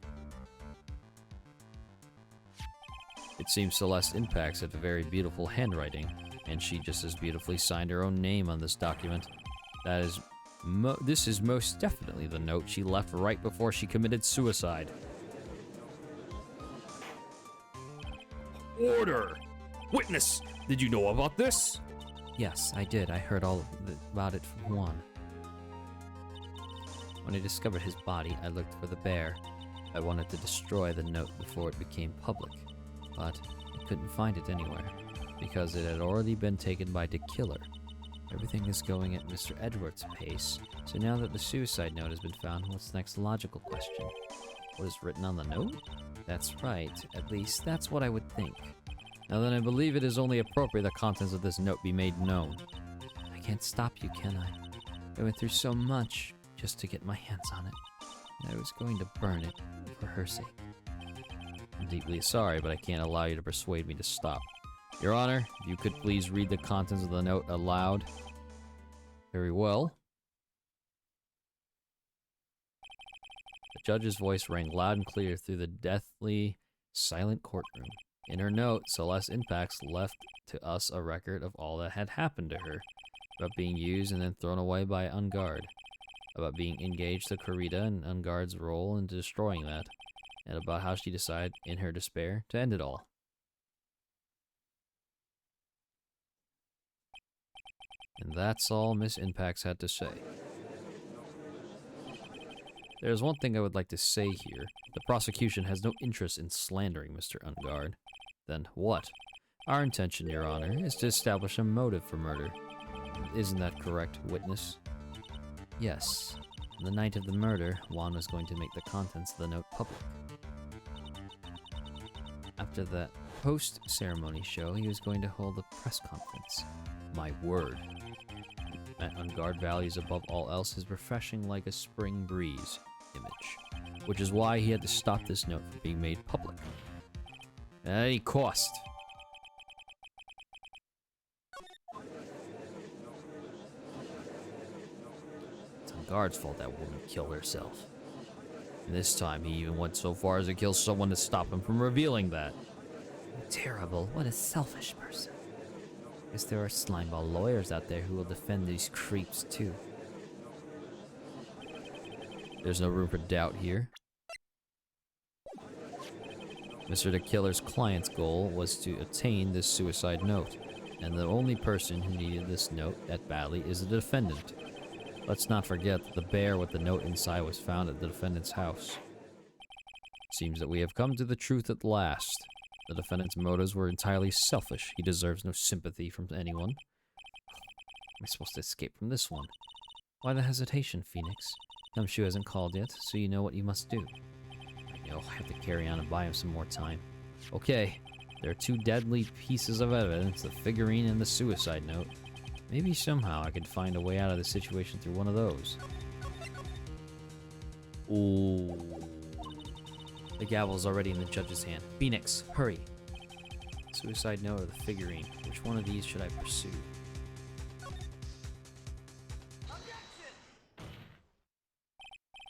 It seems Celeste Impax had a very beautiful handwriting, and she just as beautifully signed her own name on this document. This is most definitely the note she left right before she committed suicide. Order! Witness! Did you know about this? Yes, I did. I heard all about it from Juan. When I discovered his body, I looked for the bear. I wanted to destroy the note before it became public, but I couldn't find it anywhere, because it had already been taken by the killer. Everything is going at Mr. Edwards' pace, so now that the suicide note has been found, what's the next logical question? What is written on the note? That's right, at least that's what I would think. Now then, I believe it is only appropriate the contents of this note be made known. I can't stop you, can I? I went through so much just to get my hands on it, and I was going to burn it for her sake. I'm deeply sorry, but I can't allow you to persuade me to stop. Your Honor, if you could please read the contents of the note aloud. Very well. The judge's voice rang loud and clear through the deathly silent courtroom. In her note, Celeste Impax left to us a record of all that had happened to her, about being used and then thrown away by Unguard, about being engaged to Kurita and Unguard's role in destroying that, and about how she decided, in her despair, to end it all. And that's all Miss Impax had to say. There's one thing I would like to say here. The prosecution has no interest in slandering Mr. Unguard. Then what? Our intention, Your Honor, is to establish a motive for murder. Isn't that correct, witness? Yes. On the night of the murder, Juan was going to make the contents of the note public. After that post-ceremony show, he was going to hold a press conference. My word. That Unguard values above all else his refreshing like a spring breeze image, which is why he had to stop this note from being made public. At any cost. It's Unguard's fault that woman killed herself. And this time he even went so far as to kill someone to stop him from revealing that. Terrible. What a selfish person. Guess there are slimeball lawyers out there who will defend these creeps too. There's no room for doubt here. Mr. the Killer's client's goal was to obtain this suicide note, and the only person who needed this note that badly is the defendant. Let's not forget that the bear with the note inside was found at the defendant's house. Seems that we have come to the truth at last. The defendant's motives were entirely selfish. He deserves no sympathy from anyone. Am I supposed to escape from this one? Why the hesitation, Phoenix? Gumshoe hasn't called yet, so you know what you must do. You'll have to carry on and buy him some more time. Okay, there are two deadly pieces of evidence, the figurine and the suicide note. Maybe somehow I could find a way out of the situation through one of those. Ooh. The gavel's already in the judge's hand. Phoenix, hurry. Suicide note or the figurine? Which one of these should I pursue?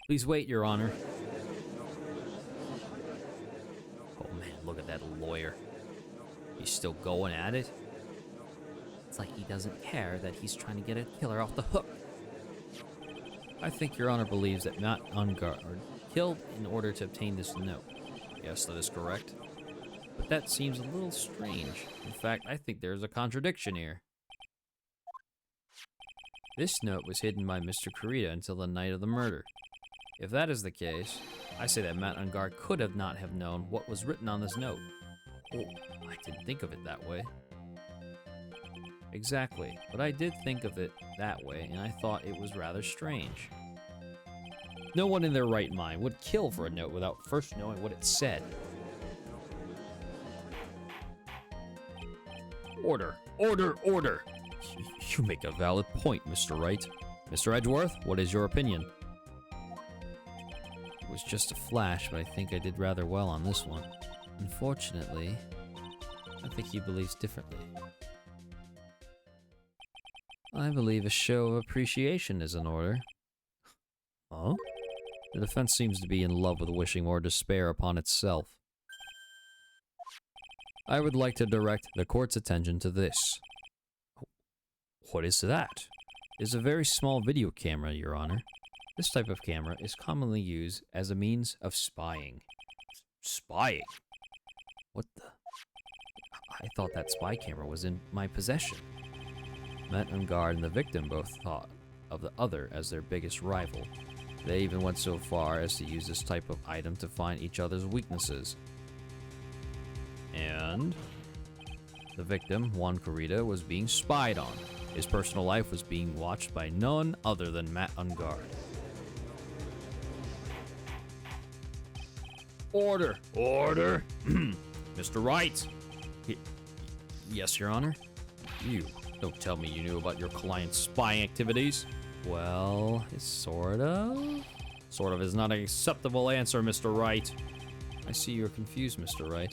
Please wait, Your Honor. Oh man, look at that lawyer. He's still going at it. It's like he doesn't care that he's trying to get a killer off the hook. I think Your Honor believes that Matt Ungard killed in order to obtain this note. Yes, that is correct. But that seems a little strange. In fact, I think there's a contradiction here. This note was hidden by Mr. Kurita until the night of the murder. If that is the case, I say that Matt Ungard could have not have known what was written on this note. Oh, I didn't think of it that way. Exactly, but I did think of it that way, and I thought it was rather strange. No one in their right mind would kill for a note without first knowing what it said. Order, order, order! You make a valid point, Mr. Wright. Mr. Edgeworth, what is your opinion? It was just a flash, but I think I did rather well on this one. Unfortunately, I think he believes differently. I believe a show of appreciation is in order. Huh? The defense seems to be in love with wishing more despair upon itself. I would like to direct the court's attention to this. What is that? It's a very small video camera, Your Honor. This type of camera is commonly used as a means of spying. Spying? What the? I thought that spy camera was in my possession. Matt Ungard and the victim both thought of the other as their biggest rival. They even went so far as to use this type of item to find each other's weaknesses. And the victim, Juan Kurita, was being spied on. His personal life was being watched by none other than Matt Ungard. Order! Order! Mr. Wright! Yes, Your Honor? You don't tell me you knew about your client's spying activities. Well, it's sort of. Sort of is not an acceptable answer, Mr. Wright. I see you're confused, Mr. Wright.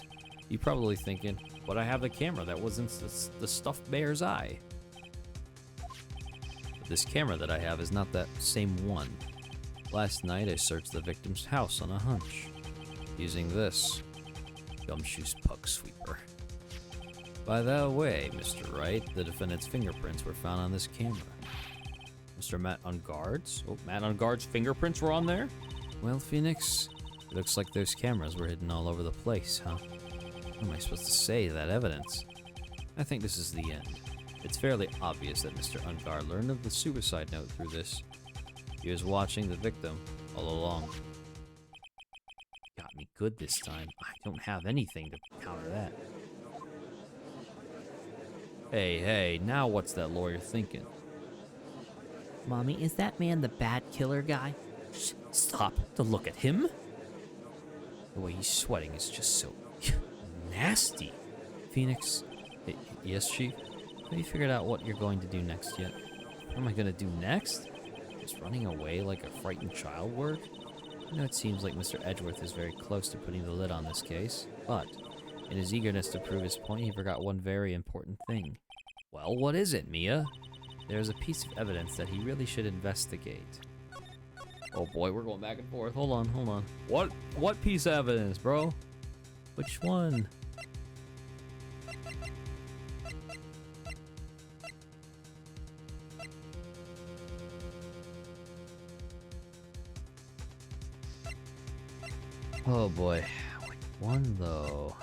You're probably thinking, but I have the camera that was in the stuffed bear's eye. But this camera that I have is not that same one. Last night, I searched the victim's house on a hunch, using this Gumshoe's pug sweeper. By the way, Mr. Wright, the defendant's fingerprints were found on this camera. Mr. Matt Ungard's? Oh, Matt Ungard's fingerprints were on there? Well, Phoenix, it looks like those cameras were hidden all over the place, huh? What am I supposed to say to that evidence? I think this is the end. It's fairly obvious that Mr. Ungard learned of the suicide note through this. He was watching the victim all along. Got me good this time. I don't have anything to counter that. Hey, now what's that lawyer thinking? Mommy, is that man the bad killer guy? Stop to look at him. The way he's sweating is just so nasty. Phoenix, yes, Chief? Have you figured out what you're going to do next yet? What am I going to do next? Just running away like a frightened child work? I know it seems like Mr. Edgeworth is very close to putting the lid on this case, but in his eagerness to prove his point, he forgot one very important thing. Well, what is it, Mia? There's a piece of evidence that he really should investigate. Oh boy, we're going back and forth. Hold on. What piece of evidence, bro? Which one? Oh boy, which one though?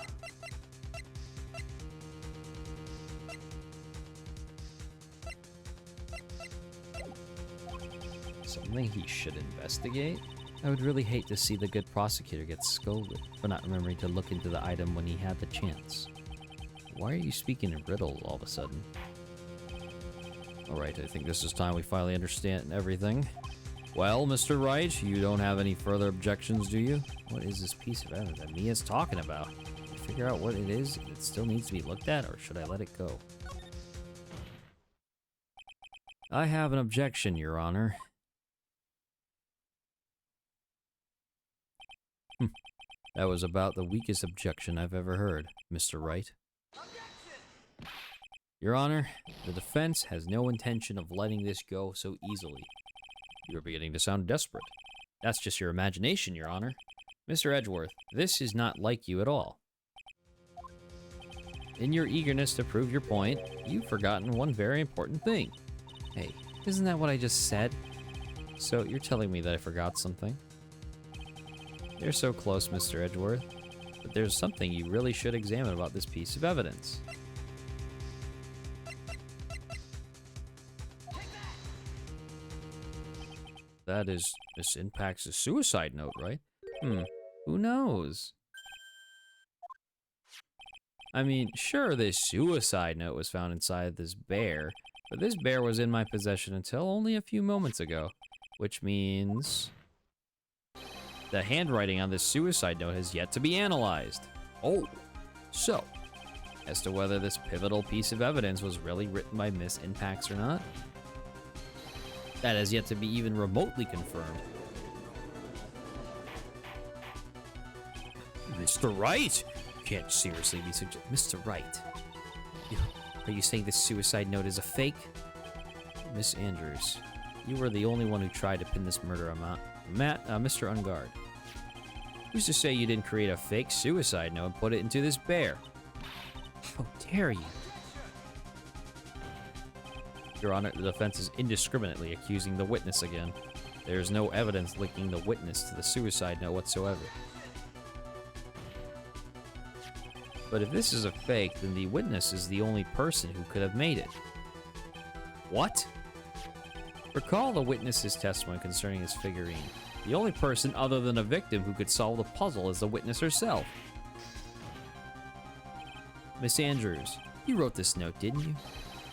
Something he should investigate? I would really hate to see the good prosecutor get scolded for not remembering to look into the item when he had the chance. Why are you speaking in riddle all of a sudden? Alright, I think this is time we finally understand everything. Well, Mr. Wright, you don't have any further objections, do you? What is this piece of evidence that Mia's talking about? Figure out what it is. It still needs to be looked at, or should I let it go? I have an objection, Your Honor. That was about the weakest objection I've ever heard, Mr. Wright. Your Honor, the defense has no intention of letting this go so easily. You're beginning to sound desperate. That's just your imagination, Your Honor. Mr. Edgeworth, this is not like you at all. In your eagerness to prove your point, you've forgotten one very important thing. Hey, isn't that what I just said? So you're telling me that I forgot something? You're so close, Mr. Edgeworth, but there's something you really should examine about this piece of evidence. That is, this impacts a suicide note, right? Who knows? I mean, sure, this suicide note was found inside this bear, but this bear was in my possession until only a few moments ago, which means the handwriting on this suicide note has yet to be analyzed. Oh, so, as to whether this pivotal piece of evidence was really written by Miss Impax or not, that has yet to be even remotely confirmed. Mr. Wright! You can't seriously be Mr. Wright. Are you saying this suicide note is a fake? Miss Andrews, you were the only one who tried to pin this murder on Mr. Ungard. Who's to say you didn't create a fake suicide note and put it into this bear? How dare you? Your Honor, the defense is indiscriminately accusing the witness again. There is no evidence linking the witness to the suicide note whatsoever. But if this is a fake, then the witness is the only person who could have made it. What? Recall the witness's testimony concerning his figurine. The only person other than a victim who could solve the puzzle is the witness herself. Miss Andrews, you wrote this note, didn't you?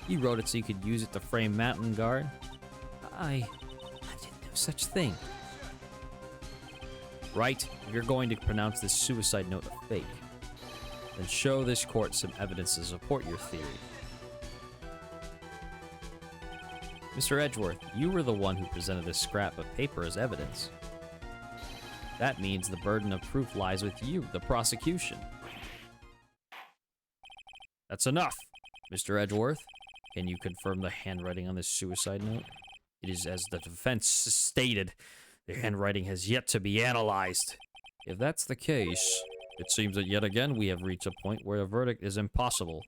You wrote it so you could use it to frame Mountain Guard? I didn't do such thing. Right, if you're going to pronounce this suicide note a fake, then show this court some evidence to support your theory. Mr. Edgeworth, you were the one who presented this scrap of paper as evidence. That means the burden of proof lies with you, the prosecution. That's enough, Mr. Edgeworth. Can you confirm the handwriting on this suicide note? It is as the defense stated. The handwriting has yet to be analyzed. If that's the case, it seems that yet again we have reached a point where a verdict is impossible.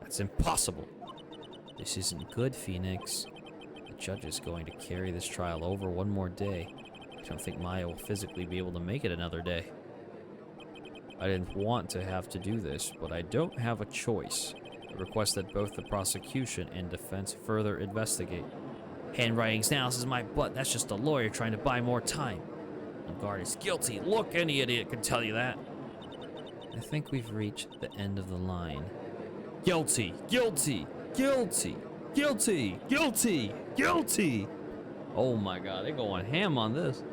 That's impossible. This isn't good, Phoenix. The judge is going to carry this trial over one more day. I don't think Maya will physically be able to make it another day. I didn't want to have to do this, but I don't have a choice. I request that both the prosecution and defense further investigate. Handwriting's analysis is my butt. That's just a lawyer trying to buy more time. Guard is guilty. Look, any idiot can tell you that. I think we've reached the end of the line. Guilty, guilty, guilty, guilty, guilty, guilty. Oh my God, they're going ham on this.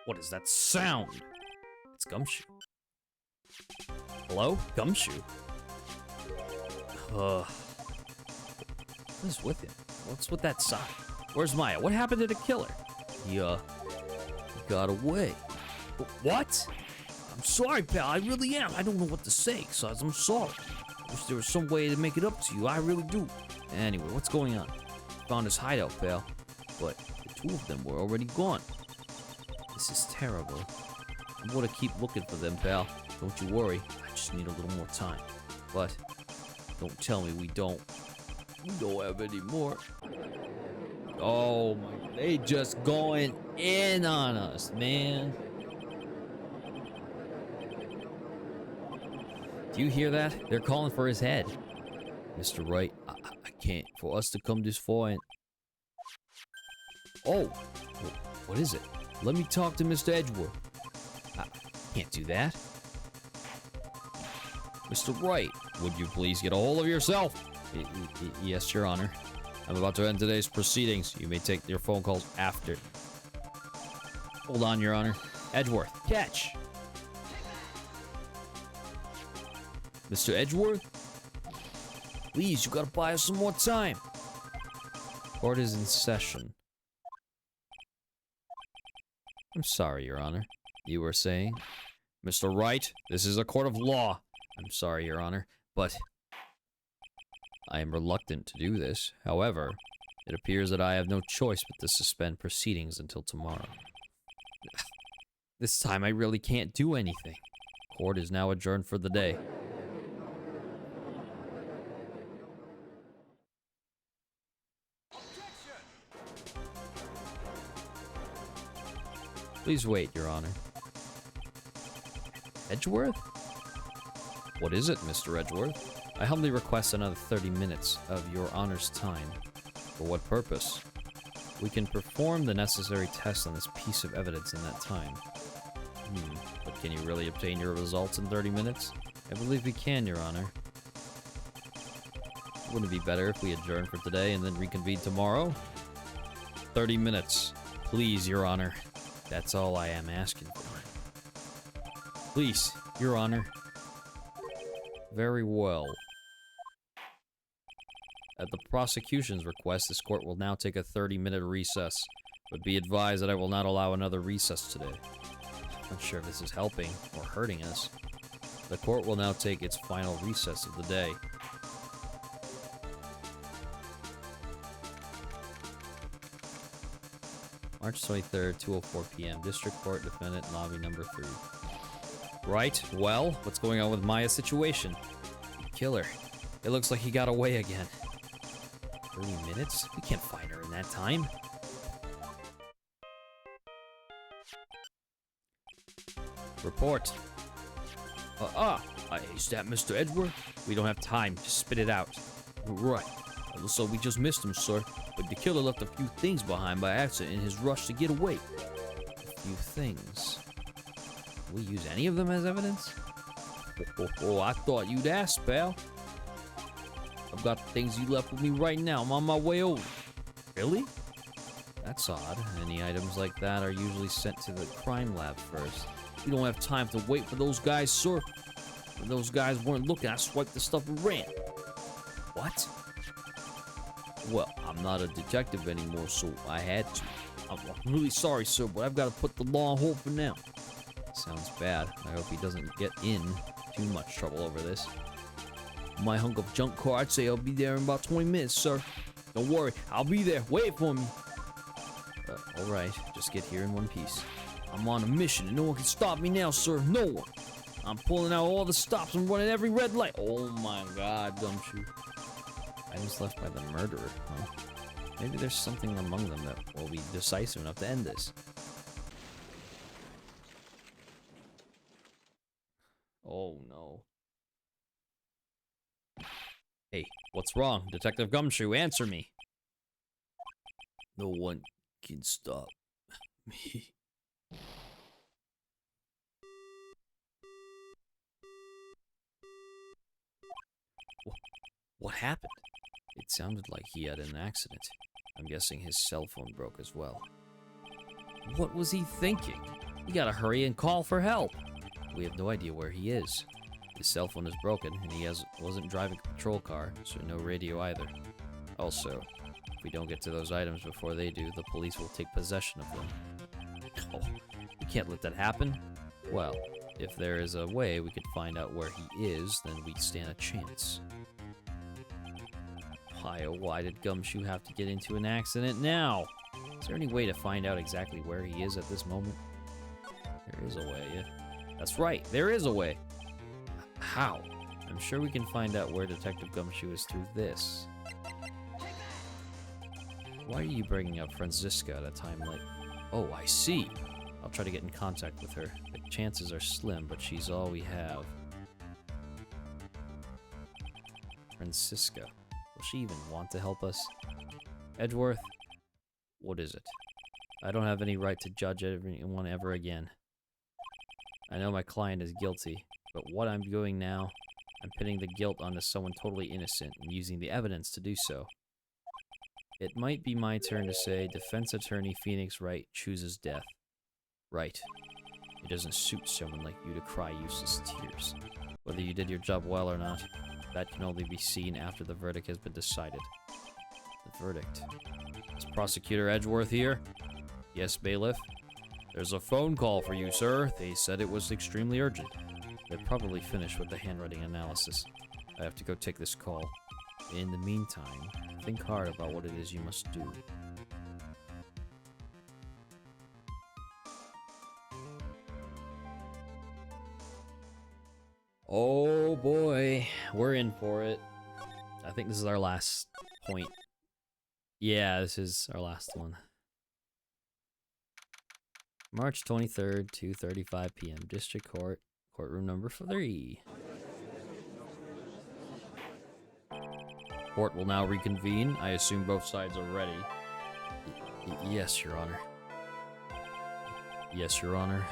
What is that sound? It's Gumshoe. Hello? Gumshoe? What is with him? What's with that sign? Where's Maya? What happened to the killer? He got away. What? I'm sorry, pal. I really am. I don't know what to say, Cuz. I'm sorry. Wish there was some way to make it up to you. I really do. Anyway, what's going on? Found his hideout, pal. But the two of them were already gone. This is terrible. I'm gonna keep looking for them, pal. Don't you worry. I just need a little more time. But don't tell me we don't have any more. Oh my God, they just going in on us, man. Do you hear that? They're calling for his head. Mr. Wright, I can't. For us to come this far and... Oh, what is it? Let me talk to Mr. Edgeworth. I can't do that. Mr. Wright, would you please get a hold of yourself? Yes, Your Honor. I'm about to end today's proceedings. You may take your phone calls after. Hold on, Your Honor. Edgeworth, catch! Mr. Edgeworth? Please, you gotta buy us some more time. Court is in session. I'm sorry, Your Honor. You were saying? Mr. Wright, this is a court of law. I'm sorry, Your Honor, but I am reluctant to do this. However, it appears that I have no choice but to suspend proceedings until tomorrow. This time I really can't do anything. Court is now adjourned for the day. Please wait, Your Honor. Edgeworth? What is it, Mr. Edgeworth? I humbly request another 30 minutes of Your Honor's time. For what purpose? We can perform the necessary tests on this piece of evidence in that time. But can you really obtain your results in 30 minutes? I believe we can, Your Honor. Wouldn't it be better if we adjourn for today and then reconvene tomorrow? 30 minutes. Please, Your Honor. That's all I am asking for. Please, Your Honor. Very well. At the prosecution's request, this court will now take a 30-minute recess. But be advised that I will not allow another recess today. Not sure if this is helping or hurting us. The court will now take its final recess of the day. March 23rd, 2:04 p.m. District Court, Defendant, Lobby number 3. Right, well, what's going on with Maya's situation? The killer. It looks like he got away again. 30 minutes? We can't find her in that time. Report. Is that Mr. Edgeworth? We don't have time. Just spit it out. Right. So we just missed him, sir. But the killer left a few things behind by accident in his rush to get away. A few things. Will we use any of them as evidence? I thought you'd ask, pal. I've got the things you left with me right now. I'm on my way over. Really? That's odd. Any items like that are usually sent to the crime lab first. We don't have time to wait for those guys, sir. When those guys weren't looking, I swiped the stuff and ran. What? Well, I'm not a detective anymore, so I had to. I'm really sorry, sir, but I've got to put the law on hold for now. Sounds bad. I hope he doesn't get in too much trouble over this. My hunk of junk car, I'd say I'll be there in about 20 minutes, sir. Don't worry, I'll be there. Wait for me. Alright, just get here in one piece. I'm on a mission and no one can stop me now, sir. No one. I'm pulling out all the stops and running every red light. Oh my god, Gumshoe. Items left by the murderer, huh? Maybe there's something among them that will be decisive enough to end this. Oh no. Hey, what's wrong? Detective Gumshoe, answer me. No one can stop me. What happened? It sounded like he had an accident. I'm guessing his cell phone broke as well. What was he thinking? We gotta hurry and call for help. We have no idea where he is. His cell phone is broken, and he wasn't driving a patrol car, so no radio either. Also, if we don't get to those items before they do, the police will take possession of them. Oh, we can't let that happen. Well, if there is a way we could find out where he is, then we'd stand a chance. Why did Gumshoe have to get into an accident now? Is there any way to find out exactly where he is at this moment? There is a way, yeah. That's right, there is a way. How? I'm sure we can find out where Detective Gumshoe is through this. Why are you bringing up Franziska at a time like... Oh, I see. I'll try to get in contact with her. The chances are slim, but she's all we have. Franziska. Will she even want to help us? Edgeworth? What is it? I don't have any right to judge anyone ever again. I know my client is guilty, but what I'm doing now, I'm pinning the guilt onto someone totally innocent and using the evidence to do so. It might be my turn to say, defense attorney Phoenix Wright chooses death. Right. It doesn't suit someone like you to cry useless tears. Whether you did your job well or not, that can only be seen after the verdict has been decided. The verdict. Is Prosecutor Edgeworth here? Yes, bailiff. There's a phone call for you, sir. They said it was extremely urgent. They're probably finished with the handwriting analysis. I have to go take this call. In the meantime, think hard about what it is you must do. Oh boy, we're in for it. I think this is our last point. Yeah, this is our last one. March 23rd, 2:35 p.m. District Court, courtroom number 3. Court will now reconvene. I assume both sides are ready. Yes, Your Honor. Yes, Your Honor.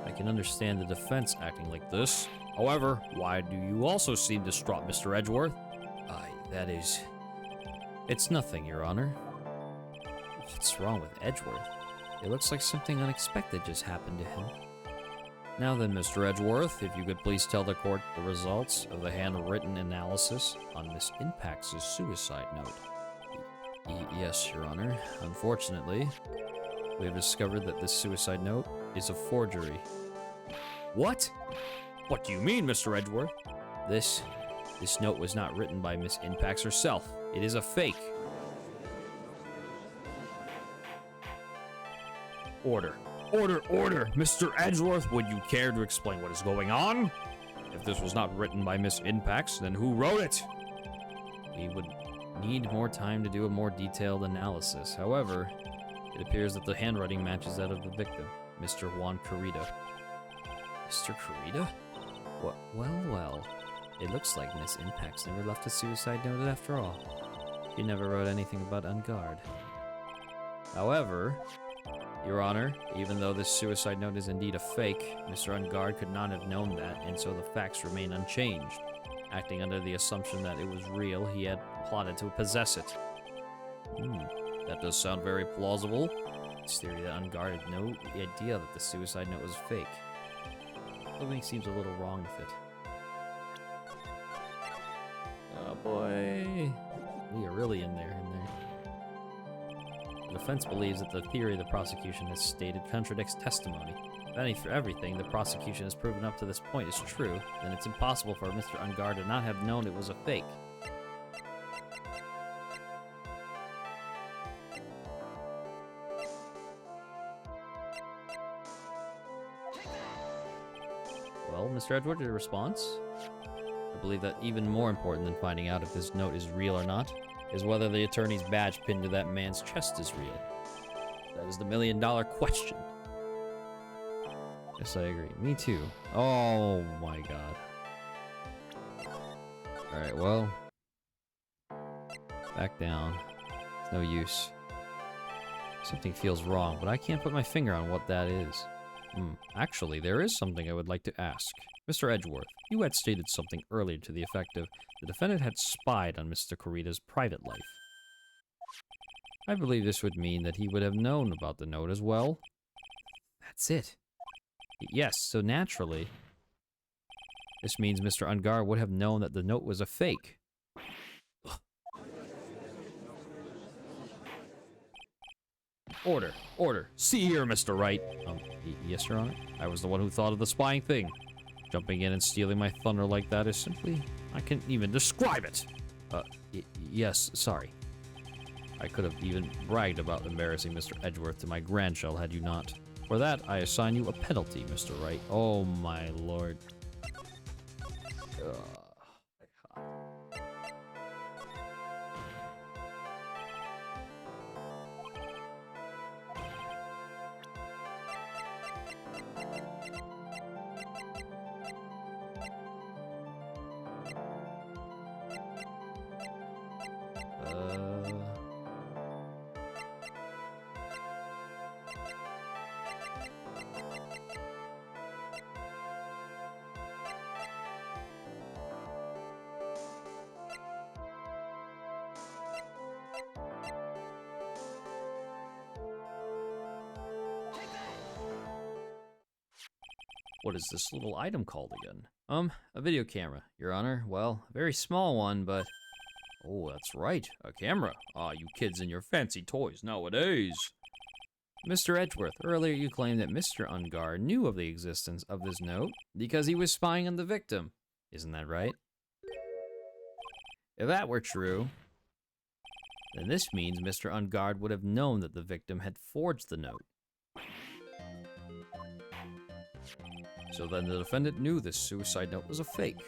I can understand the defense acting like this. However, why do you also seem distraught, Mr. Edgeworth? That is... It's nothing, Your Honor. What's wrong with Edgeworth? It looks like something unexpected just happened to him. Now then, Mr. Edgeworth, if you could please tell the court the results of the handwritten analysis on Miss Impax's suicide note. Yes, Your Honor. Unfortunately, we have discovered that this suicide note is a forgery. What? What do you mean, Mr. Edgeworth? This note was not written by Miss Impax herself. It is a fake. Order. Order, order! Mr. Edgeworth, would you care to explain what is going on? If this was not written by Miss Impax, then who wrote it? We would need more time to do a more detailed analysis. However, it appears that the handwriting matches that of the victim, Mr. Juan Carita. Mr. Carita? What? Well. It looks like Miss Impax never left a suicide note after all. She never wrote anything about On Guard. However, Your Honor, even though this suicide note is indeed a fake, Mr. On Guard could not have known that, and so the facts remain unchanged. Acting under the assumption that it was real, he had plotted to possess it. That does sound very plausible. This theory that On Guard had no idea that the suicide note was fake. Something seems a little wrong with it. Oh boy. We are really in there. The defense believes that the theory the prosecution has stated contradicts testimony. If everything the prosecution has proven up to this point is true, then it's impossible for Mr. Unguard to not have known it was a fake. Well, Mr. Edward, your response? I believe that even more important than finding out if this note is real or not is whether the attorney's badge pinned to that man's chest is real. That is the million-dollar question. Yes, I agree. Me too. Oh my god. Alright, well. Back down. It's no use. Something feels wrong, but I can't put my finger on what that is. Actually, there is something I would like to ask. Mr. Edgeworth, you had stated something earlier to the effect of the defendant had spied on Mr. Carita's private life. I believe this would mean that he would have known about the note as well. That's it. Yes, so naturally, this means Mr. Ungar would have known that the note was a fake. Ugh. Order, order. See here, Mr. Wright. Yes, Your Honor. I was the one who thought of the spying thing. Jumping in and stealing my thunder like that is simply... I can't even describe it! Yes, sorry. I could have even bragged about embarrassing Mr. Edgeworth to my grandchild had you not. For that, I assign you a penalty, Mr. Wright. Oh my lord. What is this little item called again? A video camera, Your Honor. Well, a very small one, but... Oh, that's right, a camera. Ah, you kids and your fancy toys nowadays. Mr. Edgeworth, earlier you claimed that Mr. Ungar knew of the existence of this note because he was spying on the victim. Isn't that right? If that were true, then this means Mr. Ungard would have known that the victim had forged the note. So then the defendant knew this suicide note was a fake.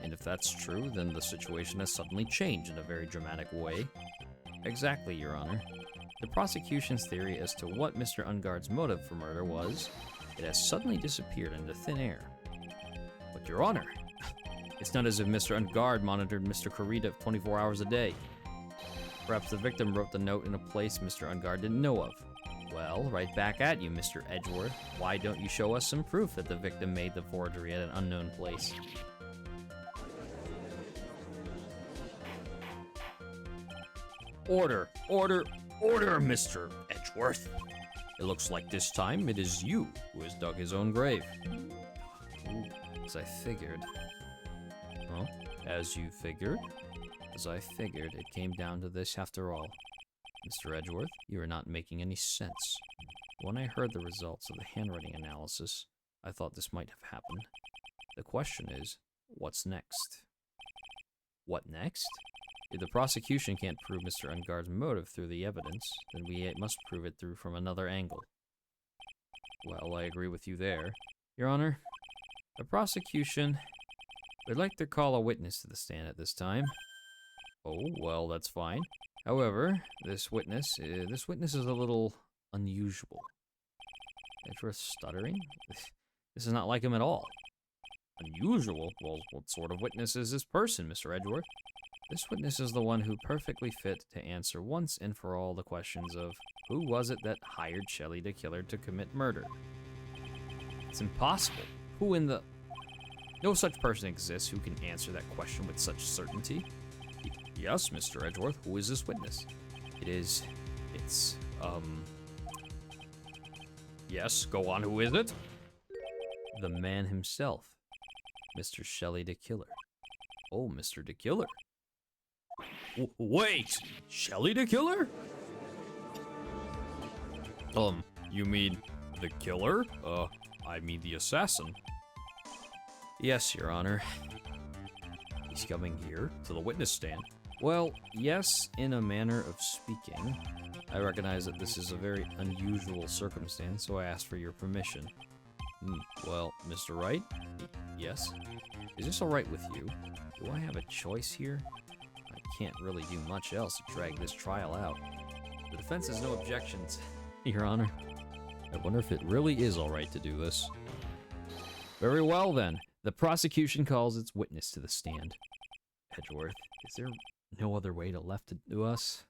And if that's true, then the situation has suddenly changed in a very dramatic way. Exactly, Your Honor. The prosecution's theory as to what Mr. Ungard's motive for murder was, it has suddenly disappeared into thin air. But Your Honor, it's not as if Mr. Ungard monitored Mr. Kurita 24 hours a day. Perhaps the victim wrote the note in a place Mr. Ungard didn't know of. Well, right back at you, Mr. Edgeworth. Why don't you show us some proof that the victim made the forgery at an unknown place? Order, order, order, Mr. Edgeworth. It looks like this time it is you who has dug his own grave. Ooh, as I figured. Huh? As you figured? As I figured, it came down to this after all. Mr. Edgeworth, you are not making any sense. When I heard the results of the handwriting analysis, I thought this might have happened. The question is, what's next? What next? If the prosecution can't prove Mr. Ungard's motive through the evidence, then we must prove it through from another angle. Well, I agree with you there. Your Honor, the prosecution would like to call a witness to the stand at this time. Oh, well, that's fine. However, this witness is a little unusual. Edgeworth stuttering? This is not like him at all. Unusual? Well, what sort of witness is this person, Mr. Edgeworth? This witness is the one who perfectly fit to answer once and for all the questions of who was it that hired Shelley the killer to commit murder? It's impossible. Who in the... No such person exists who can answer that question with such certainty. Yes, Mr. Edgeworth, who is this witness? Yes, go on, who is it? The man himself, Mr. Shelley the killer. Oh, Mr. the killer. Wait! Shelley the killer? You mean the killer? I mean the assassin. Yes, Your Honor. He's coming here to the witness stand. Well, yes, in a manner of speaking. I recognize that this is a very unusual circumstance, so I ask for your permission. Well, Mr. Wright? Yes? Is this alright with you? Do I have a choice here? I can't really do much else to drag this trial out. The defense has no objections, Your Honor. I wonder if it really is alright to do this. Very well, then. The prosecution calls its witness to the stand. Edgeworth, is there no other way left to do us?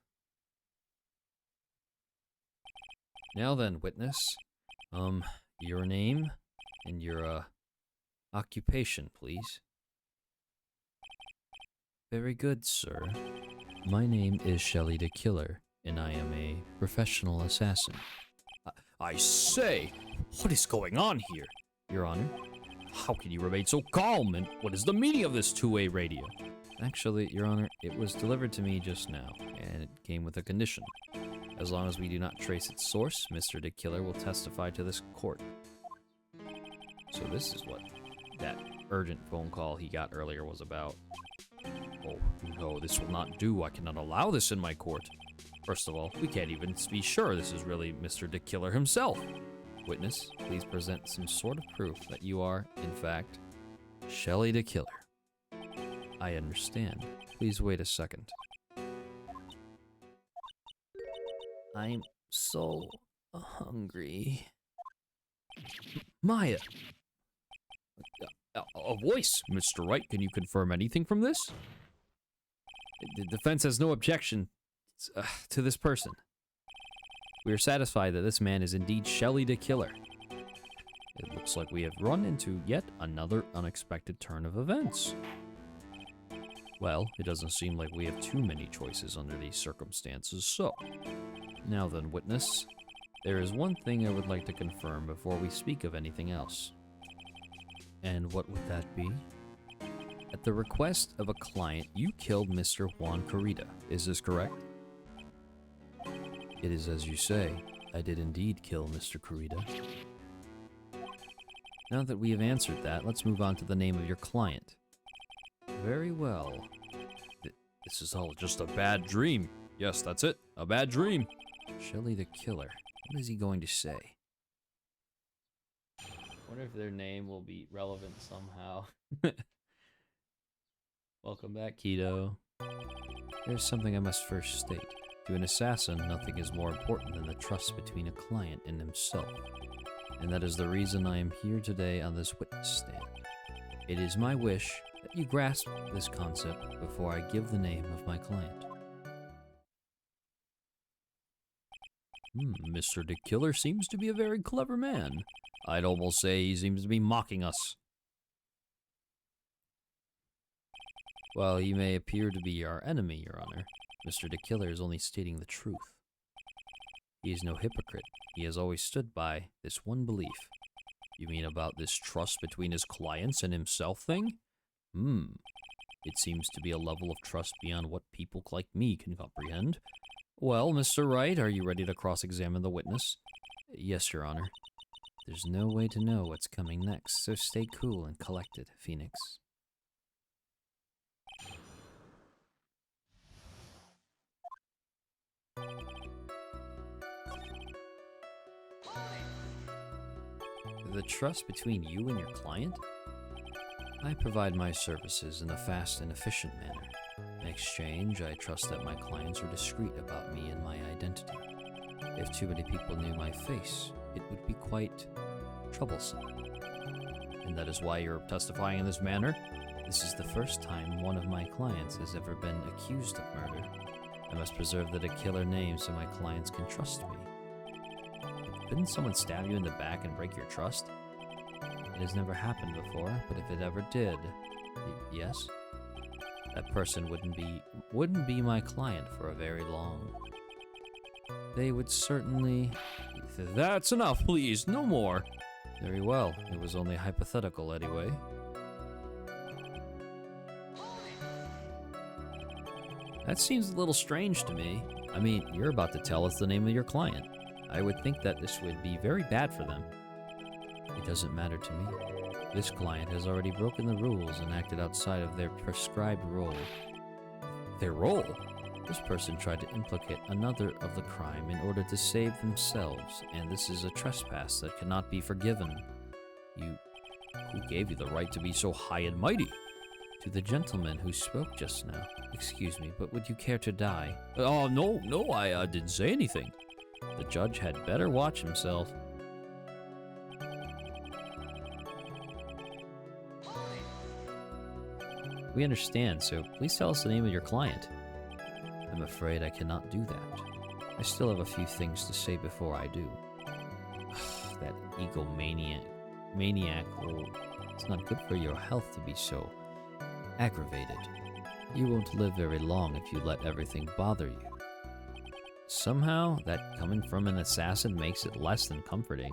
Now then, witness. Your name and your, occupation, please. Very good, sir. My name is Shelley the Killer, and I am a professional assassin. I say, what is going on here, Your Honor? How can you remain so calm, and what is the meaning of this two-way radio? Actually, Your Honor, it was delivered to me just now, and it came with a condition. As long as we do not trace its source, Mr. the Killer will testify to this court. So this is what that urgent phone call he got earlier was about. Oh, no, this will not do. I cannot allow this in my court. First of all, we can't even be sure this is really Mr. the Killer himself. Witness, please present some sort of proof that you are, in fact, Shelley the Killer. I understand. Please wait a second. I'm so hungry. Maya! A voice, Mr. Wright. Can you confirm anything from this? The defense has no objection to this person. We are satisfied that this man is indeed Shelley the Killer. It looks like we have run into yet another unexpected turn of events. Well, it doesn't seem like we have too many choices under these circumstances, so... Now then, witness, there is one thing I would like to confirm before we speak of anything else. And what would that be? At the request of a client, you killed Mr. Juan Corrida. Is this correct? It is as you say. I did indeed kill Mr. Corrida. Now that we have answered that, let's move on to the name of your client. Very well. This is all just a bad dream. Yes, that's it. A bad dream. Shelley the Killer. What is he going to say? Wonder if their name will be relevant somehow. Welcome back, Keto. There's something I must first state. To an assassin, nothing is more important than the trust between a client and himself. And that is the reason I am here today on this witness stand. It is my wish that you grasp this concept before I give the name of my client. Mr. the Killer seems to be a very clever man. I'd almost say he seems to be mocking us. While he may appear to be our enemy, Your Honor, Mr. the Killer is only stating the truth. He is no hypocrite. He has always stood by this one belief. You mean about this trust between his clients and himself thing? It seems to be a level of trust beyond what people like me can comprehend. Well, Mr. Wright, are you ready to cross-examine the witness? Yes, Your Honor. There's no way to know what's coming next, so stay cool and collected, Phoenix. The trust between you and your client? I provide my services in a fast and efficient manner. In exchange, I trust that my clients are discreet about me and my identity. If too many people knew my face, it would be quite troublesome. And that is why you're testifying in this manner? This is the first time one of my clients has ever been accused of murder. I must preserve the killer name so my clients can trust me. Didn't someone stab you in the back and break your trust? It has never happened before, but if it ever did, yes? That person wouldn't be my client for a very long. They would certainly... That's enough, please, no more! Very well, it was only hypothetical anyway. That seems a little strange to me. I mean, you're about to tell us the name of your client. I would think that this would be very bad for them. It doesn't matter to me. This client has already broken the rules and acted outside of their prescribed role. Their role? This person tried to implicate another of the crime in order to save themselves, and this is a trespass that cannot be forgiven. Who gave you the right to be so high and mighty? To the gentleman who spoke just now. Excuse me, but would you care to die? Oh, no, I didn't say anything. The judge had better watch himself. We understand, so please tell us the name of your client. I'm afraid I cannot do that. I still have a few things to say before I do. That maniac, well, it's not good for your health to be so aggravated. You won't live very long if you let everything bother you. Somehow, that coming from an assassin makes it less than comforting.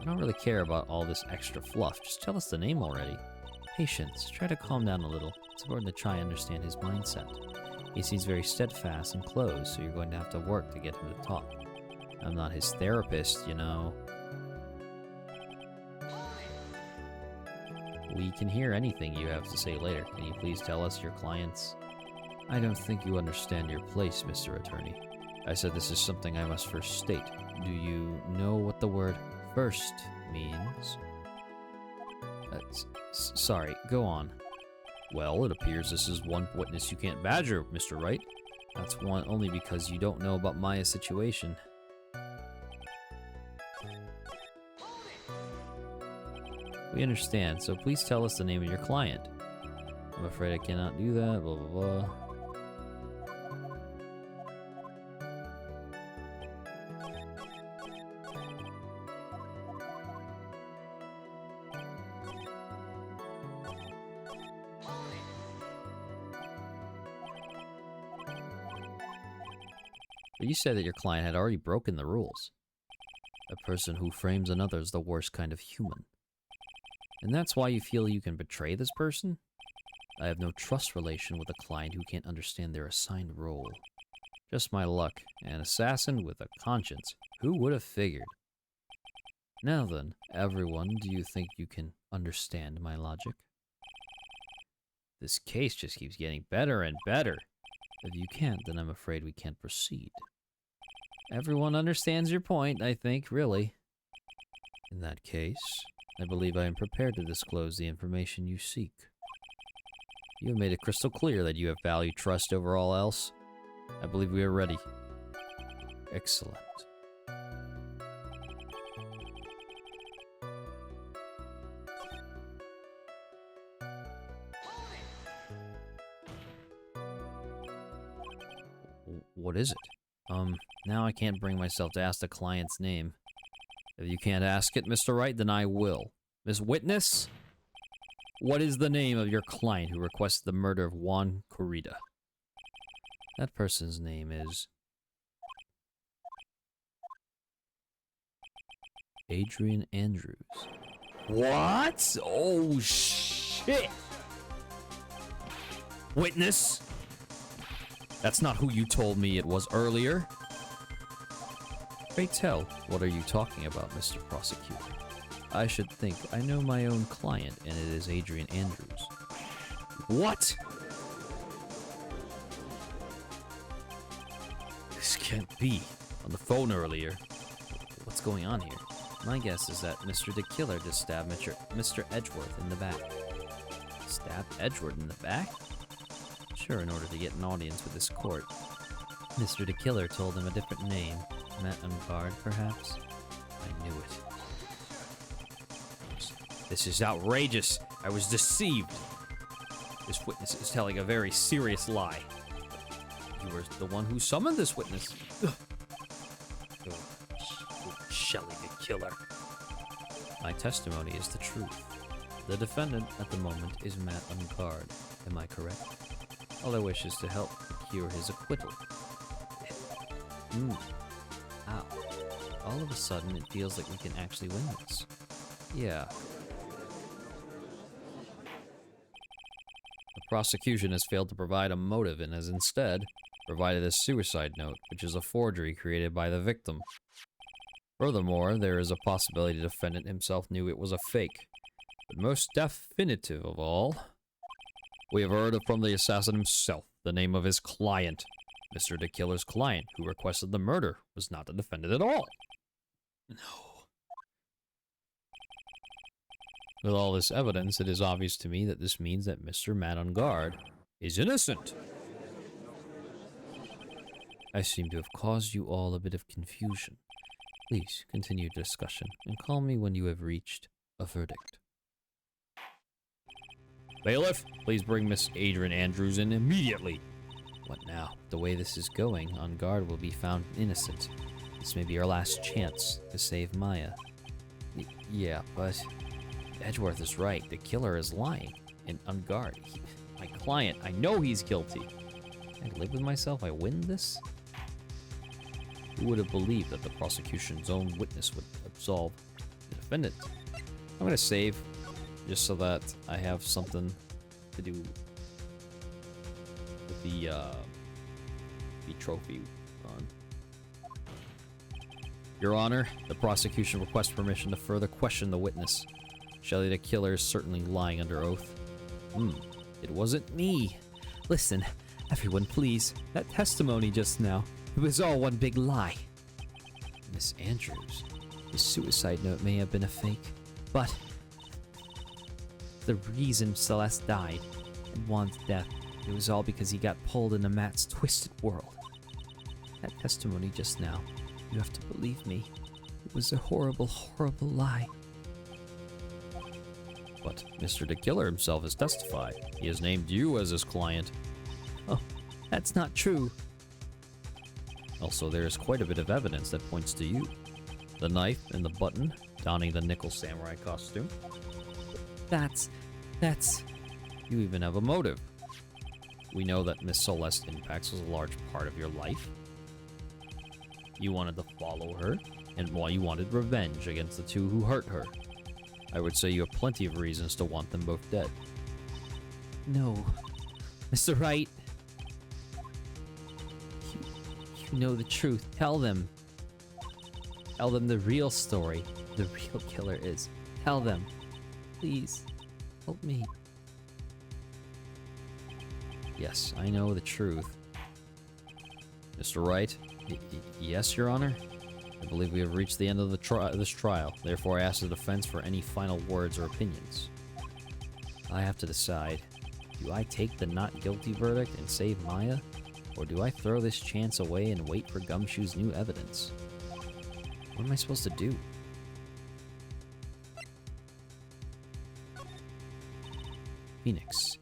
I don't really care about all this extra fluff, just tell us the name already. Patience, try to calm down a little. It's important to try and understand his mindset. He seems very steadfast and closed, so you're going to have to work to get him to talk. I'm not his therapist, you know. We can hear anything you have to say later. Can you please tell us your clients? I don't think you understand your place, Mr. Attorney. I said this is something I must first state. Do you know what the word first means? Sorry, go on. Well, it appears this is one witness you can't badger, Mr. Wright. That's one only because you don't know about Maya's situation. We understand, so please tell us the name of your client. I'm afraid I cannot do that, blah blah blah. But you said that your client had already broken the rules. A person who frames another is the worst kind of human. And that's why you feel you can betray this person? I have no trust relation with a client who can't understand their assigned role. Just my luck. An assassin with a conscience. Who would have figured? Now then, everyone, do you think you can understand my logic? This case just keeps getting better and better. If you can't, then I'm afraid we can't proceed. Everyone understands your point, I think, really. In that case, I believe I am prepared to disclose the information you seek. You have made it crystal clear that you have valued trust over all else. I believe we are ready. Excellent. What is it? Now I can't bring myself to ask the client's name. If you can't ask it, Mr. Wright, then I will. Miss Witness? What is the name of your client who requested the murder of Juan Corrida? That person's name is... Adrian Andrews. What? Oh, shit! Witness? That's not who you told me it was earlier. Pray tell, what are you talking about, Mr. Prosecutor? I should think I know my own client, and it is Adrian Andrews. What? This can't be. On the phone earlier. What's going on here? My guess is that Mr. the Killer just stabbed Mr. Edgeworth in the back. Stabbed Edgeworth in the back? Sure, in order to get an audience with this court. Mr. the Killer told him a different name. Matt on guard, perhaps? I knew it. This is outrageous. I was deceived. This witness is telling a very serious lie. You were the one who summoned this witness. Shelley the Killer. My testimony is the truth. The defendant at the moment is Matt on guard. Am I correct? All I wish is to help procure his acquittal. Ow. All of a sudden, it feels like we can actually win this. Yeah. The prosecution has failed to provide a motive and has instead provided a suicide note, which is a forgery created by the victim. Furthermore, there is a possibility the defendant himself knew it was a fake. But most definitive of all, we have heard from the assassin himself, the name of his client. Mr. the Killer's client, who requested the murder, was not the defendant at all. No. With all this evidence, it is obvious to me that this means that Mr. Matt on guard is innocent. I seem to have caused you all a bit of confusion. Please continue discussion and call me when you have reached a verdict. Bailiff, please bring Miss Adrian Andrews in immediately. What now? The way this is going, on guard will be found innocent. This may be our last chance to save Maya. Yeah, but Edgeworth is right. The killer is lying. And on guard, my client, I know he's guilty. I live with myself, I win this? Who would have believed that the prosecution's own witness would absolve the defendant? I'm gonna save, just so that I have something to do with the trophy on. Your Honor, the prosecution requests permission to further question the witness. Shelley the Killer is certainly lying under oath. It wasn't me. Listen, everyone please, that testimony just now, it was all one big lie. Miss Andrews, The suicide note may have been a fake, but the reason Celeste died and Juan's death, it was all because he got pulled into Matt's twisted world. That testimony just now, you have to believe me, it was a horrible, horrible lie. But Mr. the Killer himself has testified. He has named you as his client. Oh, that's not true. Also, there is quite a bit of evidence that points to you. The knife and the button, donning the nickel samurai costume. That's... You even have a motive. We know that Miss Celeste Impax was a large part of your life. You wanted to follow her, and you wanted revenge against the two who hurt her. I would say you have plenty of reasons to want them both dead. No. Mr. Wright. You know the truth. Tell them. Tell them the real story. The real killer is. Tell them. Please. Help me. Yes, I know the truth. Mr. Wright? Yes, Your Honor? I believe we have reached the end of this trial. Therefore, I ask the defense for any final words or opinions. I have to decide. Do I take the not guilty verdict and save Maya? Or do I throw this chance away and wait for Gumshoe's new evidence? What am I supposed to do? Phoenix.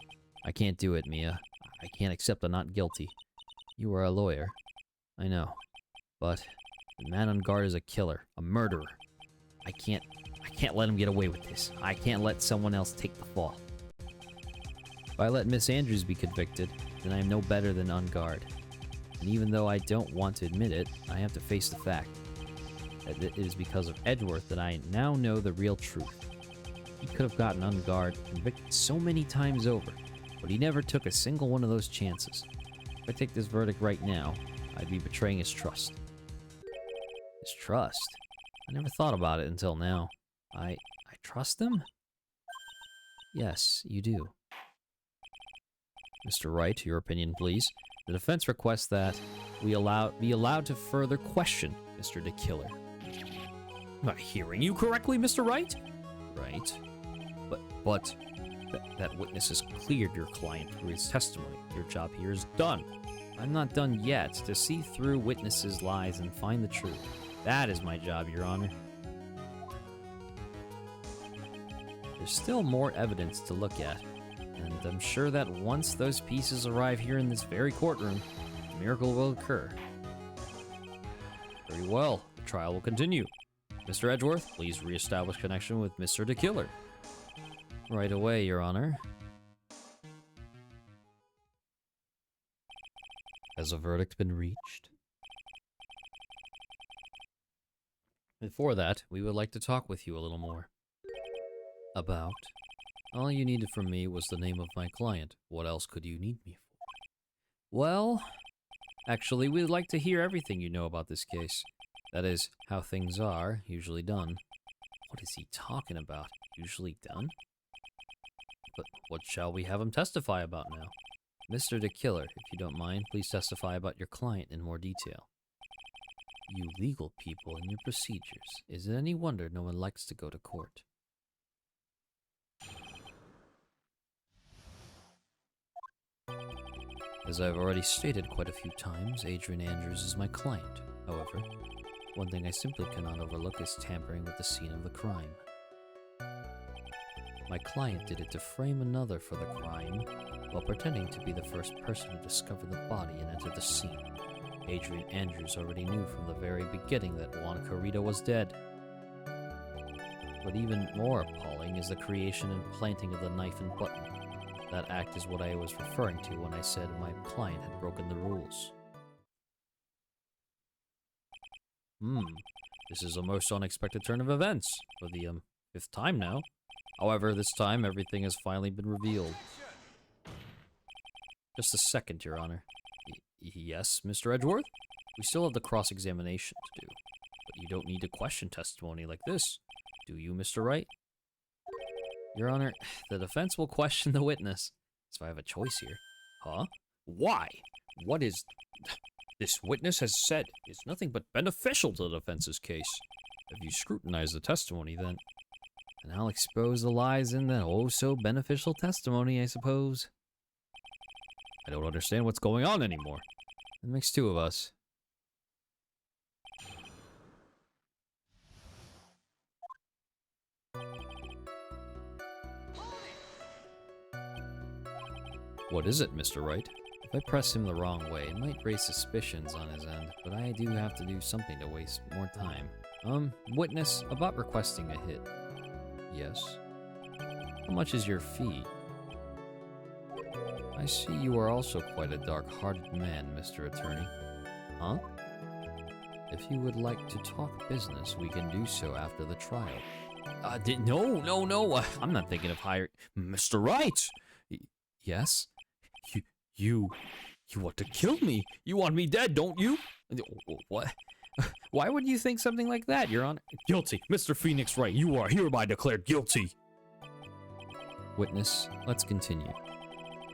I can't do it, Mia. I can't accept the not guilty. You are a lawyer. I know. But the man on guard is a killer, a murderer. I can't let him get away with this. I can't let someone else take the fall. If I let Miss Andrews be convicted, then I am no better than on guard. And even though I don't want to admit it, I have to face the fact that it is because of Edgeworth that I now know the real truth. He could have gotten on guard convicted so many times over, but he never took a single one of those chances. If I take this verdict right now, I'd be betraying his trust. His trust? I never thought about it until now. I trust him? Yes, you do. Mr. Wright, your opinion, please. The defense requests that we be allowed to further question Mr. the Killer. Am I hearing you correctly, Mr. Wright? Right. But that witness has cleared your client through his testimony. Your job here is done. I'm not done yet. To see through witnesses' lies and find the truth. That is my job, Your Honor. There's still more evidence to look at, and I'm sure that once those pieces arrive here in this very courtroom, a miracle will occur. Very well. The trial will continue. Mr. Edgeworth, please reestablish connection with Mr. the Killer. Right away, Your Honor. Has a verdict been reached? Before that, we would like to talk with you a little more. About? All you needed from me was the name of my client. What else could you need me for? Well, actually, we'd like to hear everything you know about this case. That is, how things are usually done. What is he talking about? Usually done? But what shall we have him testify about now? Mr. the Killer, if you don't mind, please testify about your client in more detail. You legal people and your procedures. Is it any wonder no one likes to go to court? As I've already stated quite a few times, Adrian Andrews is my client. However, one thing I simply cannot overlook is tampering with the scene of the crime. My client did it to frame another for the crime, while pretending to be the first person to discover the body and enter the scene. Adrian Andrews already knew from the very beginning that Juan Carrito was dead. But even more appalling is the creation and planting of the knife and button. That act is what I was referring to when I said my client had broken the rules. This is a most unexpected turn of events, for the, 5th time now. However, this time everything has finally been revealed. Just a second, Your Honor. Yes, Mr. Edgeworth? We still have the cross-examination to do, but you don't need to question testimony like this, do you, Mr. Wright? Your Honor, the defense will question the witness, so I have a choice here. Huh? Why? What is... This witness has said is nothing but beneficial to the defense's case. If you scrutinize the testimony, then... And I'll expose the lies in that oh-so-beneficial testimony, I suppose. I don't understand what's going on anymore. It makes two of us. What is it, Mr. Wright? If I press him the wrong way, it might raise suspicions on his end, but I do have to do something to waste more time. Witness, about requesting a hit. Yes? How much is your fee? I see you are also quite a dark-hearted man, Mr. Attorney. Huh? If you would like to talk business, we can do so after the trial. No. I'm not thinking of hiring Mr. Wright. Yes? You want to kill me? You want me dead, don't you? What? Why would you think something like that, Your Honor? Guilty. Mr. Phoenix Wright, you are hereby declared guilty. Witness, let's continue.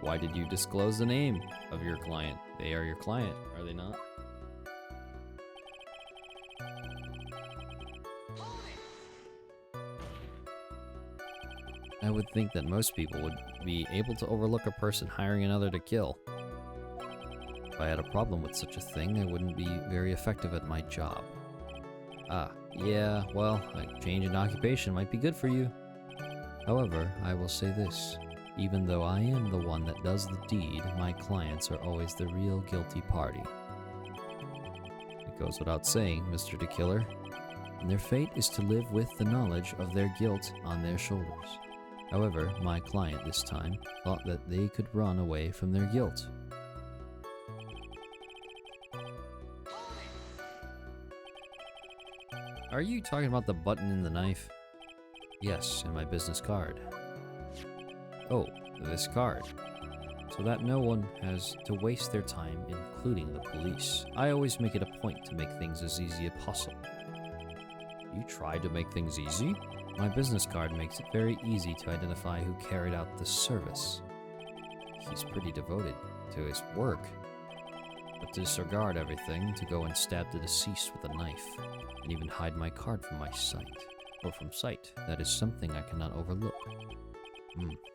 Why did you disclose the name of your client? They are your client, are they not? I would think that most people would be able to overlook a person hiring another to kill. If I had a problem with such a thing, I wouldn't be very effective at my job. Yeah, well, a change in occupation might be good for you. However, I will say this. Even though I am the one that does the deed, my clients are always the real guilty party. It goes without saying, Mr. the Killer, and their fate is to live with the knowledge of their guilt on their shoulders. However, my client this time thought that they could run away from their guilt. Are you talking about the button in the knife? Yes, and my business card. Oh, this card. So that no one has to waste their time, including the police. I always make it a point to make things as easy as possible. You try to make things easy? My business card makes it very easy to identify who carried out the service. He's pretty devoted to his work. But to disregard everything, to go and stab the deceased with a knife, and even hide my card from my sight, or from sight, that is something I cannot overlook.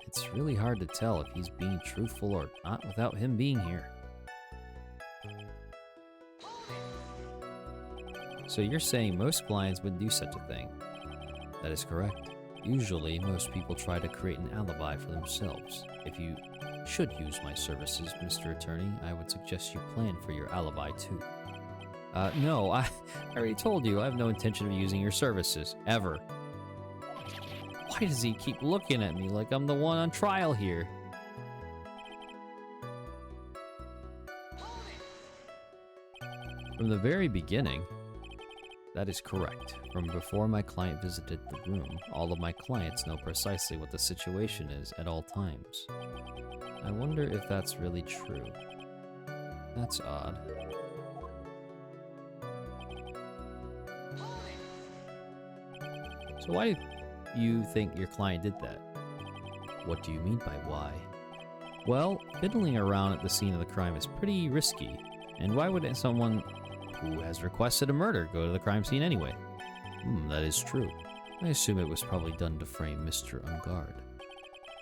It's really hard to tell if he's being truthful or not without him being here. So you're saying most clients would do such a thing? That is correct. Usually, most people try to create an alibi for themselves. If you should use my services, Mr. Attorney, I would suggest you plan for your alibi too. No, I already told you I have no intention of using your services, ever. Why does he keep looking at me like I'm the one on trial here? From the very beginning, that is correct. From before my client visited the room, all of my clients know precisely what the situation is at all times. I wonder if that's really true. That's odd. So why do you think your client did that? What do you mean by why? Well, fiddling around at the scene of the crime is pretty risky. And why would someone who has requested a murder go to the crime scene anyway? That is true. I assume it was probably done to frame Mr. Unguard.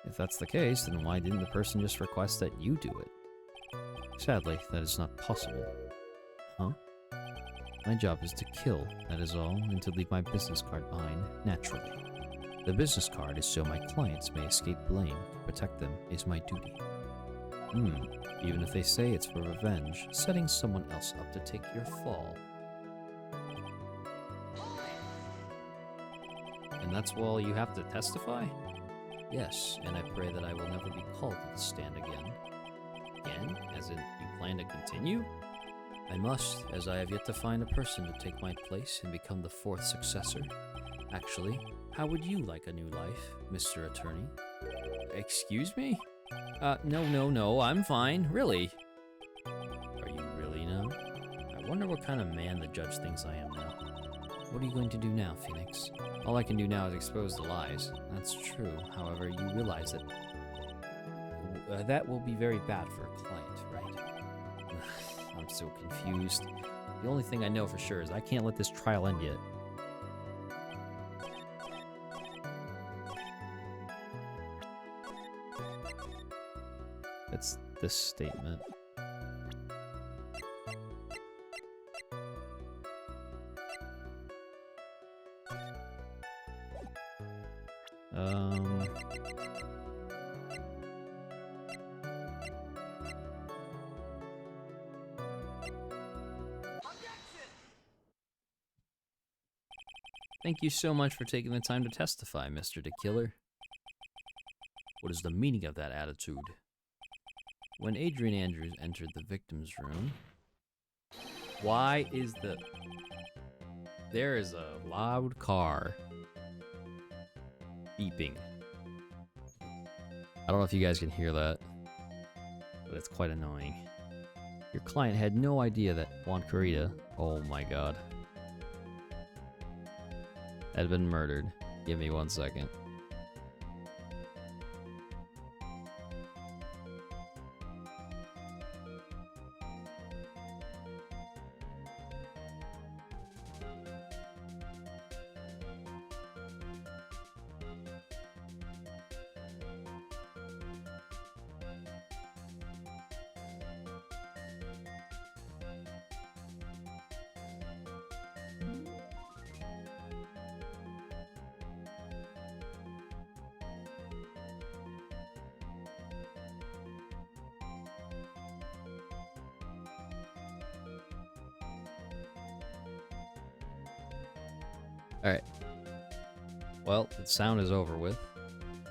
If that's the case, then why didn't the person just request that you do it? Sadly, that is not possible. Huh? My job is to kill, that is all, and to leave my business card behind, naturally. The business card is so my clients may escape blame. To protect them is my duty. Even if they say it's for revenge, setting someone else up to take your fall. And that's why you have to testify? Yes, and I pray that I will never be called to the stand again. Again? As in, you plan to continue? I must, as I have yet to find a person to take my place and become the fourth successor. Actually, how would you like a new life, Mr. Attorney? Excuse me? No, I'm fine, really. Are you really now? I wonder what kind of man the judge thinks I am now. What are you going to do now, Phoenix? All I can do now is expose the lies. That's true. However, you realize that that will be very bad for a client, right? I'm so confused. The only thing I know for sure is I can't let this trial end yet. It's this statement. Thank you so much for taking the time to testify, Mr. the Killer. What is the meaning of that attitude? When Adrian Andrews entered the victim's room... Why is the... There is a loud car. beeping. I don't know if you guys can hear that, but it's quite annoying. Your client had no idea that Juan Kurita, oh my god, had been murdered. Give me 1 second. Alright. Well, the sound is over with,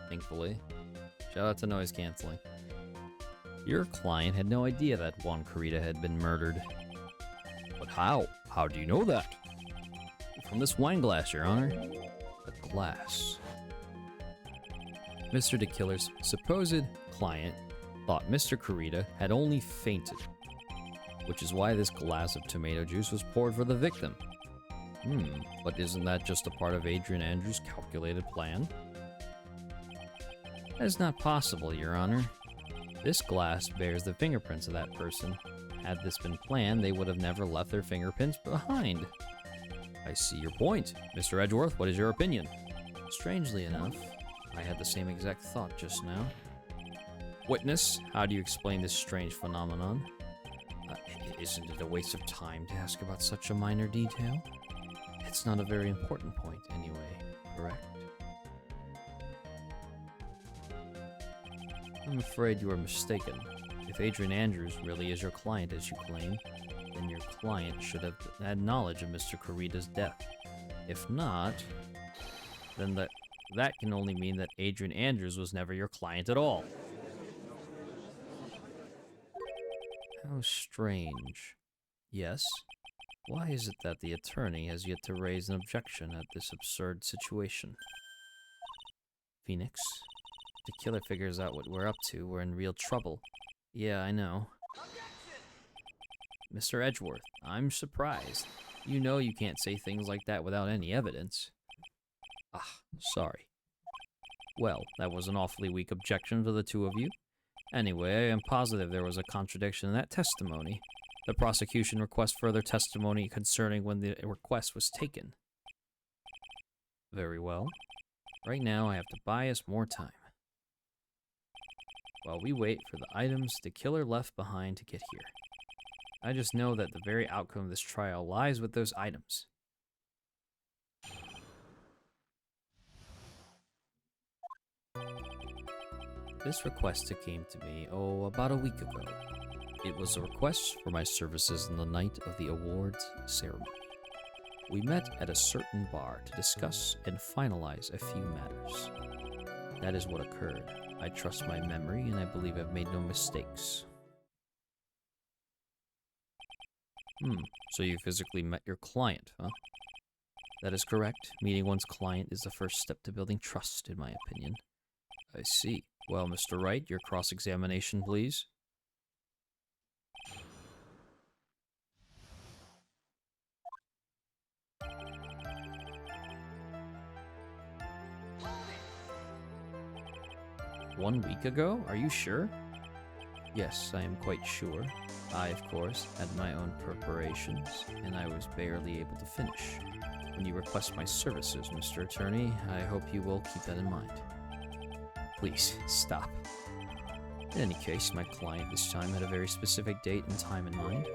thankfully. Shout out to noise canceling. Your client had no idea that Juan Kurita had been murdered. But how? How do you know that? From this wine glass, Your Honor. The glass. Mr. DeKiller's supposed client thought Mr. Kurita had only fainted, which is why this glass of tomato juice was poured for the victim. But isn't that just a part of Adrian Andrews' calculated plan? That is not possible, Your Honor. This glass bears the fingerprints of that person. Had this been planned, they would have never left their fingerprints behind. I see your point. Mr. Edgeworth, what is your opinion? Strangely enough, I had the same exact thought just now. Witness, how do you explain this strange phenomenon? Isn't it a waste of time to ask about such a minor detail? It's not a very important point anyway, correct? I'm afraid you are mistaken. If Adrian Andrews really is your client as you claim, then your client should have had knowledge of Mr. Kurita's death. If not, then that can only mean that Adrian Andrews was never your client at all. How strange. Yes? Why is it that the attorney has yet to raise an objection at this absurd situation? Phoenix? If the killer figures out what we're up to, we're in real trouble. Yeah, I know. Mr. Edgeworth, I'm surprised. You know you can't say things like that without any evidence. Sorry. Well, that was an awfully weak objection for the two of you. Anyway, I am positive there was a contradiction in that testimony. The prosecution requests further testimony concerning when the request was taken. Very well. Right now, I have to buy us more time. While we wait for the items the killer left behind to get here. I just know that the very outcome of this trial lies with those items. This request came to me, about a week ago. It was a request for my services on the night of the awards ceremony. We met at a certain bar to discuss and finalize a few matters. That is what occurred. I trust my memory, and I believe I've made no mistakes. So you physically met your client, huh? That is correct. Meeting one's client is the first step to building trust, in my opinion. I see. Well, Mr. Wright, your cross-examination, please. One week ago? Are you sure? Yes, I am quite sure. I, of course, had my own preparations, and I was barely able to finish. When you request my services, Mr. Attorney, I hope you will keep that in mind. Please, stop. In any case, my client this time had a very specific date and time in mind.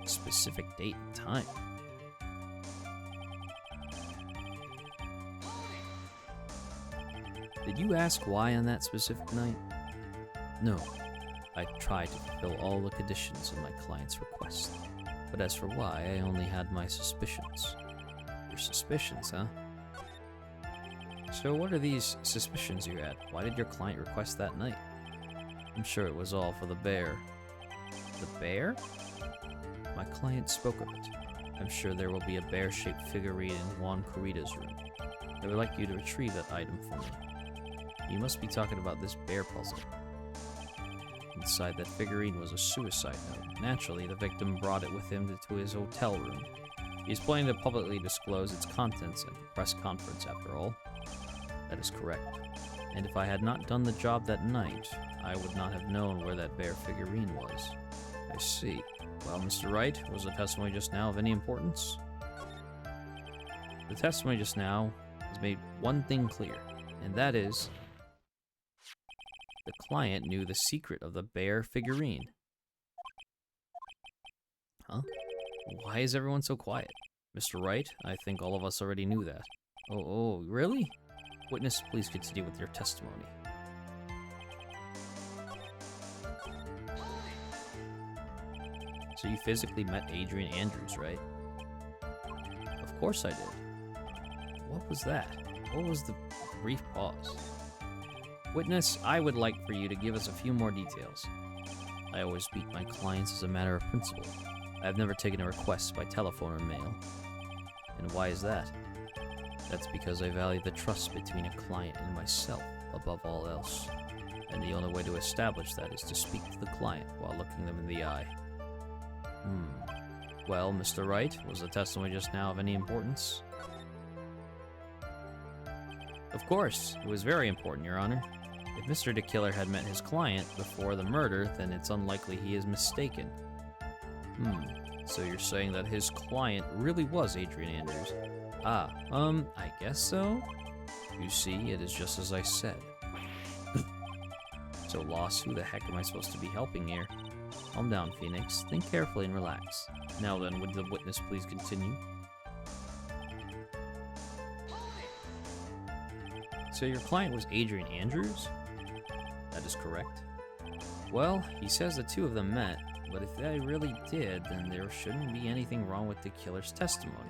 Specific date and time? Did you ask why on that specific night? No. I tried to fulfill all the conditions of my client's request. But as for why, I only had my suspicions. Your suspicions, huh? So what are these suspicions you had? Why did your client request that night? I'm sure it was all for the bear. The bear? My client spoke of it. I'm sure there will be a bear-shaped figurine in Juan Kurita's room. I would like you to retrieve that item for me. You must be talking about this bear puzzle. Inside that figurine was a suicide note. Naturally, the victim brought it with him to his hotel room. He's planning to publicly disclose its contents at the press conference, after all. That is correct. And if I had not done the job that night, I would not have known where that bear figurine was. I see. Well, Mr. Wright, was the testimony just now of any importance? The testimony just now has made one thing clear, and that is the client knew the secret of the bear figurine. Huh? Why is everyone so quiet? Mr. Wright, I think all of us already knew that. Oh, really? Witness, please continue with your testimony. So you physically met Adrian Andrews, right? Of course I did. What was that? What was the brief pause? Witness, I would like for you to give us a few more details. I always meet my clients as a matter of principle. I have never taken a request by telephone or mail. And why is that? That's because I value the trust between a client and myself above all else. And the only way to establish that is to speak to the client while looking them in the eye. Well, Mr. Wright, was the testimony just now of any importance? Of course, it was very important, Your Honor. If Mr. DeKiller had met his client before the murder, then it's unlikely he is mistaken. So you're saying that his client really was Adrian Andrews? I guess so? You see, it is just as I said. So, Loss, who the heck am I supposed to be helping here? Calm down, Phoenix. Think carefully and relax. Now then, would the witness please continue? So your client was Adrian Andrews? That is correct. Well, he says the two of them met, but if they really did, then there shouldn't be anything wrong with the killer's testimony.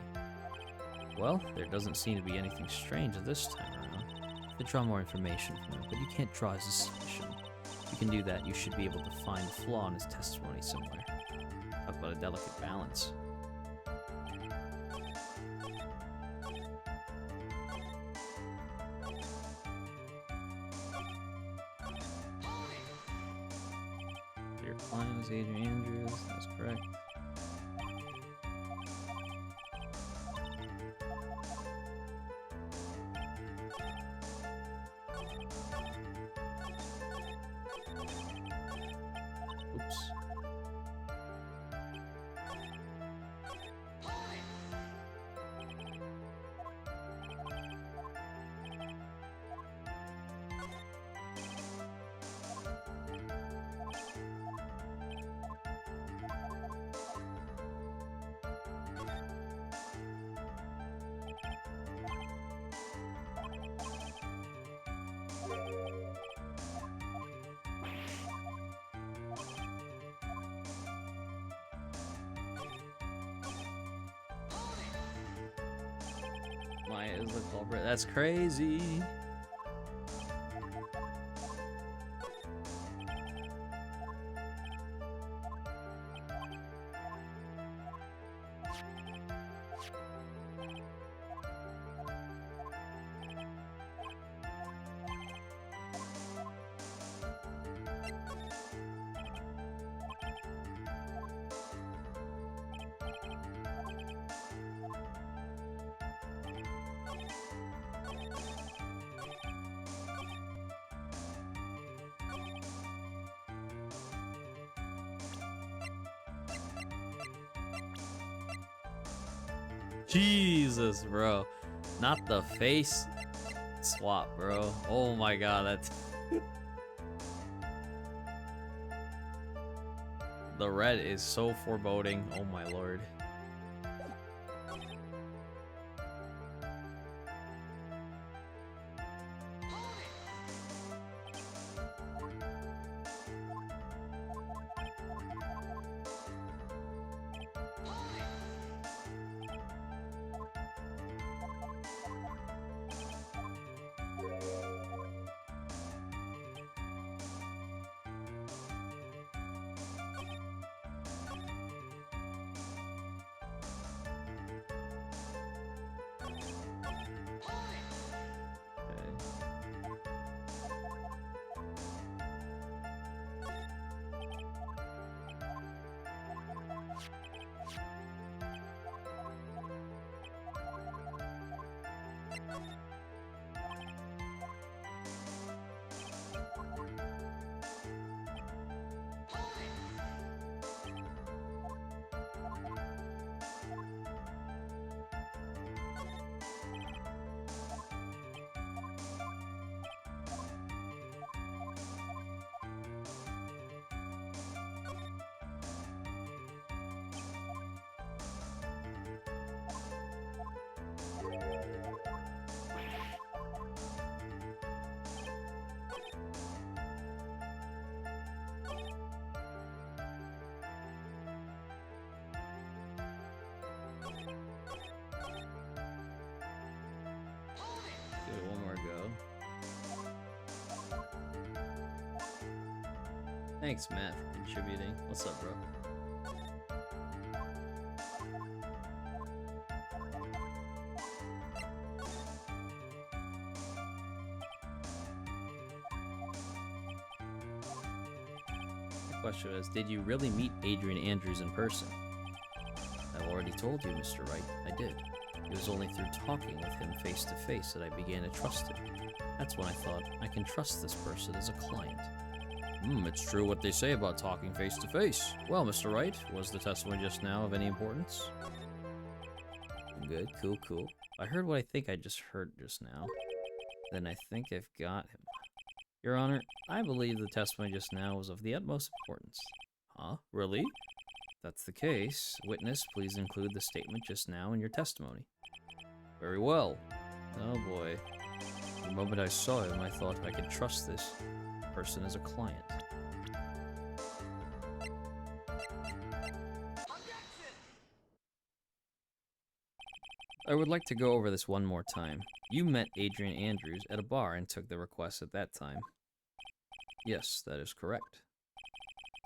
Well, there doesn't seem to be anything strange this time around. You could draw more information from him, but you can't draw his suspicion. If you can do that, you should be able to find a flaw in his testimony somewhere. Talk about a delicate balance. Your client was Adrian Andrews, that's correct. Oops. Maya is the culprit. That's crazy. Jesus, bro. Not the face swap, bro. Oh my god, that's... The red is so foreboding. Oh my lord. Give it one more go. Thanks, Matt, for contributing. What's up, bro? The question is, did you really meet Adrian Andrews in person? I've already told you, Mr. Wright, I did. It was only through talking with him face to face that I began to trust him. That's when I thought, I can trust this person as a client. It's true what they say about talking face to face. Well, Mr. Wright, was the testimony just now of any importance? Good, cool. I heard what I think I just heard just now. Then I think I've got him. Your Honor, I believe the testimony just now was of the utmost importance. Huh? Really? If that's the case, witness, please include the statement just now in your testimony. Very well. Oh boy. The moment I saw him, I thought I could trust this person as a client. I would like to go over this one more time. You met Adrian Andrews at a bar and took the request at that time. Yes, that is correct.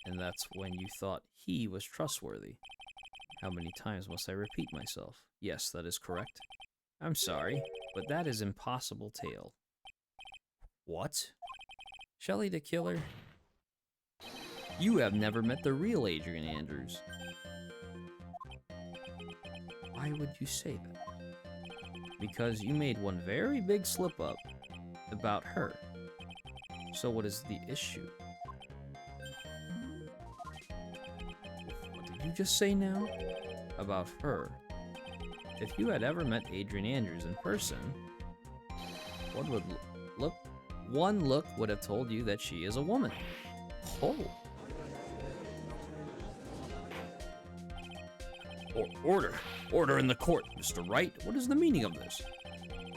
And that's when you thought he was trustworthy. How many times must I repeat myself? Yes, that is correct. I'm sorry, but that is impossible tale. What? Shelley the Killer? You have never met the real Adrian Andrews. Why would you say that? Because you made one very big slip up about her. So what is the issue? What did you just say now? About her. If you had ever met Adrian Andrews in person, one look would have told you that she is a woman. Oh. Order in the court, Mr. Wright. What is the meaning of this?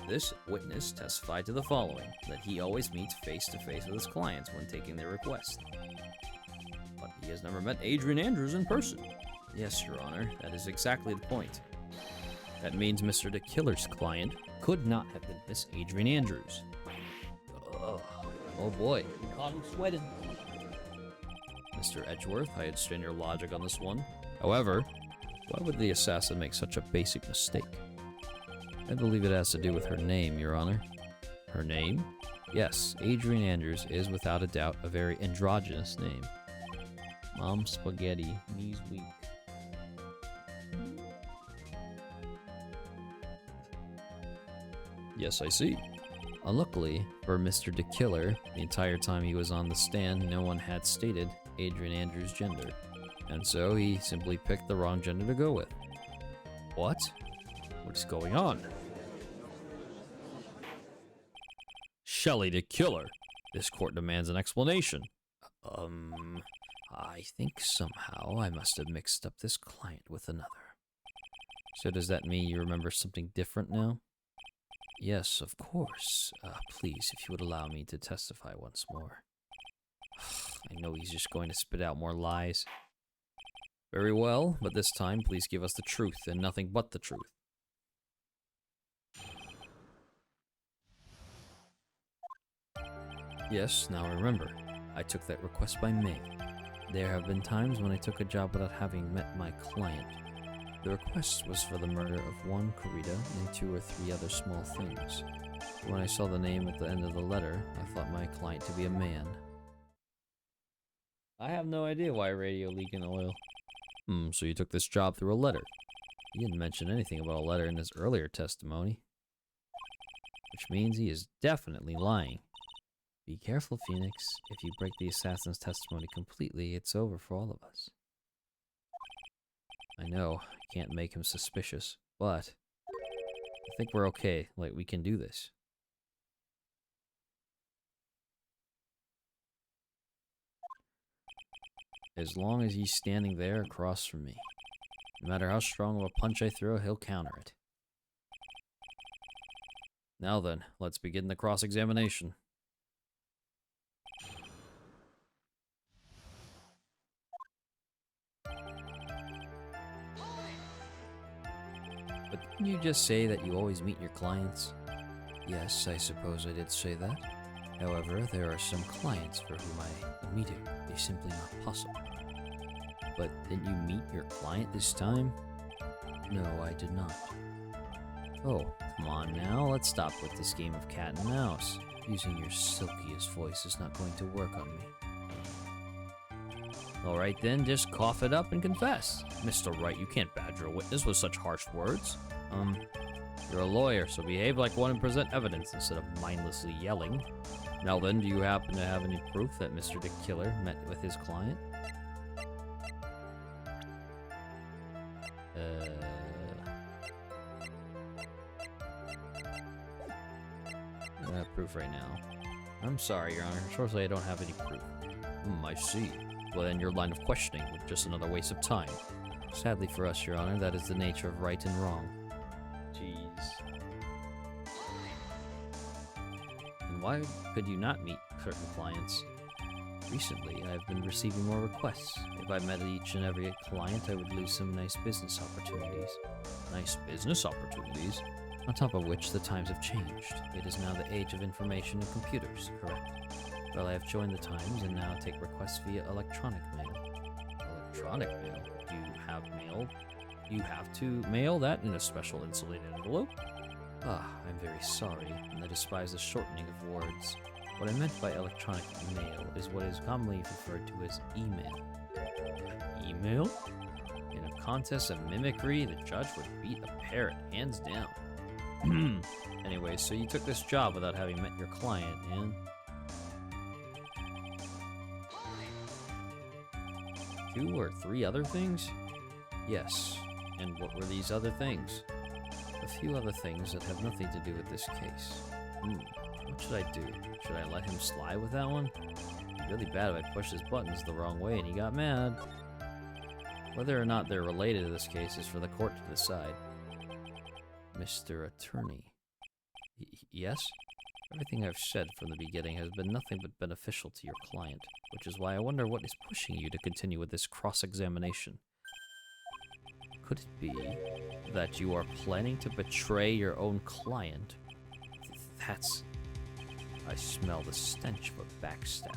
This witness testified to the following, that he always meets face to face with his clients when taking their request. But he has never met Adrian Andrews in person. Yes, Your Honor, that is exactly the point. That means Mr. the Killer's client could not have been Miss Adrian Andrews. Oh boy. You caught him sweating. Mr. Edgeworth, I understand your logic on this one. However, why would the assassin make such a basic mistake? I believe it has to do with her name, Your Honor. Her name? Yes, Adrian Andrews is without a doubt a very androgynous name. Mom spaghetti, knees weak. Yes, I see. Unluckily for Mr. the Killer, the entire time he was on the stand, no one had stated Adrian Andrews' gender. And so he simply picked the wrong gender to go with. What? What is going on? Shelley the Killer. This court demands an explanation. I think somehow I must have mixed up this client with another. So does that mean you remember something different now? Yes, of course. Please, if you would allow me to testify once more. I know he's just going to spit out more lies. Very well, but this time, please give us the truth and nothing but the truth. Yes, now I remember. I took that request by mail. There have been times when I took a job without having met my client. The request was for the murder of one Kurita and 2 or 3 other small things. When I saw the name at the end of the letter, I thought my client to be a man. I have no idea why radio leaking oil. So you took this job through a letter. You didn't mention anything about a letter in his earlier testimony. which means he is definitely lying. Be careful, Phoenix. If you break the assassin's testimony completely, it's over for all of us. I know, I can't make him suspicious, but I think we're okay. Like, we can do this. As long as he's standing there across from me. No matter how strong of a punch I throw, he'll counter it. Now then, let's begin the cross-examination. But didn't you just say that you always meet your clients? Yes, I suppose I did say that. However, there are some clients for whom a meeting is simply not possible. But didn't you meet your client this time? No, I did not. Oh, come on now, let's stop with this game of cat and mouse. Using your silkiest voice is not going to work on me. Alright then, just cough it up and confess. Mr. Wright, you can't badger a witness with such harsh words. You're a lawyer, so behave like one and present evidence instead of mindlessly yelling. Now then, do you happen to have any proof that Mr. the Killer met with his client? I don't have proof right now. I'm sorry, Your Honor. Unfortunately, I don't have any proof. I see. Well, then your line of questioning was just another waste of time. Sadly for us, Your Honor, that is the nature of right and wrong. Jeez. And why could you not meet certain clients? Recently, I've been receiving more requests. If I met each and every client, I would lose some nice business opportunities. Nice business opportunities? On top of which, the times have changed. It is now the age of information and computers, correct? Well, I have joined the times and now take requests via electronic mail. Electronic mail? Do you have mail? You have to mail that in a special insulated envelope? Ah, I'm very sorry, and I despise the shortening of words. What I meant by electronic mail is what is commonly referred to as email. Email? In a contest of mimicry, the judge would beat a parrot, hands down. Anyway, so you took this job without having met your client, and... 2 or 3 other things? Yes. And what were these other things? A few other things that have nothing to do with this case. What should I do? Should I let him slide with that one? It'd be really bad if I pushed his buttons the wrong way and he got mad. Whether or not they're related to this case is for the court to decide. Mr. Attorney. Yes? Everything I've said from the beginning has been nothing but beneficial to your client, which is why I wonder what is pushing you to continue with this cross-examination. Could it be that you are planning to betray your own client? That's... I smell the stench of a backstab.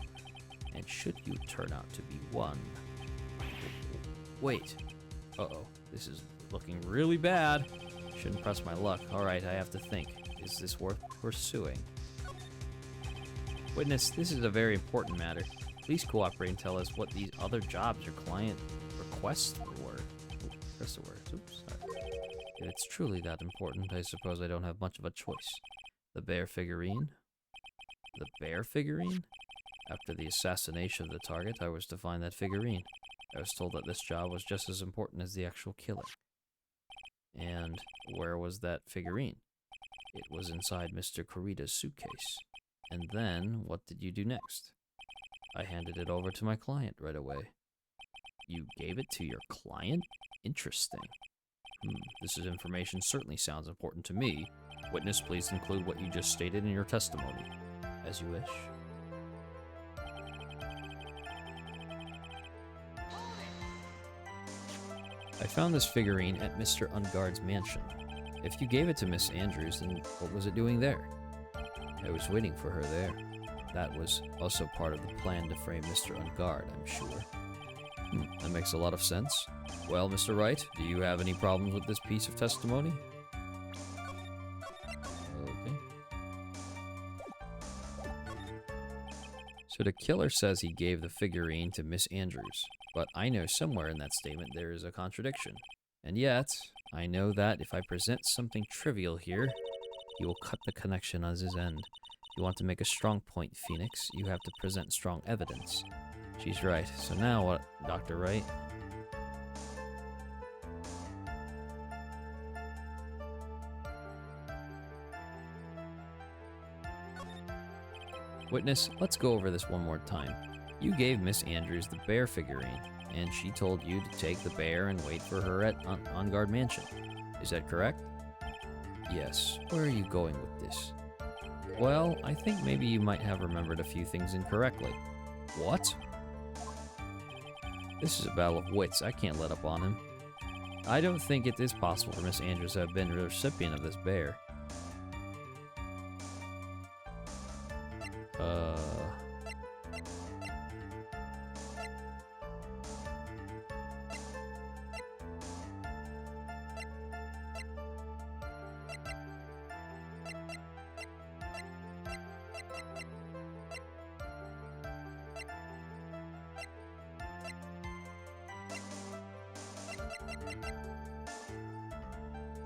And should you turn out to be one... Wait. Uh-oh. This is looking really bad. Shouldn't press my luck. Alright, I have to think. Is this worth pursuing? Witness, this is a very important matter. Please cooperate and tell us what these other jobs your client requests were. Press the word. Oops, sorry. If it's truly that important, I suppose I don't have much of a choice. The bear figurine? The bear figurine? After the assassination of the target, I was to find that figurine. I was told that this job was just as important as the actual killing. And where was that figurine? It was inside Mr. Kurita's suitcase. And then, what did you do next? I handed it over to my client right away. You gave it to your client? Interesting. This information certainly sounds important to me. Witness, please include what you just stated in your testimony. As you wish. I found this figurine at Mr. Ungard's mansion. If you gave it to Miss Andrews, then what was it doing there? I was waiting for her there. That was also part of the plan to frame Mr. Ungard, I'm sure. That makes a lot of sense. Well, Mr. Wright, do you have any problems with this piece of testimony? Okay. So the killer says he gave the figurine to Miss Andrews, but I know somewhere in that statement there is a contradiction. And yet, I know that if I present something trivial here, He will cut the connection on his end. You want to make a strong point, Phoenix. You have to present strong evidence. She's right. So now what, Dr. Wright? Witness, let's go over this one more time. You gave Miss Andrews the bear figurine, and she told you to take the bear and wait for her at On Guard Mansion. Is that correct? Yes. Where are you going with this? Well, I think maybe you might have remembered a few things incorrectly. What? This is a battle of wits. I can't let up on him. I don't think it is possible for Miss Andrews to have been the recipient of this bear.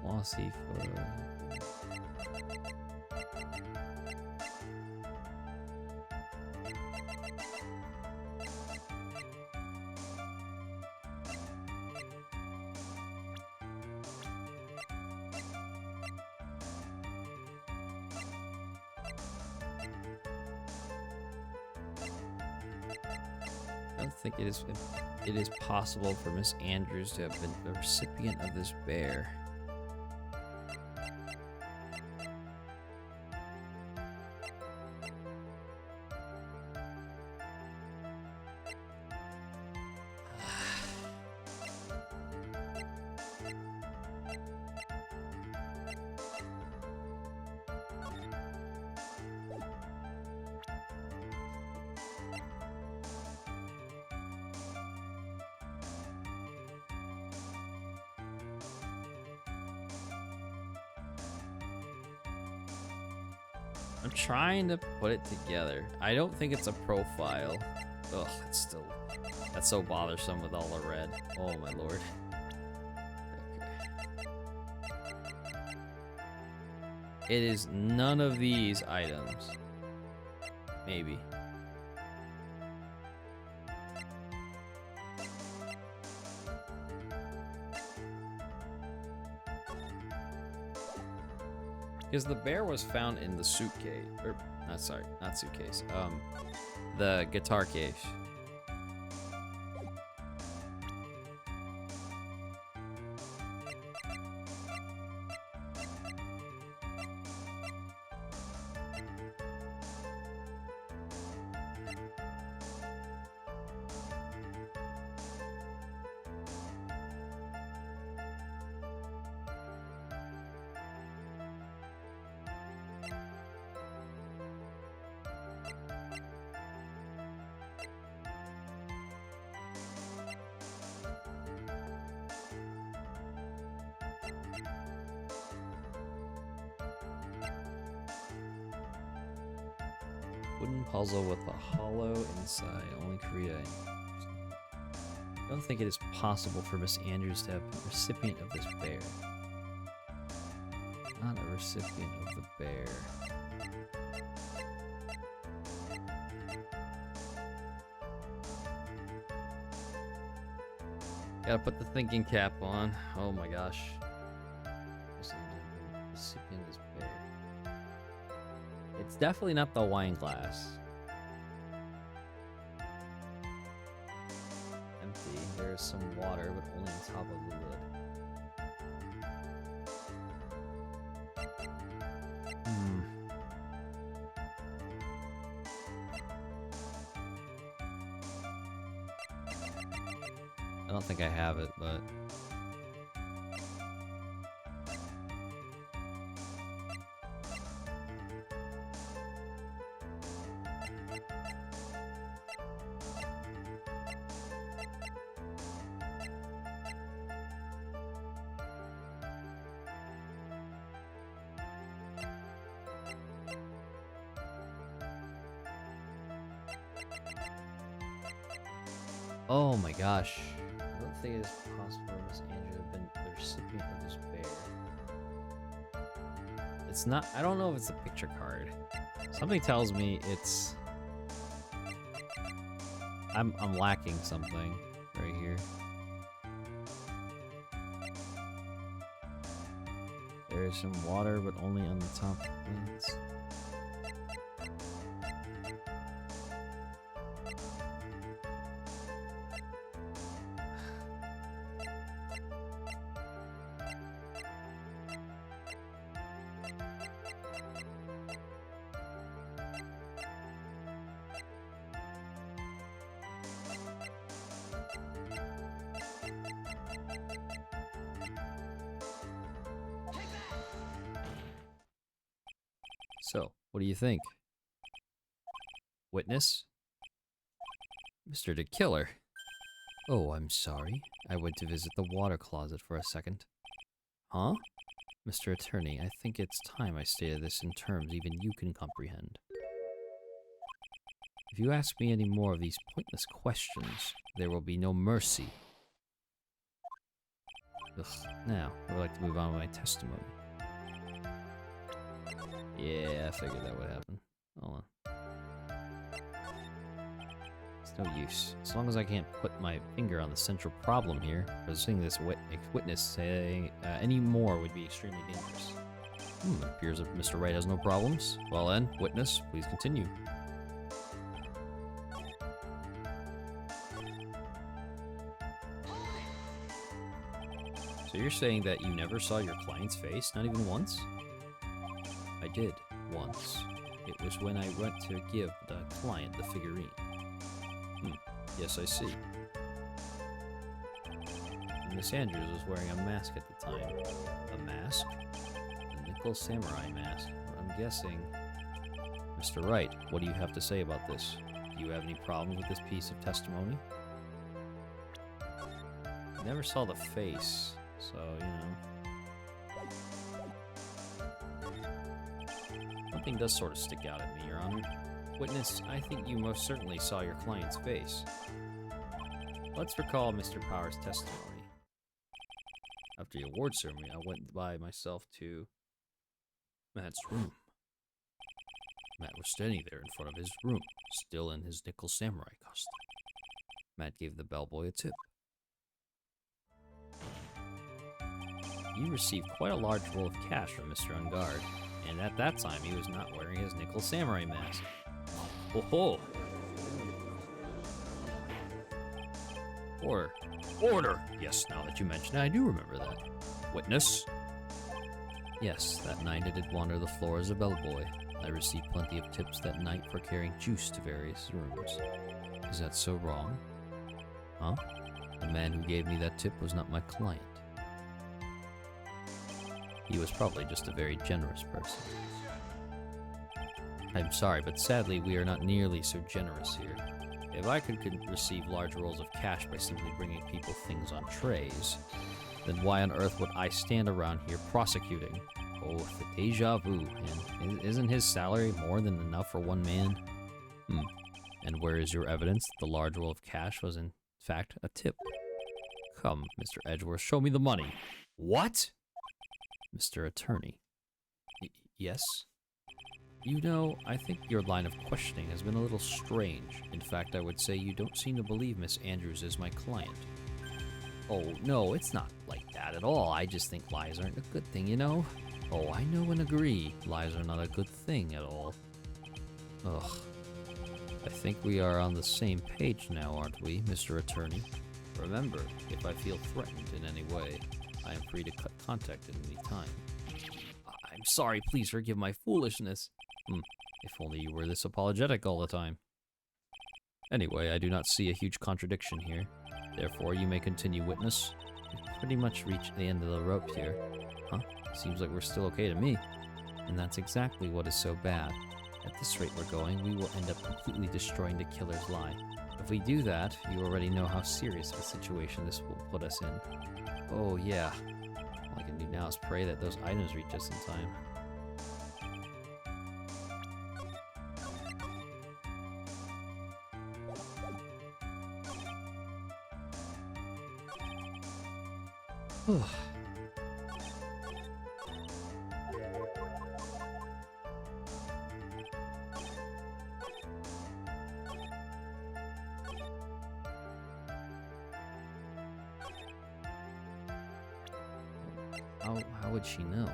Lossy for... I don't think it is possible for Miss Andrews to have been the recipient of this bear. I'm trying to put it together. I don't think it's a profile. Ugh, that's so bothersome with all the red. Oh my lord. Okay. It is none of these items. Maybe. Because the bear was found in the suitcase, or not suitcase, the guitar case. Wooden puzzle with a hollow inside. Only Korea. I don't think it is possible for Miss Andrews to have been the recipient of this bear. Not a recipient of the bear. Gotta put the thinking cap on. Oh my gosh. Recipient of this bear. It's definitely not the wine glass. Empty. There's some water, but only on top of the lid. I don't think I have it, but... Oh my gosh. I don't think it is possible for Miss Andrew to have been the recipient of this bear. it's not. I don't know if it's a picture card. Something tells me it's. I'm lacking something right here. There is some water, but only on the top of things. So, what do you think? Witness? Mr. the Killer. Oh, I'm sorry. I went to visit the water closet for a second. Huh? Mr. Attorney, I think it's time I stated this in terms even you can comprehend. If you ask me any more of these pointless questions, there will be no mercy. Ugh. Now, I would like to move on with my testimony. Yeah, I figured that would happen. Hold on. It's no use. As long as I can't put my finger on the central problem here, presenting this witness saying any more would be extremely dangerous. It appears that Mr. Wright has no problems. Well then, witness, please continue. So you're saying that you never saw your client's face, not even once? I did, once. It was when I went to give the client the figurine. Yes, I see. Miss Andrews was wearing a mask at the time. A mask? A nickel samurai mask. I'm guessing... Mr. Wright, what do you have to say about this? Do you have any problems with this piece of testimony? I never saw the face, so, you know... Something does sort of stick out at me, Your Honor. Witness, I think you most certainly saw your client's face. Let's recall Mr. Power's testimony. After the award ceremony, I went by myself to Matt's room. Matt was standing there in front of his room, still in his nickel samurai costume. Matt gave the bellboy a tip. You received quite a large roll of cash from Mr. Ungard. And at that time, he was not wearing his nickel samurai mask. Oh ho! Order. Order! Yes, now that you mention it, I do remember that. Witness? Yes, that night I did wander the floor as a bellboy. I received plenty of tips that night for carrying juice to various rooms. Is that so wrong? Huh? The man who gave me that tip was not my client. He was probably just a very generous person. I'm sorry, but sadly we are not nearly so generous here. If I could receive large rolls of cash by simply bringing people things on trays, then why on earth would I stand around here prosecuting? Oh, the deja vu, and isn't his salary more than enough for one man? And where is your evidence that the large roll of cash was in fact a tip? Come, Mr. Edgeworth, show me the money. What? Mr. Attorney. Yes? You know, I think your line of questioning has been a little strange. In fact, I would say you don't seem to believe Miss Andrews is my client. Oh, no, it's not like that at all. I just think lies aren't a good thing, you know? Oh, I know and agree. Lies are not a good thing at all. Ugh. I think we are on the same page now, aren't we, Mr. Attorney? Remember, if I feel threatened in any way, I am free to cut contact at any time. I'm sorry, please forgive my foolishness. If only you were this apologetic all the time. Anyway, I do not see a huge contradiction here. Therefore, you may continue, witness. We've pretty much reached the end of the rope here. Huh? Seems like we're still okay to me. And that's exactly what is so bad. At this rate we're going, we will end up completely destroying the killer's lie. If we do that, you already know how serious of a situation this will put us in. Oh yeah. All I can do now is pray that those items reach us in time. How would she know?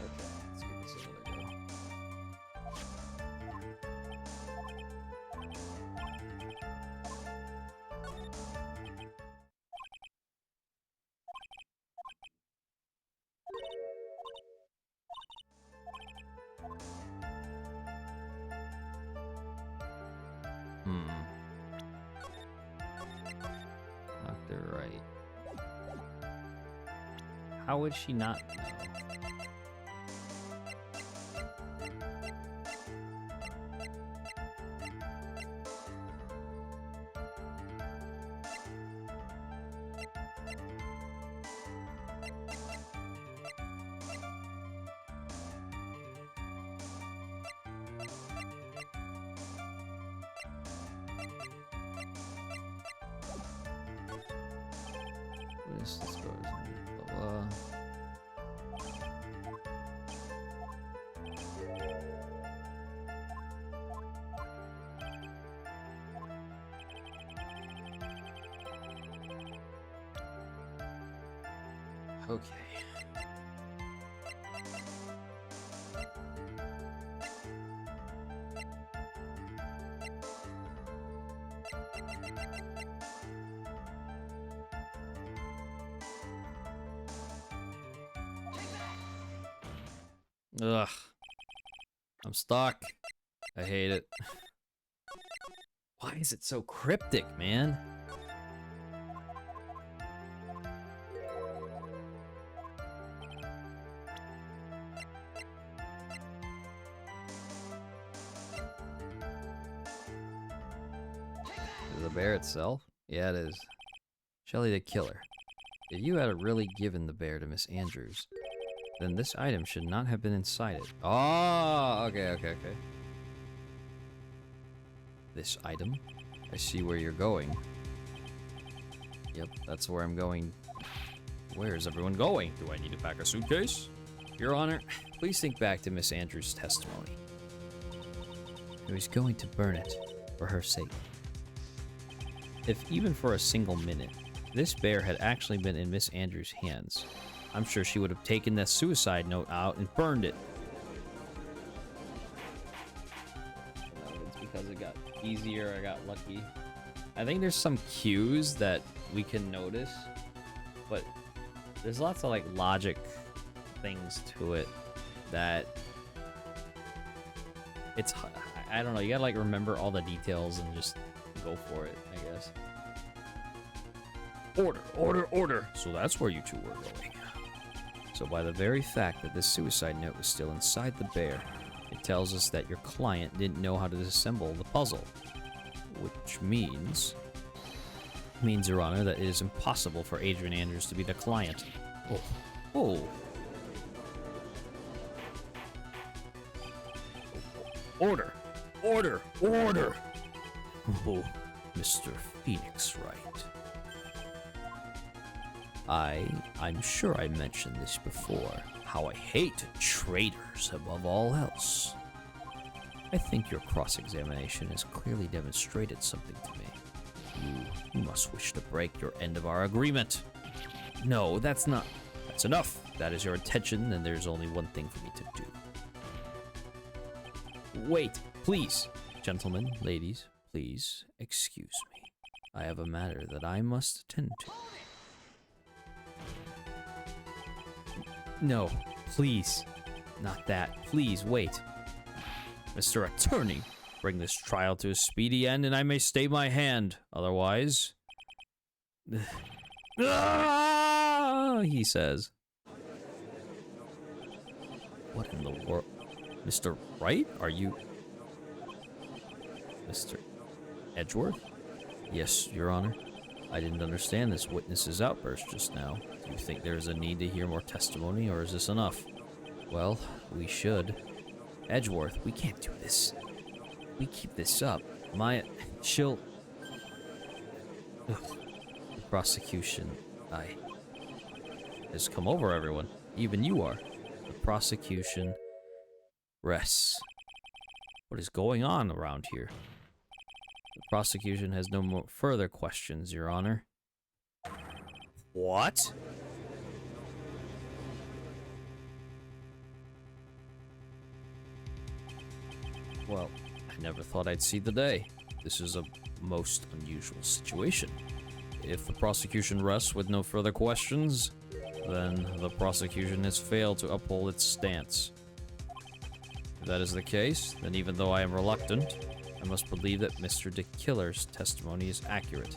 Okay, let's give this another go. Dr. Wright. How would she not know? Let's go. Okay. Ugh. I'm stuck. I hate it. Why is it so cryptic, man? Is it the bear itself? Yeah, it is. Shelly the killer. If you had really given the bear to Miss Andrews, then this item should not have been inside it. Oh, okay. This item? I see where you're going. Yep, that's where I'm going. Where is everyone going? Do I need to pack a suitcase? Your Honor, please think back to Miss Andrews' testimony. I was going to burn it, for her sake. If even for a single minute, this bear had actually been in Miss Andrews' hands, I'm sure she would have taken that suicide note out and burned it. It's because it got easier, I got lucky. I think there's some cues that we can notice, but there's lots of like logic things to it that it's, I don't know, you gotta like remember all the details and just go for it, I guess. Order. So that's where you two were going. So by the very fact that this suicide note was still inside the bear, it tells us that your client didn't know how to disassemble the puzzle. Which means, Your Honor, that it is impossible for Adrian Andrews to be the client. Oh. Order. Oh, Mr. Phoenix Wright. I'm sure I mentioned this before, how I hate traitors above all else. I think your cross-examination has clearly demonstrated something to me. You must wish to break your end of our agreement. No, that's enough. If that is your intention, then there's only one thing for me to do. Wait, please. Gentlemen, ladies, please excuse me. I have a matter that I must attend to. No, please. Not that. Please, wait. Mr. Attorney, bring this trial to a speedy end and I may stay my hand. Otherwise... he says. What in the world? Mr. Wright? Are you... Mr. Edgeworth? Yes, Your Honor. I didn't understand this witness's outburst just now. Do you think there is a need to hear more testimony, or is this enough? Well, we should. Edgeworth, we can't do this. we keep this up, Maya, she'll... Ugh. The prosecution, Has come over everyone. Even you are. the prosecution rests. What is going on around here? The prosecution has no more further questions, Your Honor. What? Well, I never thought I'd see the day. This is a most unusual situation. If the prosecution rests with no further questions, then the prosecution has failed to uphold its stance. If that is the case, then even though I am reluctant, I must believe that Mr. DeKiller's testimony is accurate.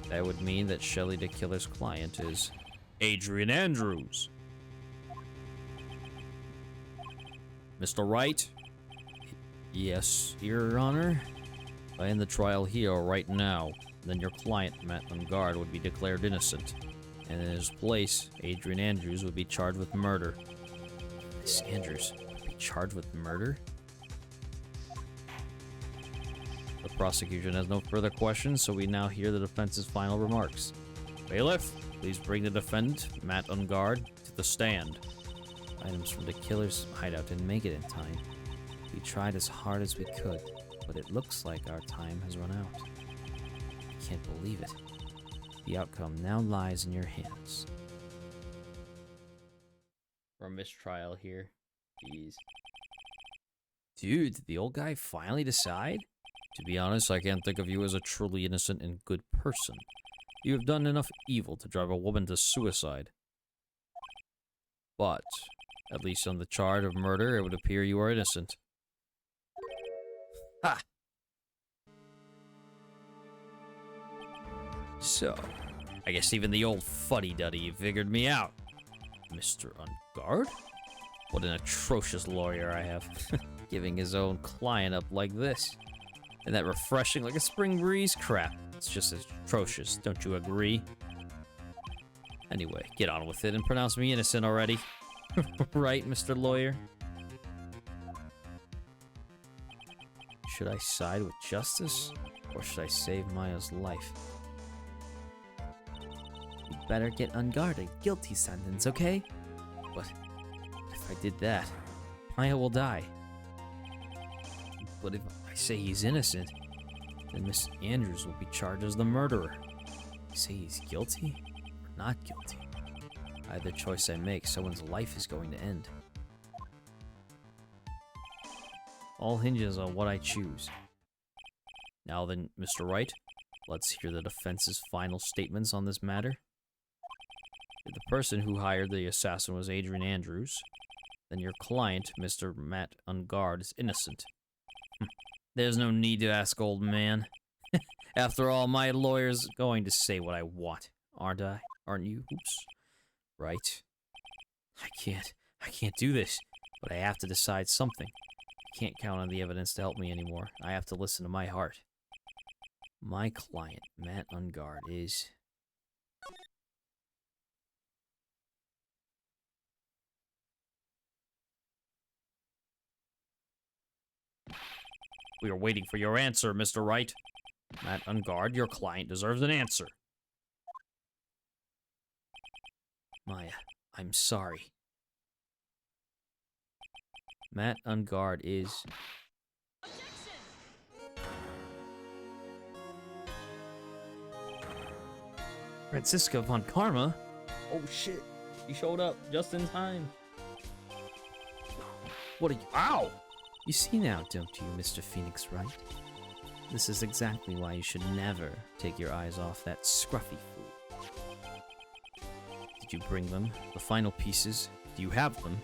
That would mean that Shelley DeKiller's client is Adrian Andrews. Mr. Wright? Yes, Your Honor. If I end the trial here right now, then your client, Matt Ungard, would be declared innocent. And in his place, Adrian Andrews would be charged with murder. Miss Andrews would be charged with murder? The prosecution has no further questions, so we now hear the defense's final remarks. Bailiff, please bring the defendant, Matt Ungard, to the stand. Items from the killer's hideout didn't make it in time. We tried as hard as we could, but it looks like our time has run out. I can't believe it. The outcome now lies in your hands. For a mistrial here. Jeez. Dude, did the old guy finally decide? To be honest, I can't think of you as a truly innocent and good person. You have done enough evil to drive a woman to suicide. But, at least on the charge of murder, it would appear you are innocent. Ha! So, I guess even the old fuddy-duddy figured me out. Mr. Ungard? What an atrocious lawyer I have. Giving his own client up like this. And that refreshing like a spring breeze crap. It's just atrocious, don't you agree? Anyway, get on with it and pronounce me innocent already. Right, Mr. Lawyer? should I side with justice, or should I save Maya's life? You better get Ungard a guilty sentence, okay? But if I did that, Maya will die. But if I say he's innocent, then Miss Andrews will be charged as the murderer. Say he's guilty or not guilty. Either choice I make, someone's life is going to end. All hinges on what I choose. Now then, Mr. Wright, let's hear the defense's final statements on this matter. If the person who hired the assassin was Adrian Andrews, then your client, Mr. Matt Ungard, is innocent. There's no need to ask, old man. After all, my lawyer's going to say what I want, aren't I? Aren't you? Oops. Right. I can't do this, but I have to decide something. I can't count on the evidence to help me anymore. I have to listen to my heart. My client, Matt Ungard, is... We are waiting for your answer, Mr. Wright. Matt Ungard, your client deserves an answer. Maya, I'm sorry. Matt Ungard is... Francisca von Karma? Oh shit, he showed up just in time. What are you... Ow! You see now, don't you, Mr. Phoenix Wright? This is exactly why you should never take your eyes off that scruffy fool. Did you bring them? The final pieces? Do you have them?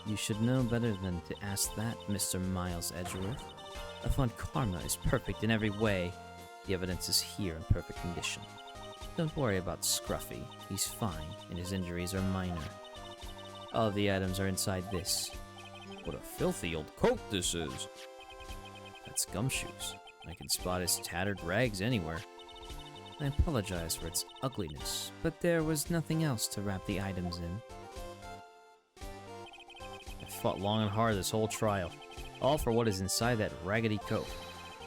You should know better than to ask that, Mr. Miles Edgeworth. Von Karma is perfect in every way. The evidence is here in perfect condition. Don't worry about Scruffy. He's fine, and his injuries are minor. All of the items are inside this. What a filthy old coat this is. That's Gumshoes. I can spot his tattered rags anywhere. I apologize for its ugliness, but there was nothing else to wrap the items in. I fought long and hard this whole trial. All for what is inside that raggedy coat.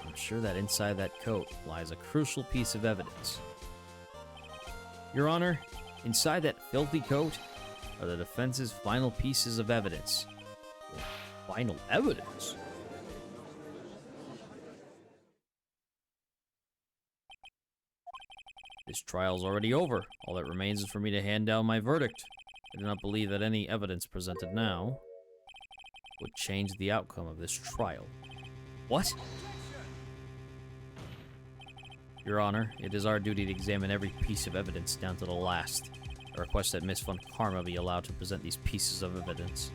I'm sure that inside that coat lies a crucial piece of evidence. Your Honor, inside that filthy coat are the defense's final pieces of evidence. Final evidence? This trial's already over. All that remains is for me to hand down my verdict. I do not believe that any evidence presented now would change the outcome of this trial. What? Your Honor, it is our duty to examine every piece of evidence down to the last. I request that Miss Von Karma be allowed to present these pieces of evidence.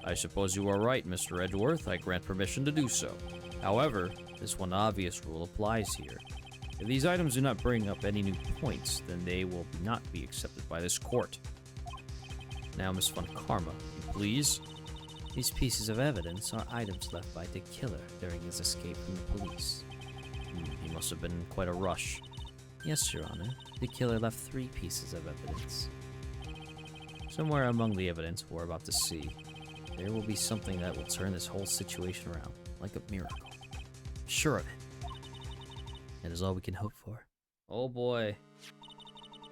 I suppose you are right, Mr. Edgeworth. I grant permission to do so. However, this one obvious rule applies here. If these items do not bring up any new points, then they will not be accepted by this court. Now, Miss Von Karma, you please. These pieces of evidence are items left by the killer during his escape from the police. He must have been in quite a rush. Yes, Your Honor. The killer left 3 pieces of evidence. Somewhere among the evidence we're about to see, there will be something that will turn this whole situation around, like a miracle. Sure of it. That is all we can hope for. Oh boy.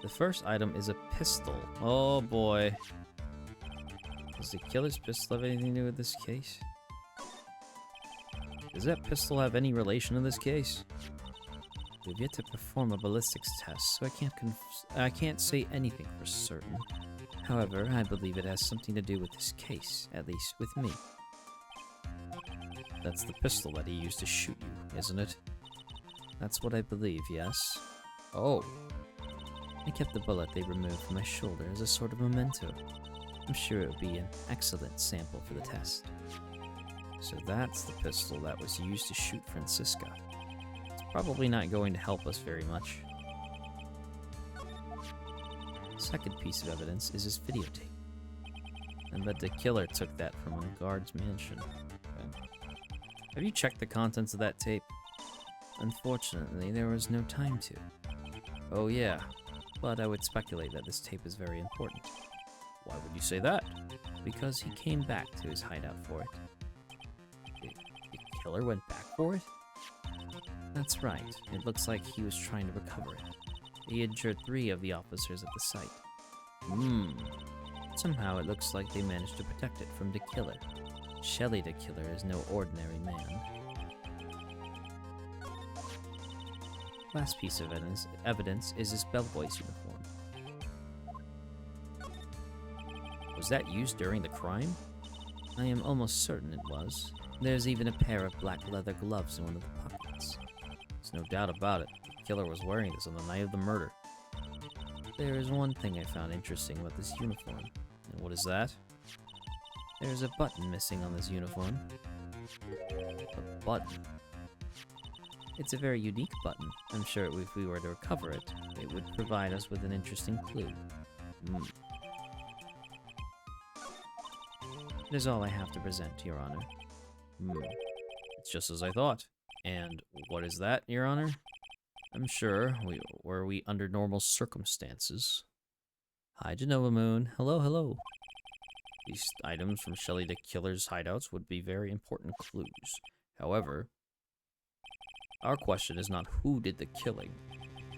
The first item is a pistol. Oh boy. Does the killer's pistol have anything to do with this case? Does that pistol have any relation to this case? We've yet to perform a ballistics test, so I can't say anything for certain. However, I believe it has something to do with this case, at least with me. That's the pistol that he used to shoot you, isn't it? That's what I believe, yes. Oh. I kept the bullet they removed from my shoulder as a sort of memento. I'm sure it would be an excellent sample for the test. So that's the pistol that was used to shoot Francisca. It's probably not going to help us very much. The second piece of evidence is his videotape. I bet the killer took that from a guard's mansion. Okay. Have you checked the contents of that tape? Unfortunately, there was no time to. Oh yeah. But I would speculate that this tape is very important. Why would you say that? Because he came back to his hideout for it. The killer went back for it? That's right. It looks like he was trying to recover it. He injured 3 of the officers at the site. Somehow it looks like they managed to protect it from the killer. Shelley the killer is no ordinary man. Last piece of evidence is his bellboy's uniform. Was that used during the crime? I am almost certain it was. There's even a pair of black leather gloves in one of the pockets. There's no doubt about it. The killer was wearing this on the night of the murder. There is one thing I found interesting about this uniform. And what is that? There's a button missing on this uniform. A button? It's a very unique button. I'm sure if we were to recover it, it would provide us with an interesting clue. It is all I have to present, Your Honor. It's just as I thought. And what is that, Your Honor? I'm sure, were we under normal circumstances. Hi, Genova Moon. Hello, hello. These items from Shelley the Killer's hideouts would be very important clues. However, our question is not who did the killing.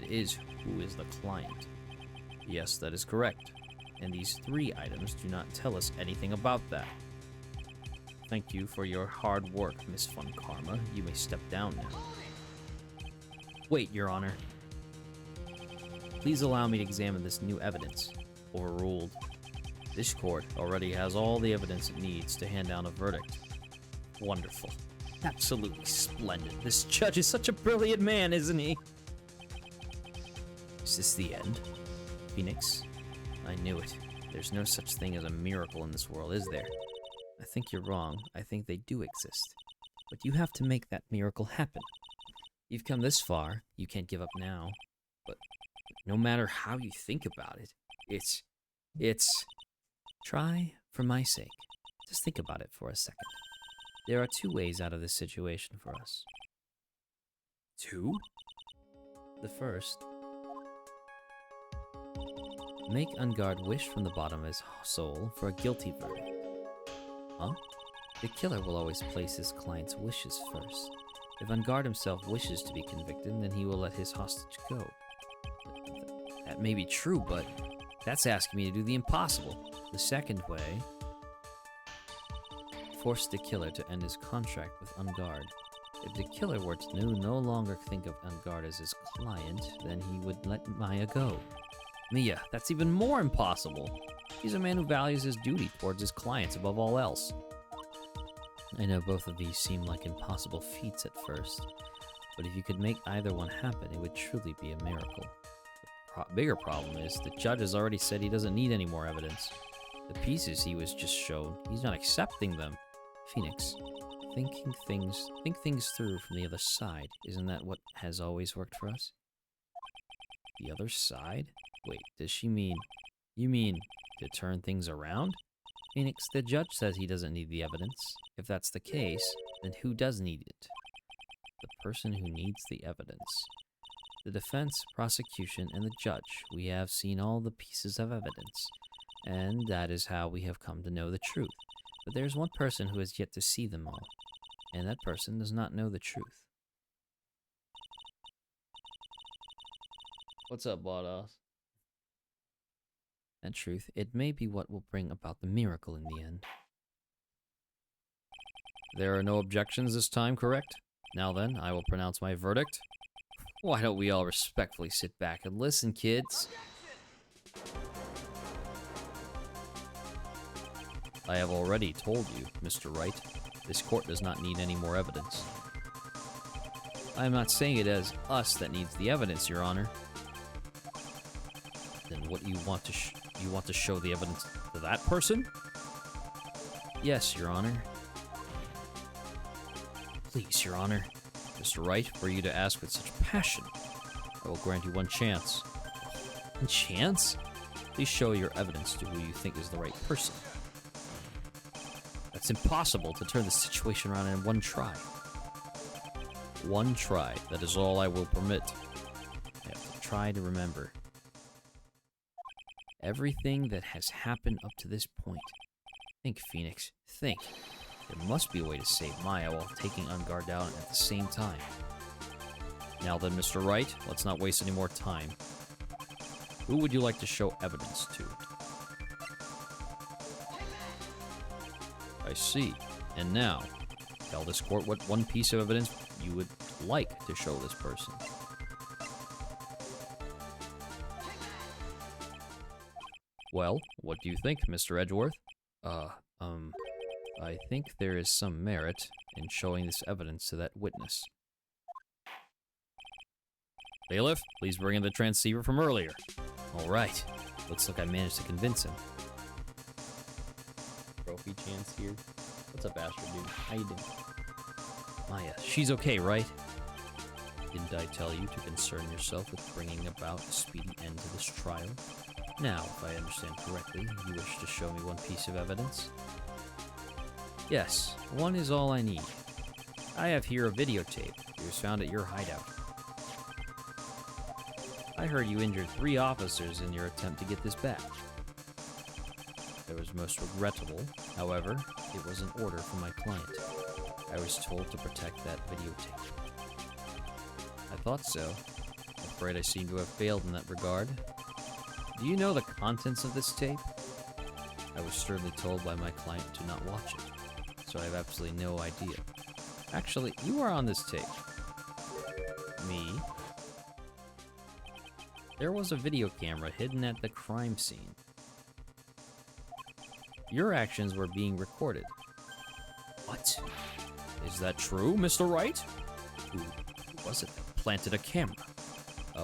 It is who is the client. Yes, that is correct. And these 3 items do not tell us anything about that. Thank you for your hard work, Miss Von Karma. You may step down now. Wait, Your Honor. Please allow me to examine this new evidence. Overruled. This court already has all the evidence it needs to hand down a verdict. Wonderful. Absolutely splendid. This judge is such a brilliant man, isn't he? Is this the end? Phoenix? I knew it. There's no such thing as a miracle in this world, is there? I think you're wrong. I think they do exist. But you have to make that miracle happen. You've come this far, you can't give up now. But no matter how you think about it, it's... Try, for my sake. Just think about it for a second. There are 2 ways out of this situation for us. 2? The first. Make Ungard wish from the bottom of his soul for a guilty verdict. Huh? The killer will always place his client's wishes first. If Unguard himself wishes to be convicted, then he will let his hostage go. That may be true, but that's asking me to do the impossible. The second way, force the killer to end his contract with Unguard. If the killer were to no longer think of Unguard as his client, then he would let Maya go. Mia, that's even more impossible. He's a man who values his duty towards his clients above all else. I know both of these seem like impossible feats at first, but if you could make either one happen, it would truly be a miracle. The bigger problem is the judge has already said he doesn't need any more evidence. The pieces he was just shown, he's not accepting them. Phoenix, think things through from the other side. Isn't that what has always worked for us? The other side? Wait, does she mean... You mean to turn things around? Phoenix, the judge says he doesn't need the evidence. If that's the case, then who does need it? The person who needs the evidence. The defense, prosecution, and the judge. We have seen all the pieces of evidence, and that is how we have come to know the truth. But there's one person who has yet to see them all, and that person does not know the truth. What's up, Badass? That truth, it may be what will bring about the miracle in the end. There are no objections this time, correct? Now then, I will pronounce my verdict. Why don't we all respectfully sit back and listen, kids? I have already told you, Mr. Wright, this court does not need any more evidence. I am not saying it as us that needs the evidence, Your Honor. Then what you want to show the evidence to that person? Yes, Your Honor. Please, Your Honor. Mr. Wright, for you to ask with such passion, I will grant you one chance. One chance? Please show your evidence to who you think is the right person. It's impossible to turn the situation around in one try. One try, that is all I will permit. I have to try to remember everything that has happened up to this point. Think, Phoenix, think. There must be a way to save Maya while taking Unguard down at the same time. Now then, Mr. Wright, let's not waste any more time. Who would you like to show evidence to? I see. And now, tell this court what one piece of evidence you would like to show this person. Well, what do you think, Mr. Edgeworth? I think there is some merit in showing this evidence to that witness. Bailiff, please bring in the transceiver from earlier. All right. Looks like I managed to convince him. Trophy chance here. What's up, Astro dude? How you doing? Maya, she's okay, right? Didn't I tell you to concern yourself with bringing about a speedy end to this trial? Now, if I understand correctly, you wish to show me one piece of evidence? Yes, one is all I need. I have here a videotape. It was found at your hideout. I heard you injured 3 officers in your attempt to get this back. It was most regrettable. However, it was an order from my client. I was told to protect that videotape. I thought so. I'm afraid I seem to have failed in that regard. Do you know the contents of this tape? I was sternly told by my client to not watch it, so I have absolutely no idea. Actually, you are on this tape. Me? There was a video camera hidden at the crime scene. Your actions were being recorded. What? Is that true, Mr. Wright? Who was it that planted a camera?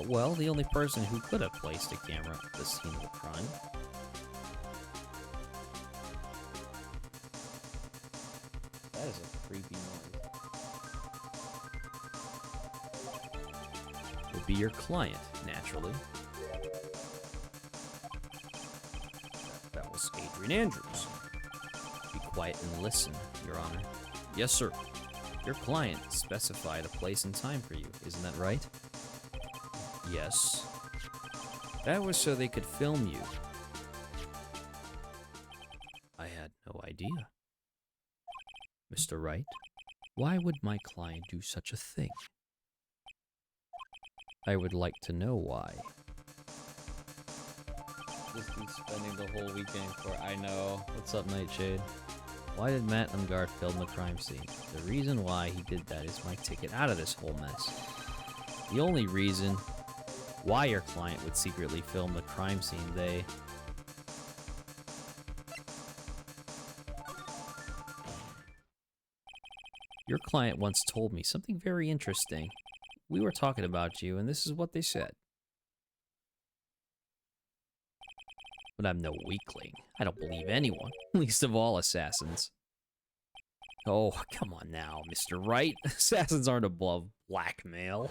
Well, the only person who could have placed a camera at the scene of the crime. That is a creepy noise. Would be your client, naturally. That was Adrian Andrews. Be quiet and listen, Your Honor. Yes, sir. Your client specified a place and time for you, isn't that right? Yes. That was so they could film you. I had no idea. Mr. Wright, why would my client do such a thing? I would like to know why. This dude's spending the whole weekend for, I know. What's up, Nightshade? Why did Matt Ungard film the crime scene? The reason why he did that is my ticket out of this whole mess. The only reason why your client would secretly film the crime scene, Your client once told me something very interesting. We were talking about you, and this is what they said. But I'm no weakling. I don't believe anyone, least of all assassins. Oh, come on now, Mr. Wright. Assassins aren't above blackmail.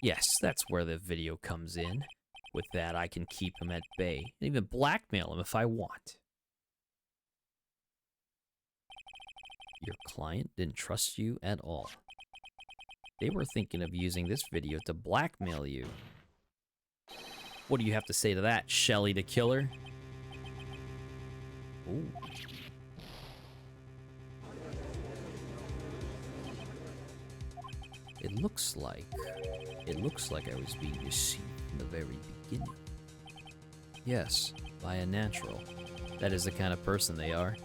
Yes, that's where the video comes in. With that, I can keep him at bay, and even blackmail him if I want. Your client didn't trust you at all. They were thinking of using this video to blackmail you. What do you have to say to that, Shelly the Killer? Ooh. It looks like I was being deceived from the very beginning. Yes, by a natural. That is the kind of person they are.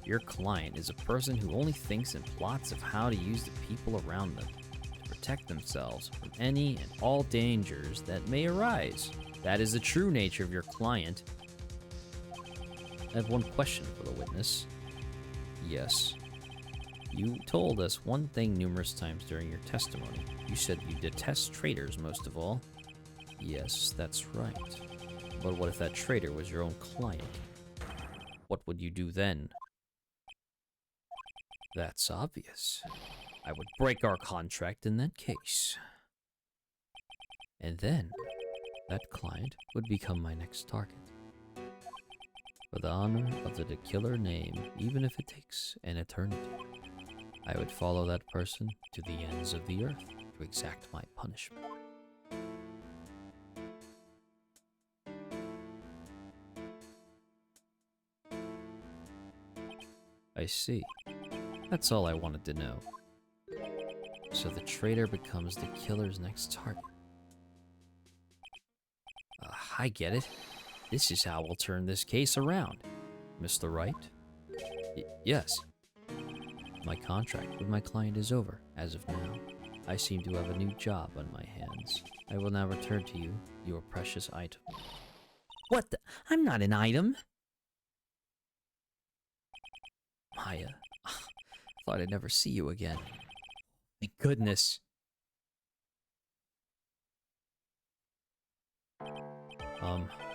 Your client is a person who only thinks and plots of how to use the people around them to protect themselves from any and all dangers that may arise. That is the true nature of your client. I have one question for the witness. Yes. You told us one thing numerous times during your testimony. You said you detest traitors most of all. Yes, that's right. But what if that traitor was your own client? What would you do then? That's obvious. I would break our contract in that case. And then, that client would become my next target. For the honor of the killer name, even if it takes an eternity, I would follow that person to the ends of the earth to exact my punishment. I see. That's all I wanted to know. So the traitor becomes the killer's next target. I get it. This is how we'll turn this case around. Mr. Wright? Yes. My contract with my client is over, as of now. I seem to have a new job on my hands. I will now return to you your precious item. What the? I'm not an item. Maya, thought I'd never see you again. Thank goodness.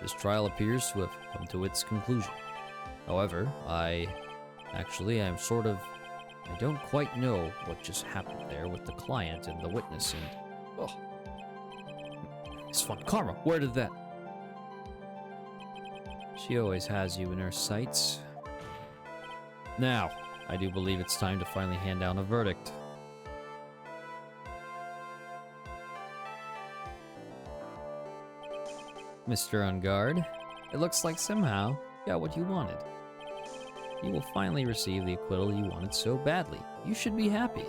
This trial appears to have come to its conclusion. However, I don't quite know what just happened there with the client and the witness and... Oh. It's fun. Karma, where did that? She always has you in her sights. Now, I do believe it's time to finally hand down a verdict. Mr. Ungard, it looks like somehow you got what you wanted. You will finally receive the acquittal you wanted so badly. You should be happy.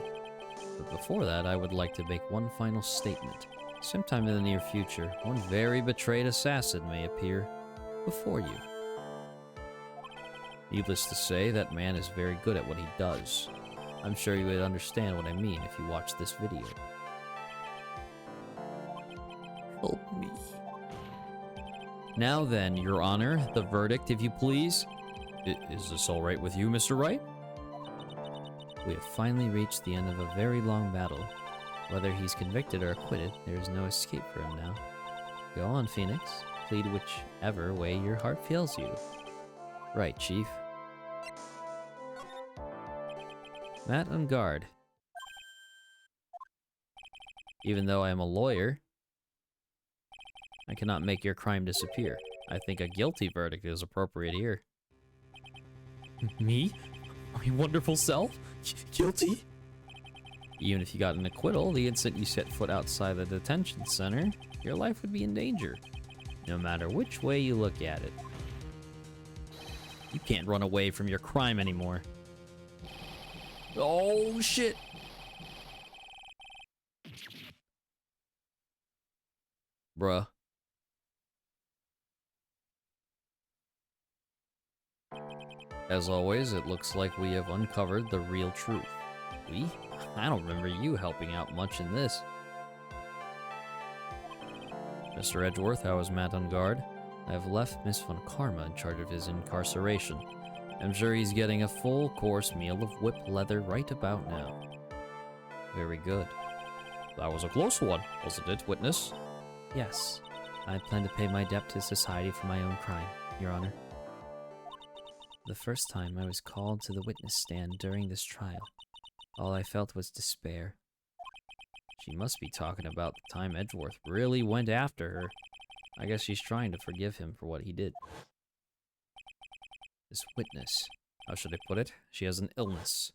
But before that, I would like to make one final statement. Sometime in the near future, one very betrayed assassin may appear before you. Needless to say, that man is very good at what he does. I'm sure you would understand what I mean if you watch this video. Help me. Now then, Your Honor, the verdict, if you please. Is this all right with you, Mr. Wright? We have finally reached the end of a very long battle. Whether he's convicted or acquitted, there is no escape for him now. Go on, Phoenix. Plead whichever way your heart fails you. Right, Chief. Matt Ungard. Even though I am a lawyer, I cannot make your crime disappear. I think a guilty verdict is appropriate here. Me? My wonderful self? Guilty? Even if you got an acquittal, the instant you set foot outside the detention center, your life would be in danger. No matter which way you look at it. You can't run away from your crime anymore. Oh, shit. Bruh. As always, it looks like we have uncovered the real truth. We? I don't remember you helping out much in this. Mr. Edgeworth, how is Matt on guard? I have left Miss Von Karma in charge of his incarceration. I'm sure he's getting a full-course meal of whipped leather right about now. Very good. That was a close one, wasn't it, witness? Yes, I plan to pay my debt to society for my own crime, Your Honor. The first time I was called to the witness stand during this trial, all I felt was despair. She must be talking about the time Edgeworth really went after her. I guess she's trying to forgive him for what he did. This witness, how should I put it? She has an illness.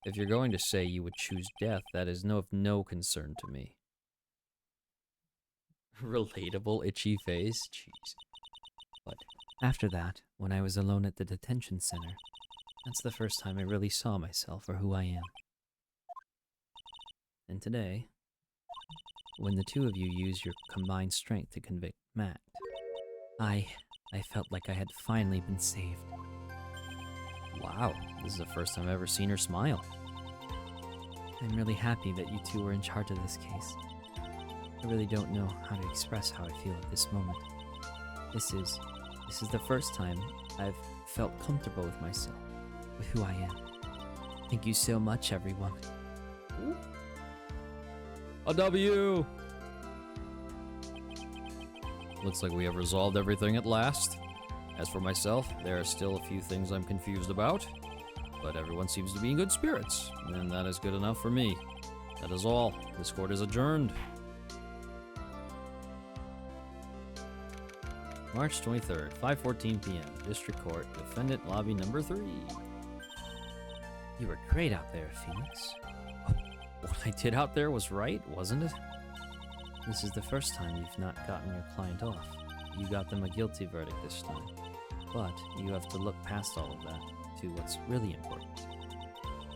If you're going to say you would choose death, that is of no concern to me. Relatable itchy face? Jeez. But after that, when I was alone at the detention center, that's the first time I really saw myself for who I am. And today, when the two of you used your combined strength to convict Matt, I felt like I had finally been saved. Wow, this is the first time I've ever seen her smile. I'm really happy that you two were in charge of this case. I really don't know how to express how I feel at this moment. This is the first time I've felt comfortable with myself, with who I am. Thank you so much, everyone. A W! Looks like we have resolved everything at last. As for myself, there are still a few things I'm confused about, but everyone seems to be in good spirits, and that is good enough for me. That is all. This court is adjourned. March 23rd, 5:14 p.m. District Court, Defendant Lobby Number 3. You were great out there, Phoenix. What I did out there was right, wasn't it? This is the first time you've not gotten your client off. You got them a guilty verdict this time. But you have to look past all of that to what's really important.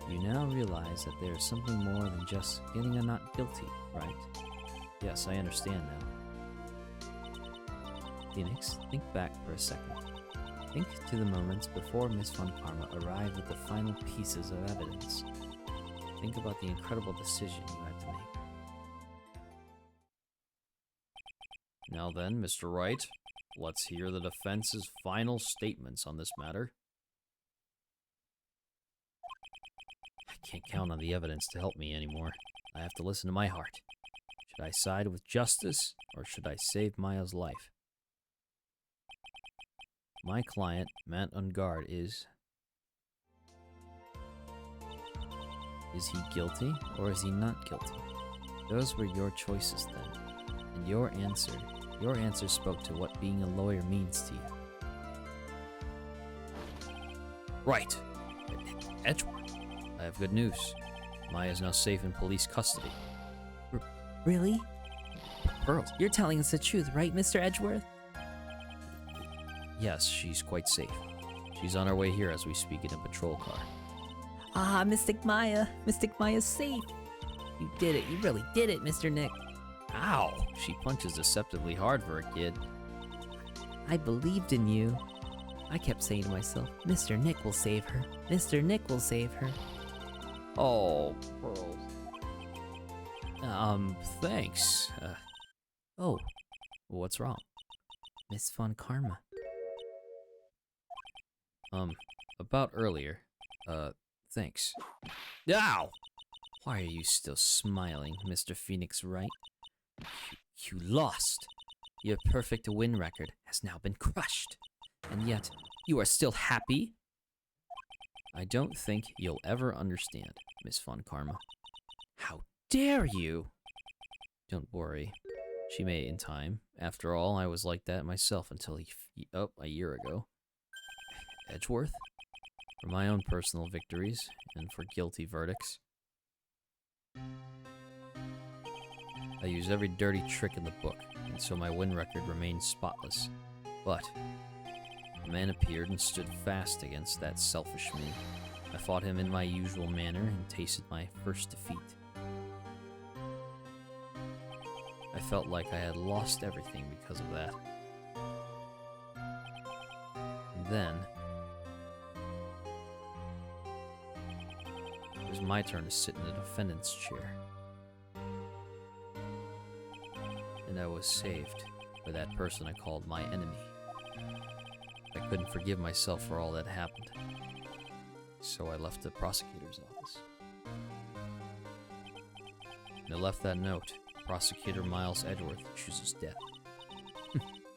You now realize that there's something more than just getting a not guilty, right? Yes, I understand now. Phoenix, think back for a second. Think to the moments before Miss Von Karma arrived with the final pieces of evidence. Think about the incredible decision you had to make. Now then, Mr. Wright, let's hear the defense's final statements on this matter. I can't count on the evidence to help me anymore. I have to listen to my heart. Should I side with justice, or should I save Maya's life? My client, Matt Ungard, is he guilty, or is he not guilty? Those were your choices then, and your answer spoke to what being a lawyer means to you. Right. Edgeworth, I have good news. Maya is now safe in police custody. Really? Pearls. You're telling us the truth, right, Mr. Edgeworth? Yes, she's quite safe. She's on her way here as we speak in a patrol car. Ah, Mystic Maya. Mystic Maya's safe. You did it. You really did it, Mr. Nick. Ow! She punches deceptively hard for a kid. I believed in you. I kept saying to myself, Mr. Nick will save her. Mr. Nick will save her. Oh, Pearls. Thanks. Oh, What's wrong? Miss Von Karma. About earlier. Thanks. Ow! Why are you still smiling, Mr. Phoenix Wright? You lost. Your perfect win record has now been crushed. And yet, you are still happy? I don't think you'll ever understand, Miss Von Karma. How dare you? Don't worry. She may in time. After all, I was like that myself until a year ago. Edgeworth? For my own personal victories, and for guilty verdicts. I used every dirty trick in the book, and so my win record remained spotless. But a man appeared and stood fast against that selfish me. I fought him in my usual manner and tasted my first defeat. I felt like I had lost everything because of that. And then it was my turn to sit in the defendant's chair. And I was saved by that person I called my enemy. I couldn't forgive myself for all that happened. So I left the prosecutor's office. And I left that note. Prosecutor Miles Edgeworth chooses death.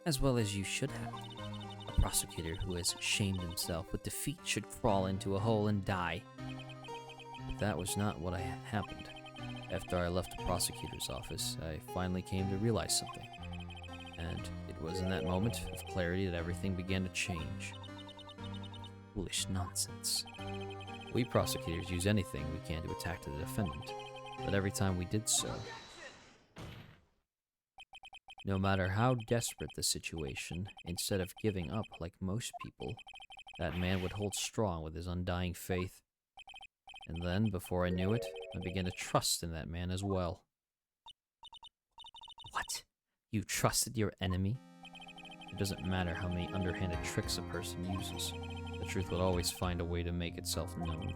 As well as you should have. A prosecutor who has shamed himself with defeat should crawl into a hole and die. But that was not what happened. After I left the prosecutor's office, I finally came to realize something. And it was in that moment of clarity that everything began to change. Foolish nonsense. We prosecutors use anything we can to attack the defendant, but every time we did so, no matter how desperate the situation, instead of giving up like most people, that man would hold strong with his undying faith. And then, before I knew it, I began to trust in that man as well. What? You trusted your enemy? It doesn't matter how many underhanded tricks a person uses. The truth will always find a way to make itself known.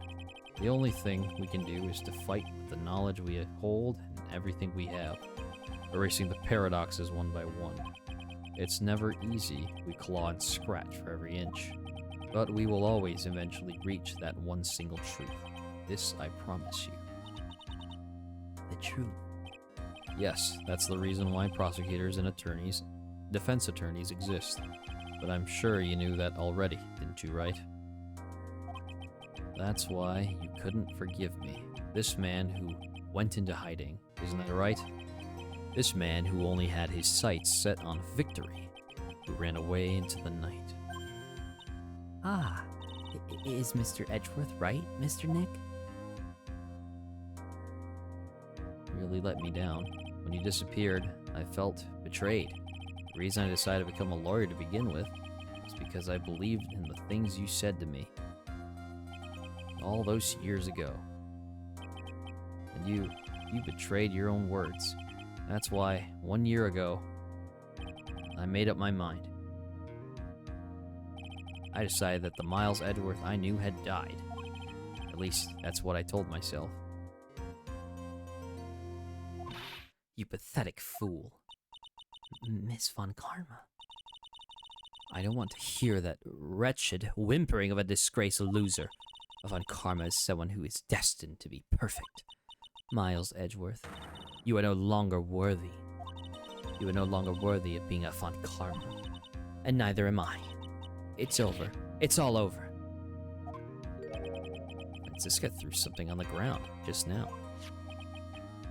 The only thing we can do is to fight with the knowledge we hold and everything we have, erasing the paradoxes one by one. It's never easy. We claw and scratch for every inch. But we will always eventually reach that one single truth. This I promise you. The truth. Yes, that's the reason why prosecutors and attorneys, defense attorneys exist. But I'm sure you knew that already, didn't you, Wright? That's why you couldn't forgive me. This man who went into hiding, isn't that right? This man who only had his sights set on victory, who ran away into the night. Ah, is Mr. Edgeworth right, Mr. Nick? You really let me down. When you disappeared, I felt betrayed. The reason I decided to become a lawyer to begin with is because I believed in the things you said to me. All those years ago. And you betrayed your own words. That's why, 1 year ago, I made up my mind. I decided that the Miles Edgeworth I knew had died. At least, that's what I told myself. You pathetic fool. Miss Von Karma. I don't want to hear that wretched whimpering of a disgraced loser. Von Karma is someone who is destined to be perfect. Miles Edgeworth, you are no longer worthy. You are no longer worthy of being a Von Karma. And neither am I. It's over. It's all over. Francisca threw something on the ground just now.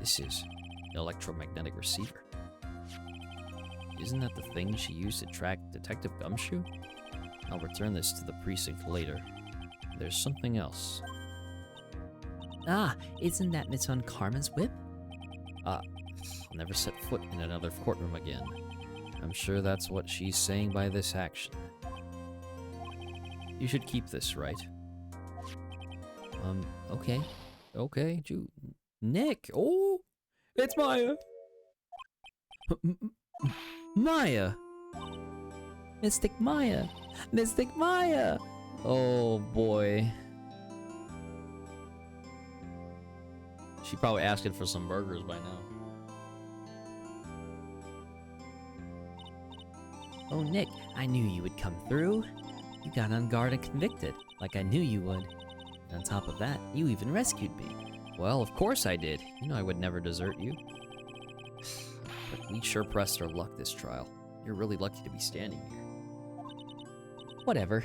This is an electromagnetic receiver. Isn't that the thing she used to track Detective Gumshoe? I'll return this to the precinct later. There's something else. Ah, isn't that Miss Von Karma's whip? I'll never set foot in another courtroom again. I'm sure that's what she's saying by this action. You should keep this, right? Okay. Okay, Nick! Oh! It's Maya! Maya! Mystic Maya! Mystic Maya! Oh boy. She probably asking for some burgers by now. Oh, Nick, I knew you would come through. You got on guard and convicted, like I knew you would. And on top of that, you even rescued me. Well, of course I did. You know I would never desert you. But we sure pressed our luck this trial. You're really lucky to be standing here. Whatever.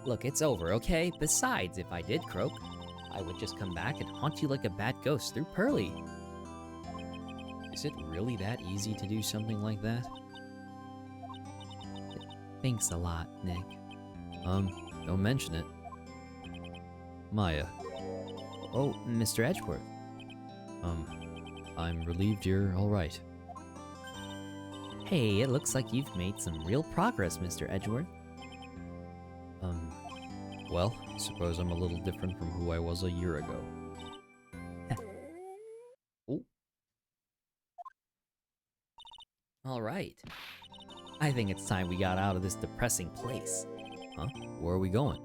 Look, it's over, okay? Besides, if I did croak, I would just come back and haunt you like a bad ghost through Pearly. Is it really that easy to do something like that? Thanks a lot, Nick. Don't mention it. Maya. Oh, Mr. Edgeworth. I'm relieved you're alright. Hey, it looks like you've made some real progress, Mr. Edgeworth. Well, I suppose I'm a little different from who I was a year ago. Oh. All right. I think it's time we got out of this depressing place. Huh? Where are we going?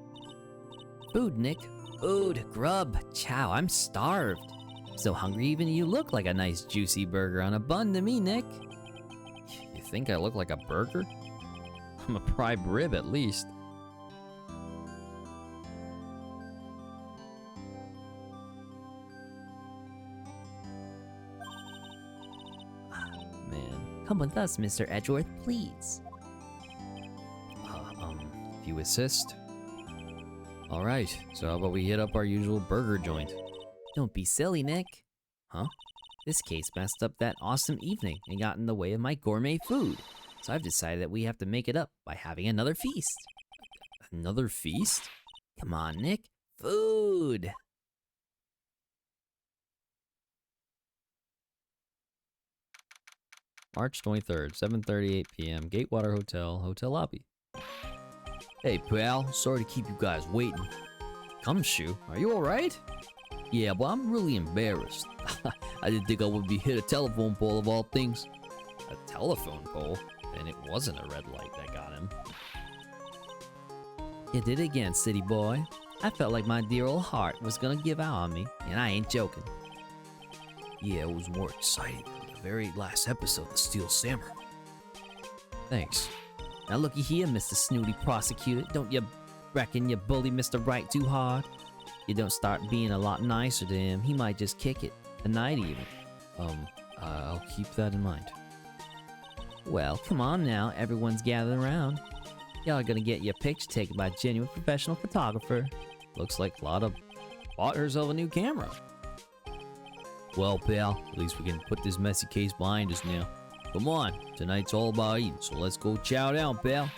Food, Nick. Food, grub, chow. I'm starved. So hungry even you look like a nice juicy burger on a bun to me, Nick. You think I look like a burger? I'm a prime rib at least. Man. Come with us, Mr. Edgeworth, please. If you assist. Alright, so how about we hit up our usual burger joint? Don't be silly, Nick. Huh? This case messed up that awesome evening and got in the way of my gourmet food. So I've decided that we have to make it up by having another feast. Another feast? Come on, Nick. Food! March 23rd, 7:38 p.m. Gatewater Hotel, hotel lobby. Hey, pal. Sorry to keep you guys waiting. Gumshoe, are you alright? Yeah, but I'm really embarrassed. I didn't think I would be hit a telephone pole of all things. A telephone pole? And it wasn't a red light that got him. You did it again, city boy. I felt like my dear old heart was gonna give out on me, and I ain't joking. Yeah, it was more exciting than the very last episode of Steel Samurai. Thanks. Now looky here, Mr. Snooty Prosecutor. Don't you reckon you bully Mr. Wright too hard? You don't start being a lot nicer to him, he might just kick it. Tonight even. I'll keep that in mind. Well, come on now, everyone's gathered around. Y'all are gonna get your picture taken by a genuine professional photographer. Looks like Lotta bought herself a new camera. Well, pal, at least we can put this messy case behind us now. Come on, tonight's all about eating, so let's go chow down, pal.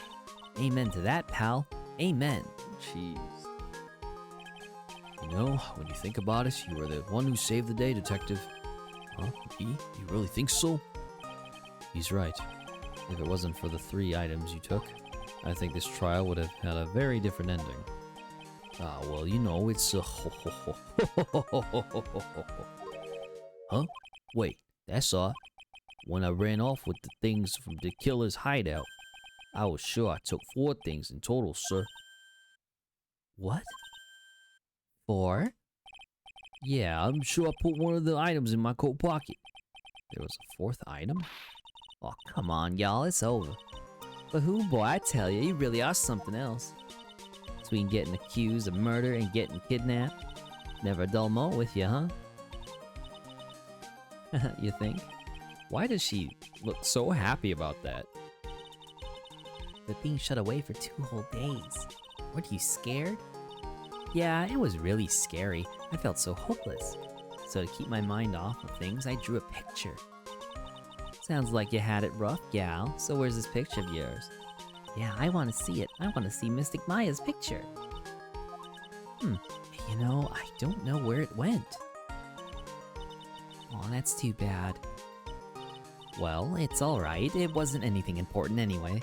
Amen to that, pal. Amen. Jeez. You know, when you think about it, you were the one who saved the day, Detective. Huh? Me? You really think so? He's right. If it wasn't for the 3 items you took, I think this trial would have had a very different ending. Ah, well, you know, it's Huh? Wait, that's odd. When I ran off with the things from the killer's hideout, I was sure I took 4 things in total, sir. What? 4? Yeah, I'm sure I put one of the items in my coat pocket. There was a 4th item? Oh, come on, y'all, it's over. But who, boy, I tell you, you really are something else. Between getting accused of murder and getting kidnapped, never a dull moment with you, huh? You think? Why does she look so happy about that? But being shut away for 2 whole days. Weren't you scared? Yeah, it was really scary. I felt so hopeless. So to keep my mind off of things, I drew a picture. Sounds like you had it rough, gal. So where's this picture of yours? Yeah, I want to see it. I want to see Mystic Maya's picture. You know, I don't know where it went. Oh, that's too bad. Well, it's alright. It wasn't anything important anyway.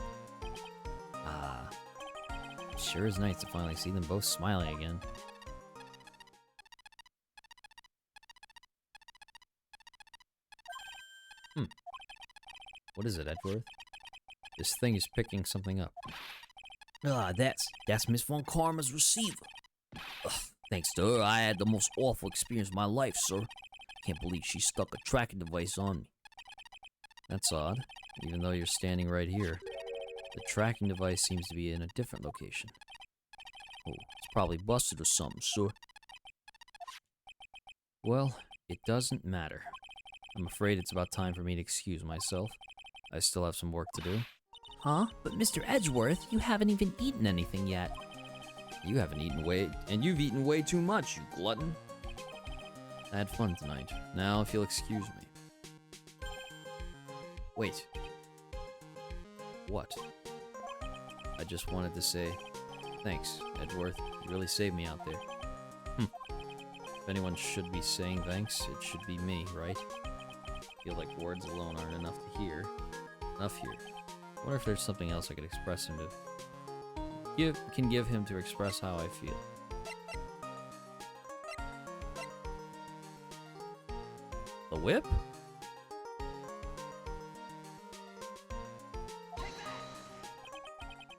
Sure is nice to finally see them both smiling again. What is it, Edgeworth? This thing is picking something up. Ah, that's Miss Von Karma's receiver. Ugh, thanks to her, I had the most awful experience of my life, sir. Can't believe she stuck a tracking device on me. That's odd, even though you're standing right here. The tracking device seems to be in a different location. Oh, it's probably busted or something, sir. Well, it doesn't matter. I'm afraid it's about time for me to excuse myself. I still have some work to do. Huh? But Mr. Edgeworth, you haven't even eaten anything yet. You haven't eaten and you've eaten way too much, you glutton. I had fun tonight. Now, if you'll excuse me. Wait. What? I just wanted to say, thanks, Edgeworth. You really saved me out there. If anyone should be saying thanks, it should be me, right? I feel like words alone aren't enough to hear. Enough here. I wonder if there's something else I could express into can give him to express how I feel. The whip?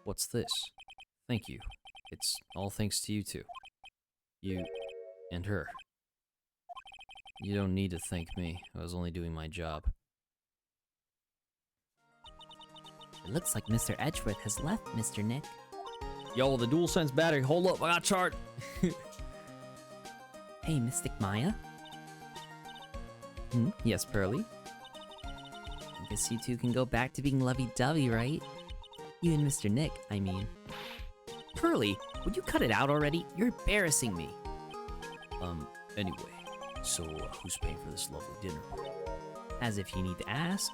What's this? Thank you. It's all thanks to you two. You and her. You don't need to thank me. I was only doing my job. It looks like Mr. Edgeworth has left, Mr. Nick. Yo, the DualSense battery. Hold up, I got charged. Hey, Mystic Maya? Yes, Pearly? I guess you two can go back to being lovey-dovey, right? You and Mr. Nick, I mean. Pearly, would you cut it out already? You're embarrassing me. Anyway, so who's paying for this lovely dinner? As if you need to ask.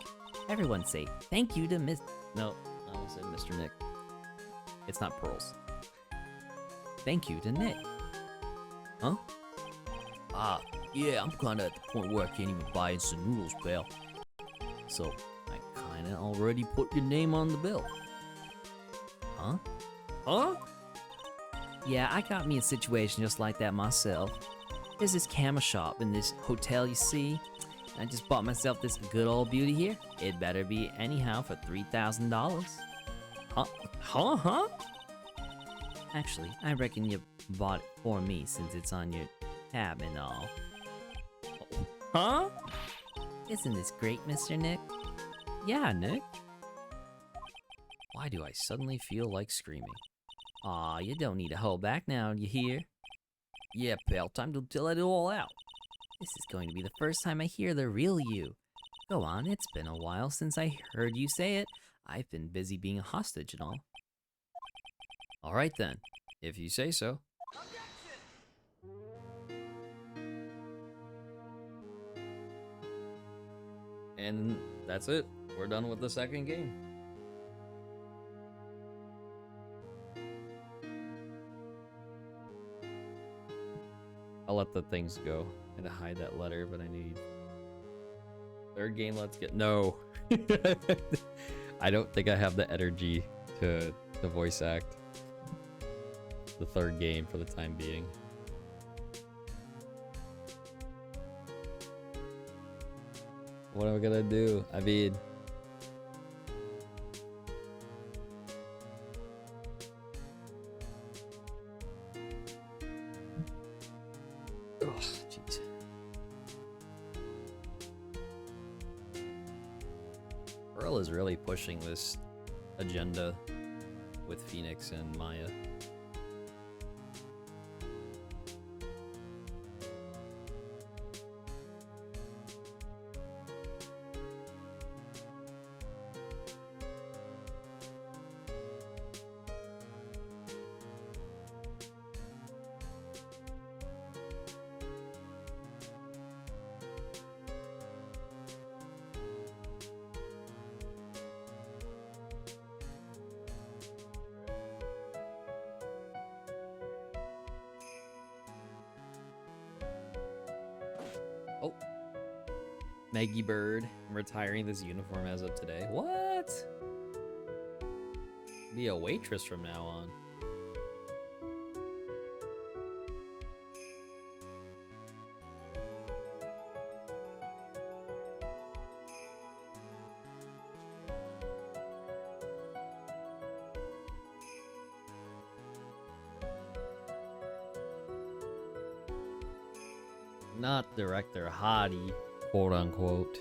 Everyone say thank you to Miss... No, I almost said Mr. Nick. It's not Pearls. Thank you to Nick. Huh? Yeah, I'm kinda at the point where I can't even buy instant noodles, pal. So, I kinda already put your name on the bill. Huh? Huh? Yeah, I got me a situation just like that myself. There's this camera shop in this hotel, you see. I just bought myself this good old beauty here. It better be anyhow for $3,000. Huh? Actually, I reckon you bought it for me since it's on your tab and all. Huh? Isn't this great, Mr. Nick? Yeah, Nick. Why do I suddenly feel like screaming? Aw, you don't need to hold back now, you hear? Yeah, pal, time to let it all out. This is going to be the first time I hear the real you. Go on, it's been a while since I heard you say it. I've been busy being a hostage and all. Alright then, if you say so. And that's it. We're done with the second game. I'll let the things go. I'm gonna hide that letter, but I need... Third game, let's get... No! I don't think I have the energy to voice act the third game for the time being. What am I gonna do? I mean... Ugh, jeez. Earl is really pushing this agenda with Phoenix and Maya. Oh. Maggie Bird. I'm retiring this uniform as of today. What? Be a waitress from now on. Not Director Hottie, quote unquote.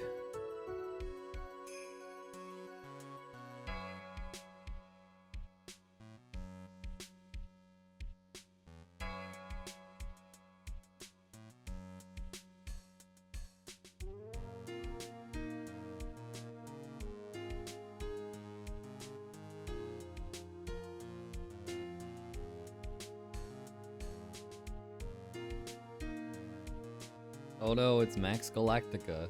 Oh no, it's Max Galactica.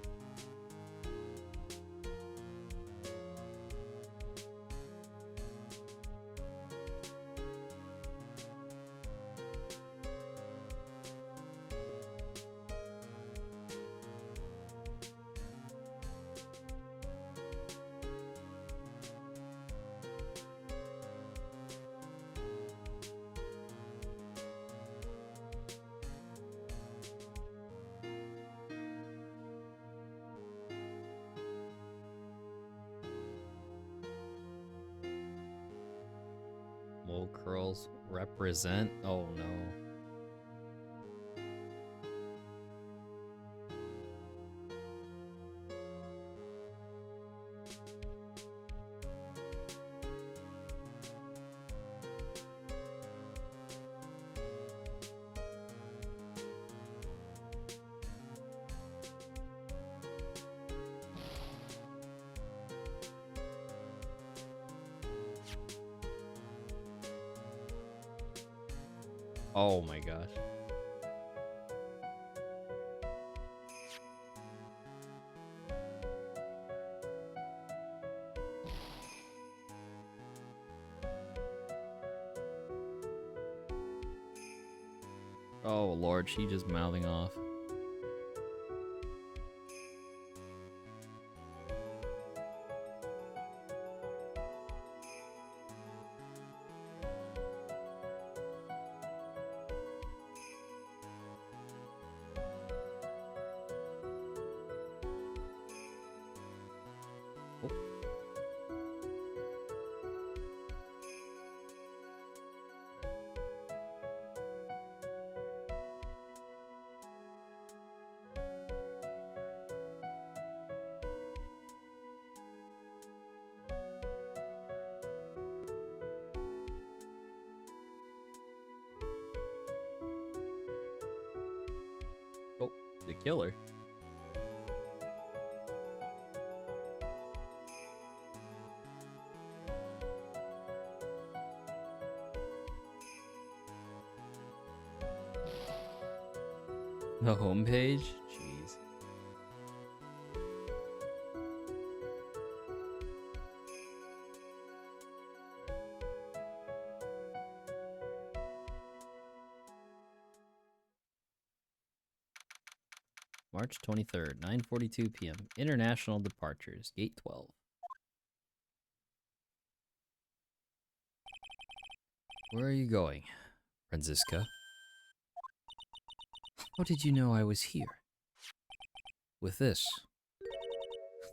Oh, curls represent. Oh no. Oh my gosh. Oh lord, she just mouthing off. Oh, the killer. The homepage? Jeez. March 23rd, 9:42 p.m. International departures, gate 12. Where are you going, Franziska? How did you know I was here? With this.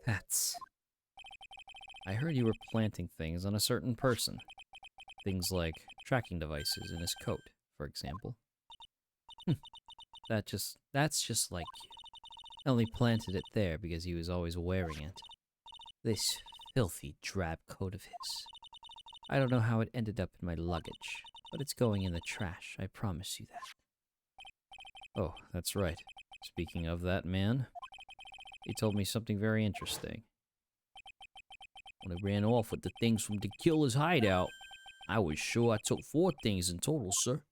That's... I heard you were planting things on a certain person. Things like tracking devices in his coat, for example. That's just like you. I only planted it there because he was always wearing it. This filthy drab coat of his. I don't know how it ended up in my luggage, but it's going in the trash, I promise you that. Oh, that's right. Speaking of that man, he told me something very interesting. When I ran off with the things from the killer's hideout, I was sure I took 4 things in total, sir.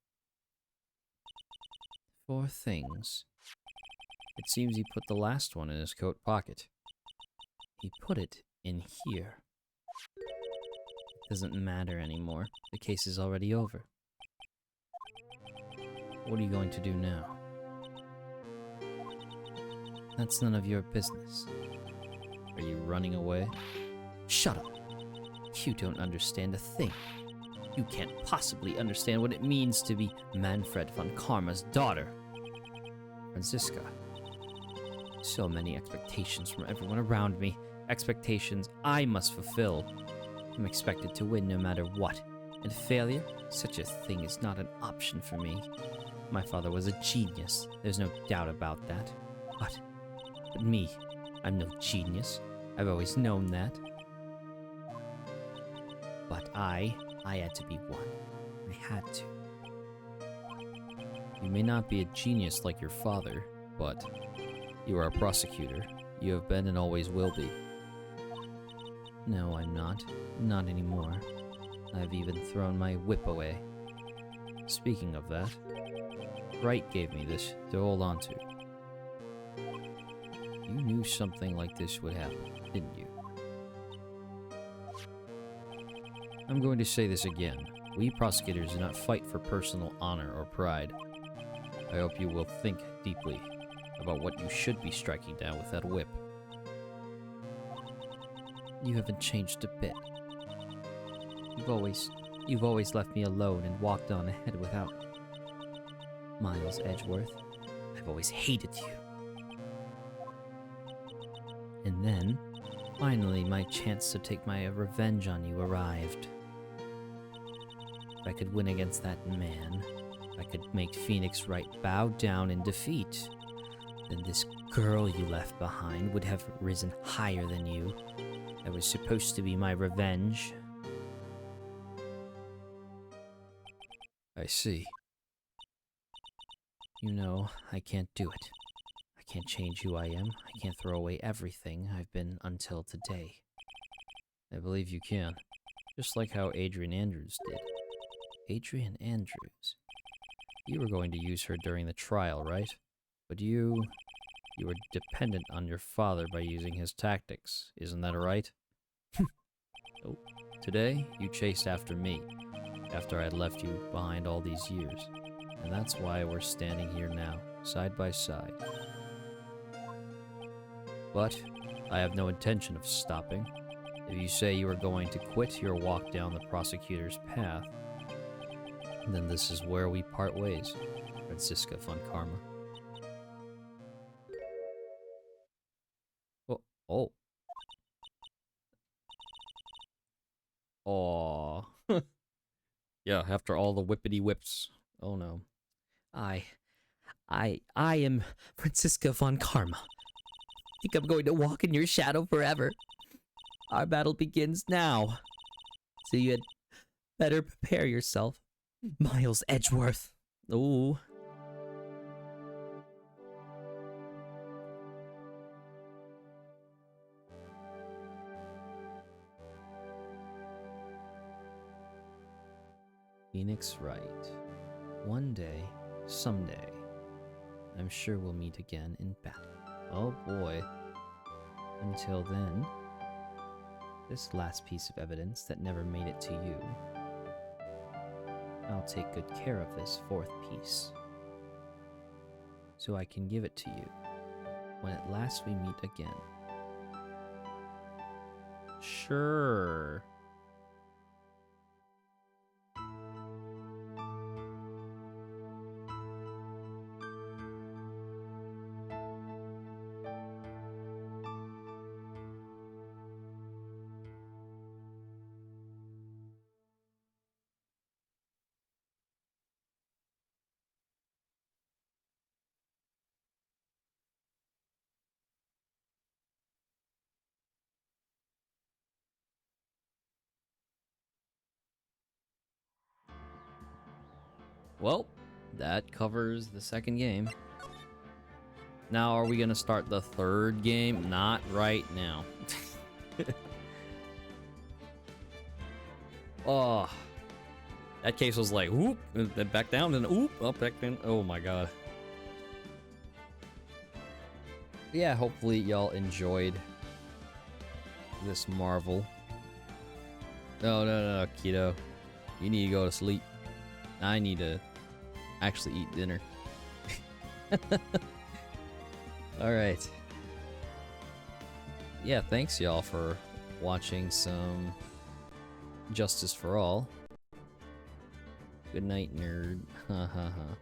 4 things? It seems he put the last one in his coat pocket. He put it in here. It doesn't matter anymore. The case is already over. What are you going to do now? That's none of your business. Are you running away? Shut up. You don't understand a thing. You can't possibly understand what it means to be Manfred von Karma's daughter. Franziska. So many expectations from everyone around me. Expectations I must fulfill. I'm expected to win no matter what. And failure? Such a thing is not an option for me. My father was a genius. There's no doubt about that. But me, I'm no genius. I've always known that. But I had to be one. I had to. You may not be a genius like your father, but you are a prosecutor. You have been and always will be. No, I'm not. Not anymore. I've even thrown my whip away. Speaking of that, Wright gave me this to hold on to. You knew something like this would happen, didn't you? I'm going to say this again. We prosecutors do not fight for personal honor or pride. I hope you will think deeply about what you should be striking down with that whip. You haven't changed a bit. You've always left me alone and walked on ahead without Miles Edgeworth. I've always hated you. And then, finally, my chance to take my revenge on you arrived. If I could win against that man, if I could make Phoenix Wright bow down in defeat, then this girl you left behind would have risen higher than you. That was supposed to be my revenge. I see. You know, I can't do it. I can't change who I am. I can't throw away everything I've been until today. I believe you can. Just like how Adrian Andrews did. Adrian Andrews. You were going to use her during the trial, right? But you were dependent on your father by using his tactics. Isn't that right? So, today, you chased after me, after I had left you behind all these years. And that's why we're standing here now, side by side. But I have no intention of stopping. If you say you are going to quit your walk down the prosecutor's path, then this is where we part ways, Franziska von Karma. Oh. Aww. Yeah, after all the whippity whips. Oh no. I am Franziska von Karma. I think I'm going to walk in your shadow forever. Our battle begins now. So you had better prepare yourself, Miles Edgeworth. Ooh. Phoenix Wright. One day, someday, I'm sure we'll meet again in battle. Oh boy. Until then, this last piece of evidence that never made it to you, I'll take good care of this fourth piece, so I can give it to you when at last we meet again. Sure. Well, that covers the second game. Now, are we gonna start the third game? Not right now. Oh, that case was like, whoop, then back down, and whoop, up, back down. Oh my god. Yeah, hopefully y'all enjoyed this marvel. No, Keto. You need to go to sleep. I need to actually eat dinner. Alright. Yeah, thanks y'all for watching some Justice for All. Good night, nerd. Ha ha ha.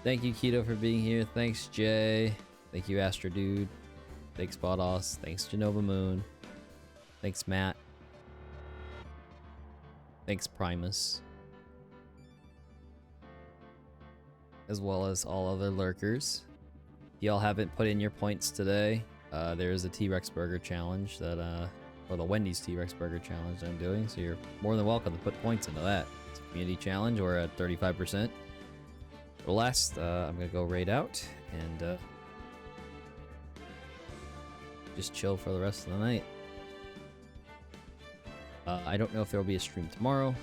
Thank you, Keto, for being here. Thanks, Jay. Thank you, Astro Dude. Thanks, Bodos. Thanks, Genova Moon. Thanks, Matt. Thanks, Primus. As well as all other lurkers. If y'all haven't put in your points today, there is a T-Rex Burger Challenge that, or the Wendy's T-Rex Burger Challenge that I'm doing, so you're more than welcome to put points into that. It's a community challenge, we're at 35%. For last, I'm gonna go raid out, and, just chill for the rest of the night. I don't know if there will be a stream tomorrow.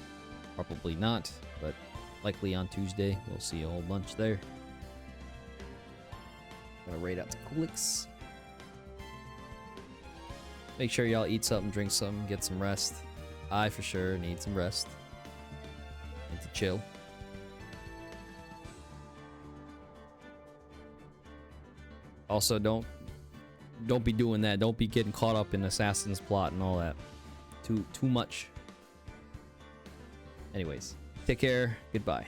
Probably not, but likely on Tuesday. We'll see a whole bunch there. Gonna raid out to Coolix. Make sure y'all eat something, drink something, get some rest. I for sure need some rest. Need to chill. Also, don't be doing that. Don't be getting caught up in Assassin's plot and all that. Too much. Anyways, take care. Goodbye.